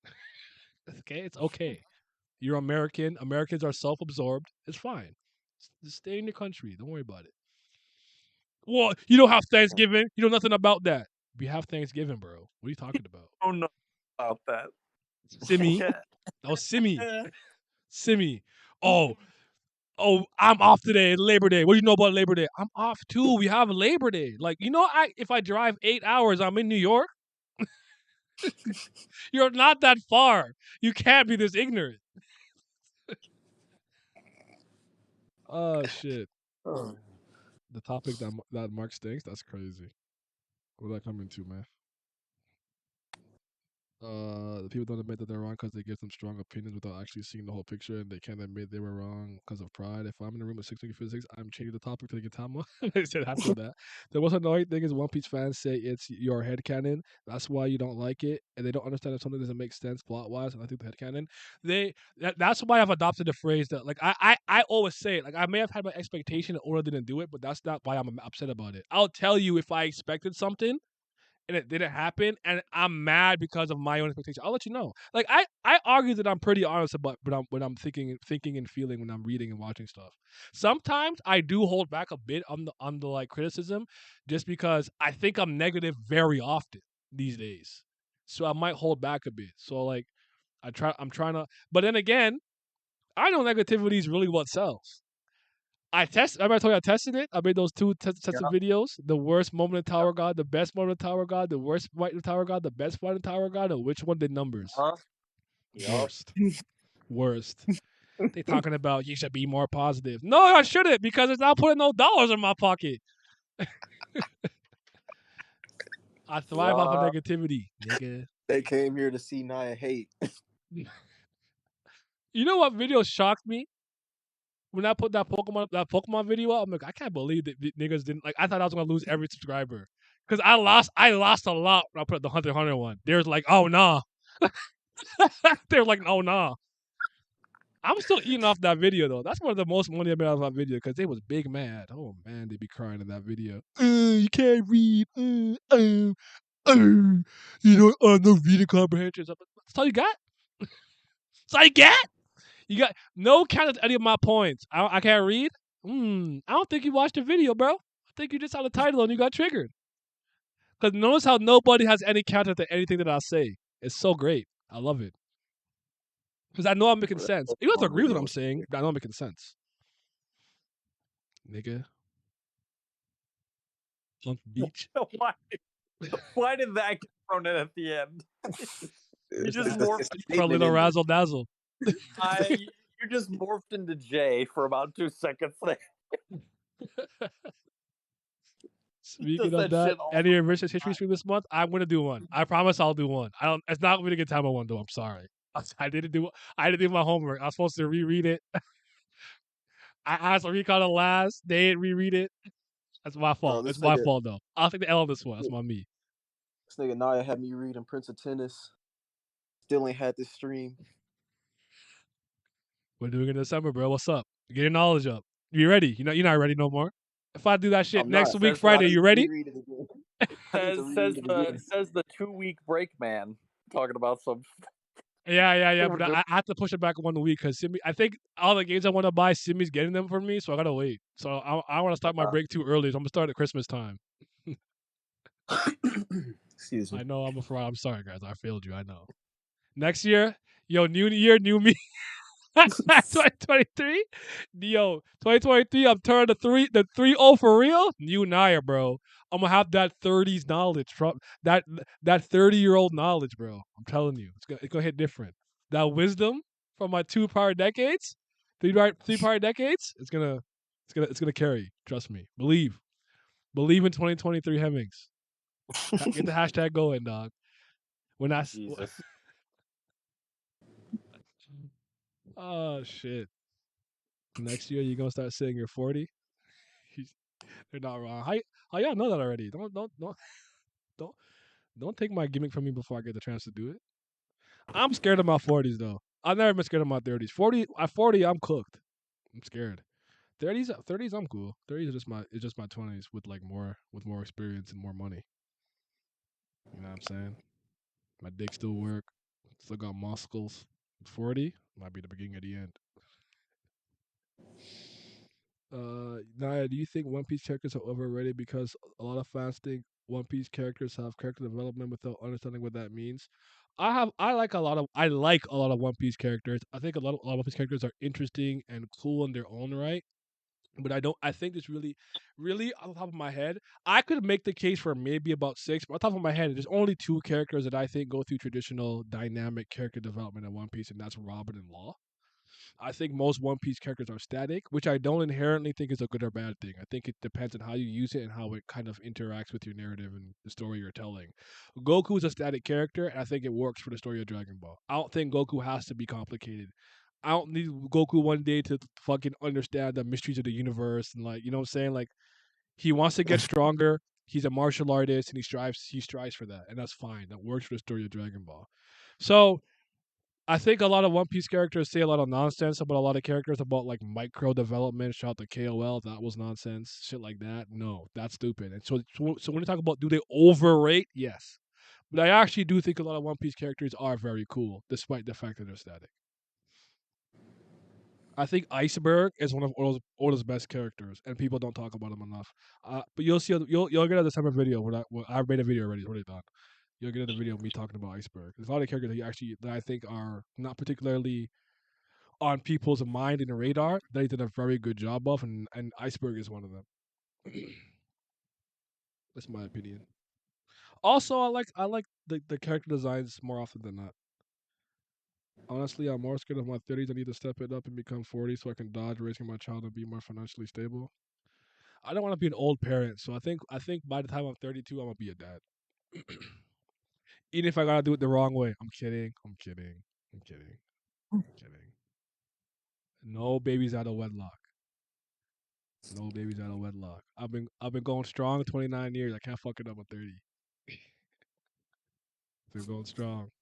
Okay, it's okay. You're American. Americans are self-absorbed. It's fine. Just stay in your country. Don't worry about it. Well, you don't have Thanksgiving. You know nothing about that. We have Thanksgiving, bro. What are you talking about? Oh no, about that. Simi. Oh, Simi. Simi. Oh, I'm off today. Labor Day. What do you know about Labor Day? I'm off too. We have Labor Day. Like, you know, if I drive 8 hours, I'm in New York. You're not that far. You can't be this ignorant. Oh shit. The topic that Mark stinks. That's crazy. What did I come into, man? The people don't admit that they're wrong because they give them strong opinions without actually seeing the whole picture, and they can't admit they were wrong because of pride. If I'm in a room with 6 physics, I'm changing the topic to the Gintama. They said after that. The most annoying thing is One Piece fans say it's your headcanon. That's why you don't like it, and they don't understand if something doesn't make sense plot-wise. And I think the headcanon, that's why I've adopted the phrase that, like, I always say it. Like, I may have had my expectation and Oda didn't do it, but that's not why I'm upset about it. I'll tell you if I expected something and it didn't happen, and I'm mad because of my own expectation. I'll let you know. Like, I argue that I'm pretty honest about what I'm thinking and feeling when I'm reading and watching stuff. Sometimes I do hold back a bit on the like criticism, just because I think I'm negative very often these days. So I might hold back a bit. So like, I'm trying to, but then again, I know negativity is really what sells. Remember I told you I tested it? I made those 2 sets of videos. The worst moment in Tower God, the best moment in Tower God, the worst fight in Tower God, the best fight in Tower God, and which one did numbers? Worst. Worst. They talking about you should be more positive. No, I shouldn't, because it's not putting no dollars in my pocket. I thrive off of negativity, nigga. They came here to see Nia hate. You know what video shocked me? When I put that Pokemon video out, I'm like, I can't believe that niggas didn't, like, I thought I was gonna lose every subscriber. Cause I lost a lot when I put the Hunter x Hunter one. They was like, oh nah. They were like, oh nah. I'm still eating off that video though. That's one of the most money I made out of that video, because they was big mad. Oh man, they be crying in that video. You can't read. You don't no reading comprehension. That's all you got? That's all you got? You got no count to any of my points. I can't read? I don't think you watched the video, bro. I think you just saw the title and you got triggered. Because notice how nobody has any counter to anything that I say. It's so great. I love it. Because I know I'm making sense. You don't have to agree with what I'm saying, but I know I'm making sense. Nigga. On beach. Why did that get thrown in at the end? You just morphed for a little razzle dazzle. You just morphed into Jay for about 2 seconds there. Speaking of that, any Revisionist history stream this month? I'm gonna do one. I promise I'll do one. It's not gonna be a good time one though. I'm sorry. I didn't do my homework. I was supposed to reread it. I asked Recon the last. They didn't reread it. That's my fault. It's my fault though. I'll take the L on this one. That's my me. This nigga Naya had me reading Prince of Tennis. Still ain't had this stream. We're doing it in December, bro. What's up? Get your knowledge up. You ready? You're not ready no more. If I do that shit next week, Friday, you ready? Says the 2-week break man, talking about some. Yeah. But I have to push it back 1 week because Simi. I think all the games I want to buy, Simi's getting them for me, so I gotta wait. So I want to start my break too early. So I'm gonna start at Christmas time. Excuse me. I know I'm a fraud. I'm sorry, guys. I failed you. I know. Next year, new year, new me. 2023, yo, 2023. I'm turning the 3-0 for real. New Naya, bro. I'm gonna have that 30s knowledge from that 30-year-old knowledge, bro. I'm telling you, it's gonna hit different. That wisdom from my 2 prior decades, 3 prior decades, it's gonna carry. Trust me. Believe in 2023 Hemmings. Get the hashtag going, dog. When I Jesus. oh shit. Next year you're gonna start saying you're 40. They're not wrong. How y'all know that already? Don't take my gimmick from me before I get the chance to do it. I'm scared of my 40s though. I've never been scared of my 30s. 40 at 40, I'm cooked. I'm scared. 30s, I'm cool. 30s is just my 20s with more experience and more money. You know what I'm saying? My dick still work. Still got muscles. 40 might be the beginning of the end. Naya, do you think One Piece characters are overrated because a lot of fans think One Piece characters have character development without understanding what that means? I like a lot of One Piece characters. I think a lot of One Piece characters are interesting and cool in their own right. But I think it's really on the top of my head, I could make the case for maybe about 6, but on top of my head, there's only 2 characters that I think go through traditional dynamic character development in One Piece, and that's Robin and Law. I think most One Piece characters are static, which I don't inherently think is a good or bad thing. I think it depends on how you use it and how it kind of interacts with your narrative and the story you're telling. Goku is a static character, and I think it works for the story of Dragon Ball. I don't think Goku has to be complicated. I don't need Goku one day to fucking understand the mysteries of the universe and, like, you know what I'm saying? Like, he wants to get stronger. He's a martial artist and he strives for that, and that's fine. That works for the story of Dragon Ball. So I think a lot of One Piece characters say a lot of nonsense about a lot of characters about like micro development. Shout out to KOL, that was nonsense. Shit like that. No, that's stupid. And so when you talk about do they overrate? Yes. But I actually do think a lot of One Piece characters are very cool, despite the fact that they're static. I think Iceberg is one of Oda's best characters, and people don't talk about him enough. But you'll get a December video where I made a video already. It's already done. You'll get a video of me talking about Iceberg. There's a lot of characters that I think are not particularly on people's mind and radar that he did a very good job of, and Iceberg is one of them. That's my opinion. Also, I like the character designs more often than not. Honestly, I'm more scared of my 30s. I need to step it up and become 40 so I can dodge raising my child and be more financially stable. I don't want to be an old parent, so I think by the time I'm 32, I'm gonna be a dad. Even if I gotta do it the wrong way. I'm kidding. No babies out of wedlock. No babies out of wedlock. I've been going strong 29 years. I can't fuck it up at 30. Been going strong.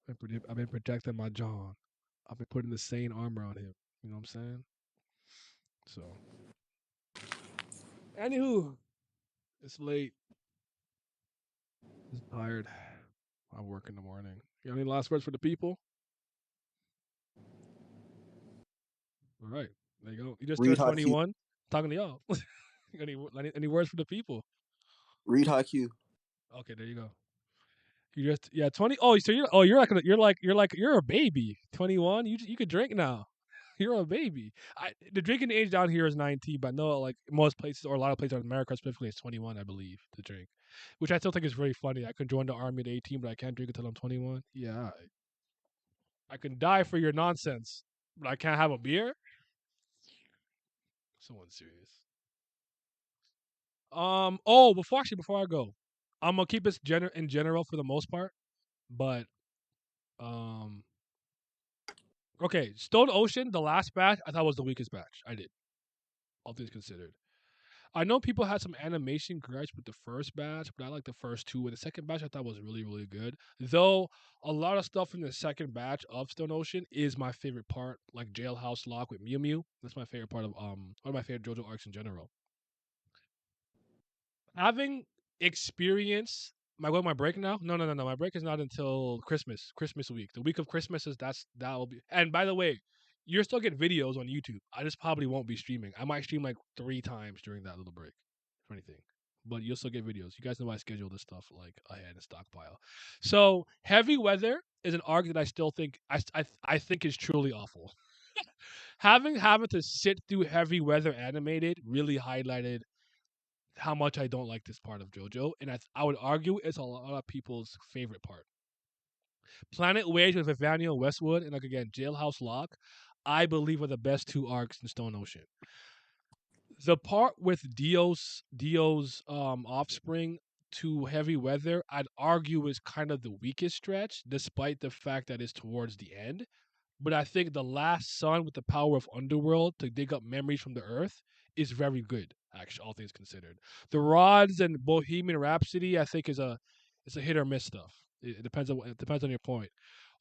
I've been protecting my John. I've been putting the sane armor on him. You know what I'm saying? So, anywho, it's late. I'm tired. I work in the morning. You got any last words for the people? All right, there you go. You just Read turned Haikyuu. 21. Talking to y'all. any words for the people? Read Haikyuu. Okay, there you go. You just 20. Oh, so you're a baby. 21. You could drink now. You're a baby. The drinking age down here is 19, but I know like most places or a lot of places in America specifically it's 21, I believe, to drink. Which I still think is very funny. I can join the army at 18, but I can't drink until I'm 21. Yeah. I can die for your nonsense, but I can't have a beer? Someone's serious. Before I go, I'm gonna keep this in general for the most part, but okay, Stone Ocean, the last batch, I thought was the weakest batch. I did, all things considered. I know people had some animation gripes with the first batch, but I like the first 2. And the second batch I thought was really, really good. Though a lot of stuff in the second batch of Stone Ocean is my favorite part, like Jailhouse Lock with Mew Mew. That's my favorite part of one of my favorite JoJo arcs in general. Having experience my break now? No. My break is not until Christmas week. The week of Christmas that will be. And by the way, you're still getting videos on YouTube. I just probably won't be streaming. I might stream like 3 times during that little break, if anything. But you'll still get videos. You guys know I schedule this stuff like ahead and stockpile. So Heavy Weather is an arc that I still think I think is truly awful. having to sit through Heavy Weather animated really highlighted how much I don't like this part of JoJo, and I would argue it's a lot of people's favorite part. Planet Wage with Evanio Westwood and like again Jailhouse Lock, I believe are the best 2 arcs in Stone Ocean. The part with Dio's offspring to Heavy Weather, I'd argue is kind of the weakest stretch, despite the fact that it's towards the end. But I think the last son with the power of Underworld to dig up memories from the earth is very good, actually, all things considered. The Rods and Bohemian Rhapsody, I think, is a hit or miss stuff. It depends on your point.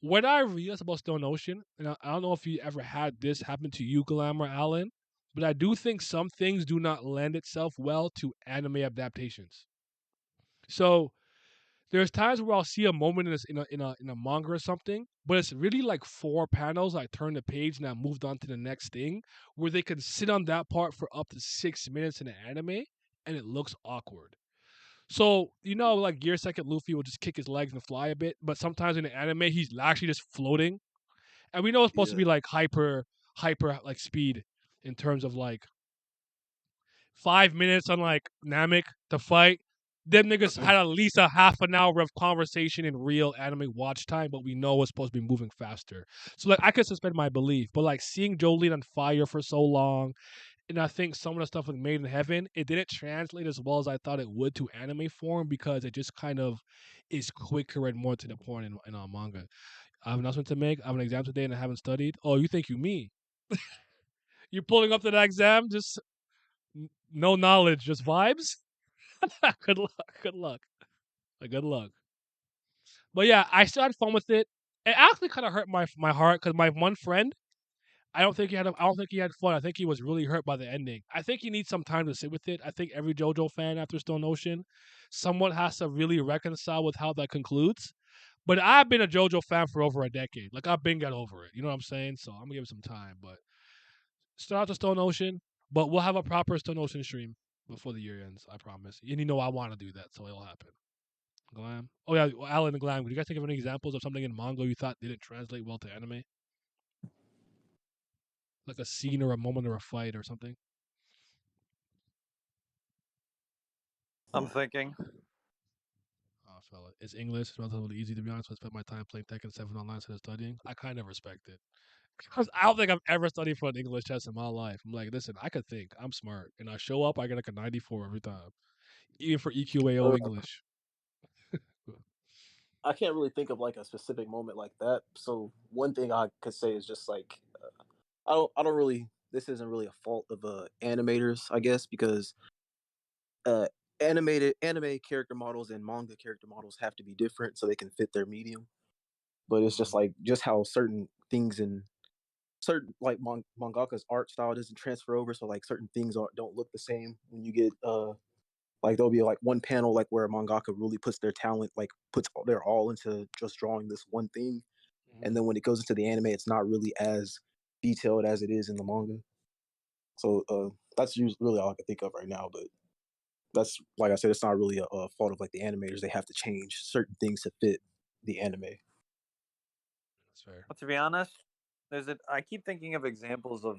What I realized about Stone Ocean, and I don't know if you ever had this happen to you, Galam or Alan, but I do think some things do not lend itself well to anime adaptations. So there's times where I'll see a moment in a manga or something, but it's really like 4 panels. I turn the page and I moved on to the next thing, where they can sit on that part for up to 6 minutes in an anime, and it looks awkward. So like Gear Second Luffy will just kick his legs and fly a bit, but sometimes in the anime he's actually just floating, and we know it's supposed to be like hyper like speed in terms of like 5 minutes on like Namek to fight. Them niggas had at least a half an hour of conversation in real anime watch time, but we know it's supposed to be moving faster. So like I could suspend my belief, but like seeing Jolene on fire for so long, and I think some of the stuff with Made in Heaven, it didn't translate as well as I thought it would to anime form because it just kind of is quicker and more to the point in our manga. I have an announcement to make. I have an exam today and I haven't studied. Oh, you think you me? You're pulling up to that exam, just no knowledge, just vibes. Good luck. Good luck. Good luck. But yeah, I still had fun with it. It actually kind of hurt my heart because my one friend, I don't think he had fun. I think he was really hurt by the ending. I think he needs some time to sit with it. I think every JoJo fan after Stone Ocean, someone has to really reconcile with how that concludes. But I've been a JoJo fan for over a decade. Like I've been got over it. You know what I'm saying? So I'm gonna give it some time. But start out to Stone Ocean. But we'll have a proper Stone Ocean stream before the year ends. I promise. And I want to do that, so it'll happen. Glam. Oh yeah, Alan and Glam. Could you guys think of any examples of something in manga you thought didn't translate well to anime? Like a scene or a moment or a fight or something? I'm thinking. Oh, fella. It's English. It's relatively easy to be honest. I spent my time playing Tekken 7 online instead of studying. I kind of respect it. Because I don't think I've ever studied for an English test in my life. I'm like, listen, I could think. I'm smart. And I show up, I get like a 94 every time. Even for EQAO English. I can't really think of like a specific moment like that. So one thing I could say is just like I don't really. This isn't really a fault of animators, I guess, because uh animated anime character models and manga character models have to be different so they can fit their medium. But it's just like just how certain things in certain like mangaka's art style doesn't transfer over, so like certain things don't look the same when you get like there'll be like one panel like where a mangaka really puts their talent, like puts their all into just drawing this one thing, and then when it goes into the anime, it's not really as detailed as it is in the manga. So that's really all I can think of right now. But that's like I said, it's not really a fault of like the animators. They have to change certain things to fit the anime. That's fair. But to be honest, I keep thinking of examples of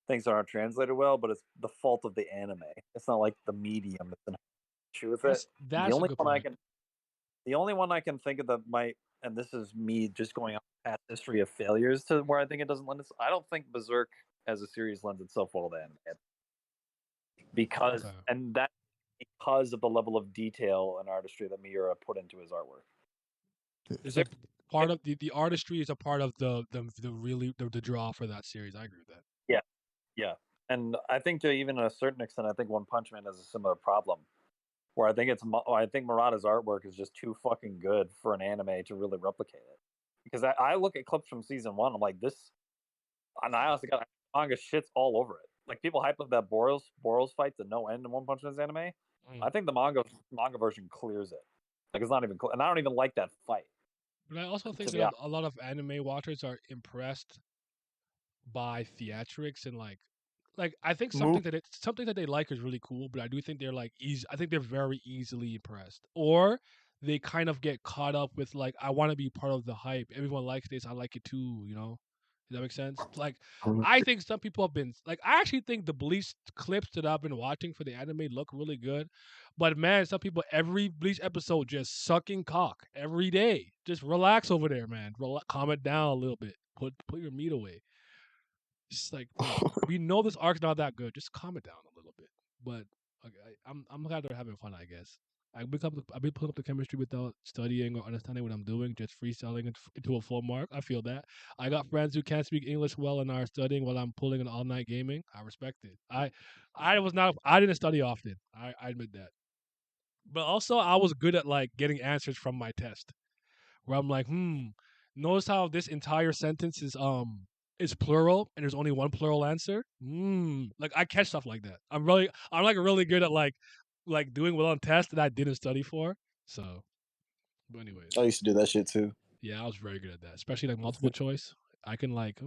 things that aren't translated well, but it's the fault of the anime. It's not like the medium is an issue with it. That's a good point. The only one I can think of that might, and this is me just going off past history of failures to where I think it doesn't lend itself. I don't think Berserk as a series lends itself well to anime because, Okay. and that because of the level of detail and artistry that Miura put into his artwork. Is it part of the artistry is a part of the draw for that series. I agree with that. Yeah, and I think to even a certain extent, I think One Punch Man has a similar problem, where I think Murata's artwork is just too fucking good for an anime to really replicate it. Because I look at clips from season 1, I'm like this, and I honestly got manga shits all over it. Like people hype up that Boros fight to no end in One Punch Man's anime. I think the manga version clears it. Like it's not even, and I don't even like that fight. But I also think that a lot of anime watchers are impressed by theatrics and like I think something that they like is really cool, but I do think they're like I think they're very easily impressed, or they kind of get caught up with like I want to be part of the hype. Everyone likes this, I like it too. Does that make sense? Like, I think some people have been like, I actually think the Bleach clips that I've been watching for the anime look really good, but man, some people every Bleach episode just sucking cock every day. Just relax over there, man. Calm it down a little bit. Put your meat away. It's like, bro, we know this arc's not that good. Just calm it down a little bit. But okay, I'm glad they're having fun. I guess I've been putting up the chemistry without studying or understanding what I'm doing, just freestyling into a full mark. I feel that. I got friends who can't speak English well and are studying while I'm pulling an all night gaming. I respect it. I didn't study often. I admit that. But also I was good at like getting answers from my test. Where I'm like, notice how this entire sentence is plural and there's only one plural answer? Like I catch stuff like that. I'm like really good at like doing well on tests that I didn't study for. So, but anyways, I used to do that shit too. yeah, I was very good at that, especially like multiple choice. I can like,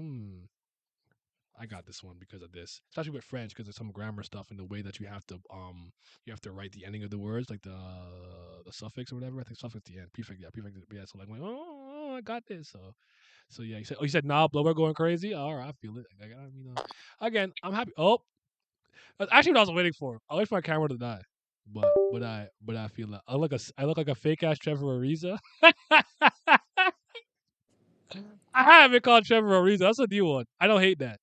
I got this one because of this, especially with French because there's some grammar stuff in the way that you have to write the ending of the words, like the suffix or whatever. I think suffix at the end, prefix, yeah. So like, oh, I got this. So yeah, you said nah, blower going crazy. All right, I feel it. Again, I'm happy. Oh, that's actually what I was waiting for. I wait for my camera to die, but I feel that I look like a fake ass Trevor Ariza. I haven't been called Trevor Ariza. That's a new one. I don't hate that.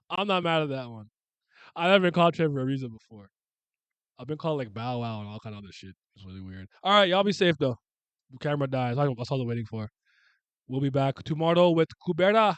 I'm not mad at that one. I've never been called Trevor Ariza before. I've been called like Bow Wow and all kind of other shit. It's really weird. All right, y'all be safe though. The camera dies. That's all I'm waiting for. We'll be back tomorrow with Kubera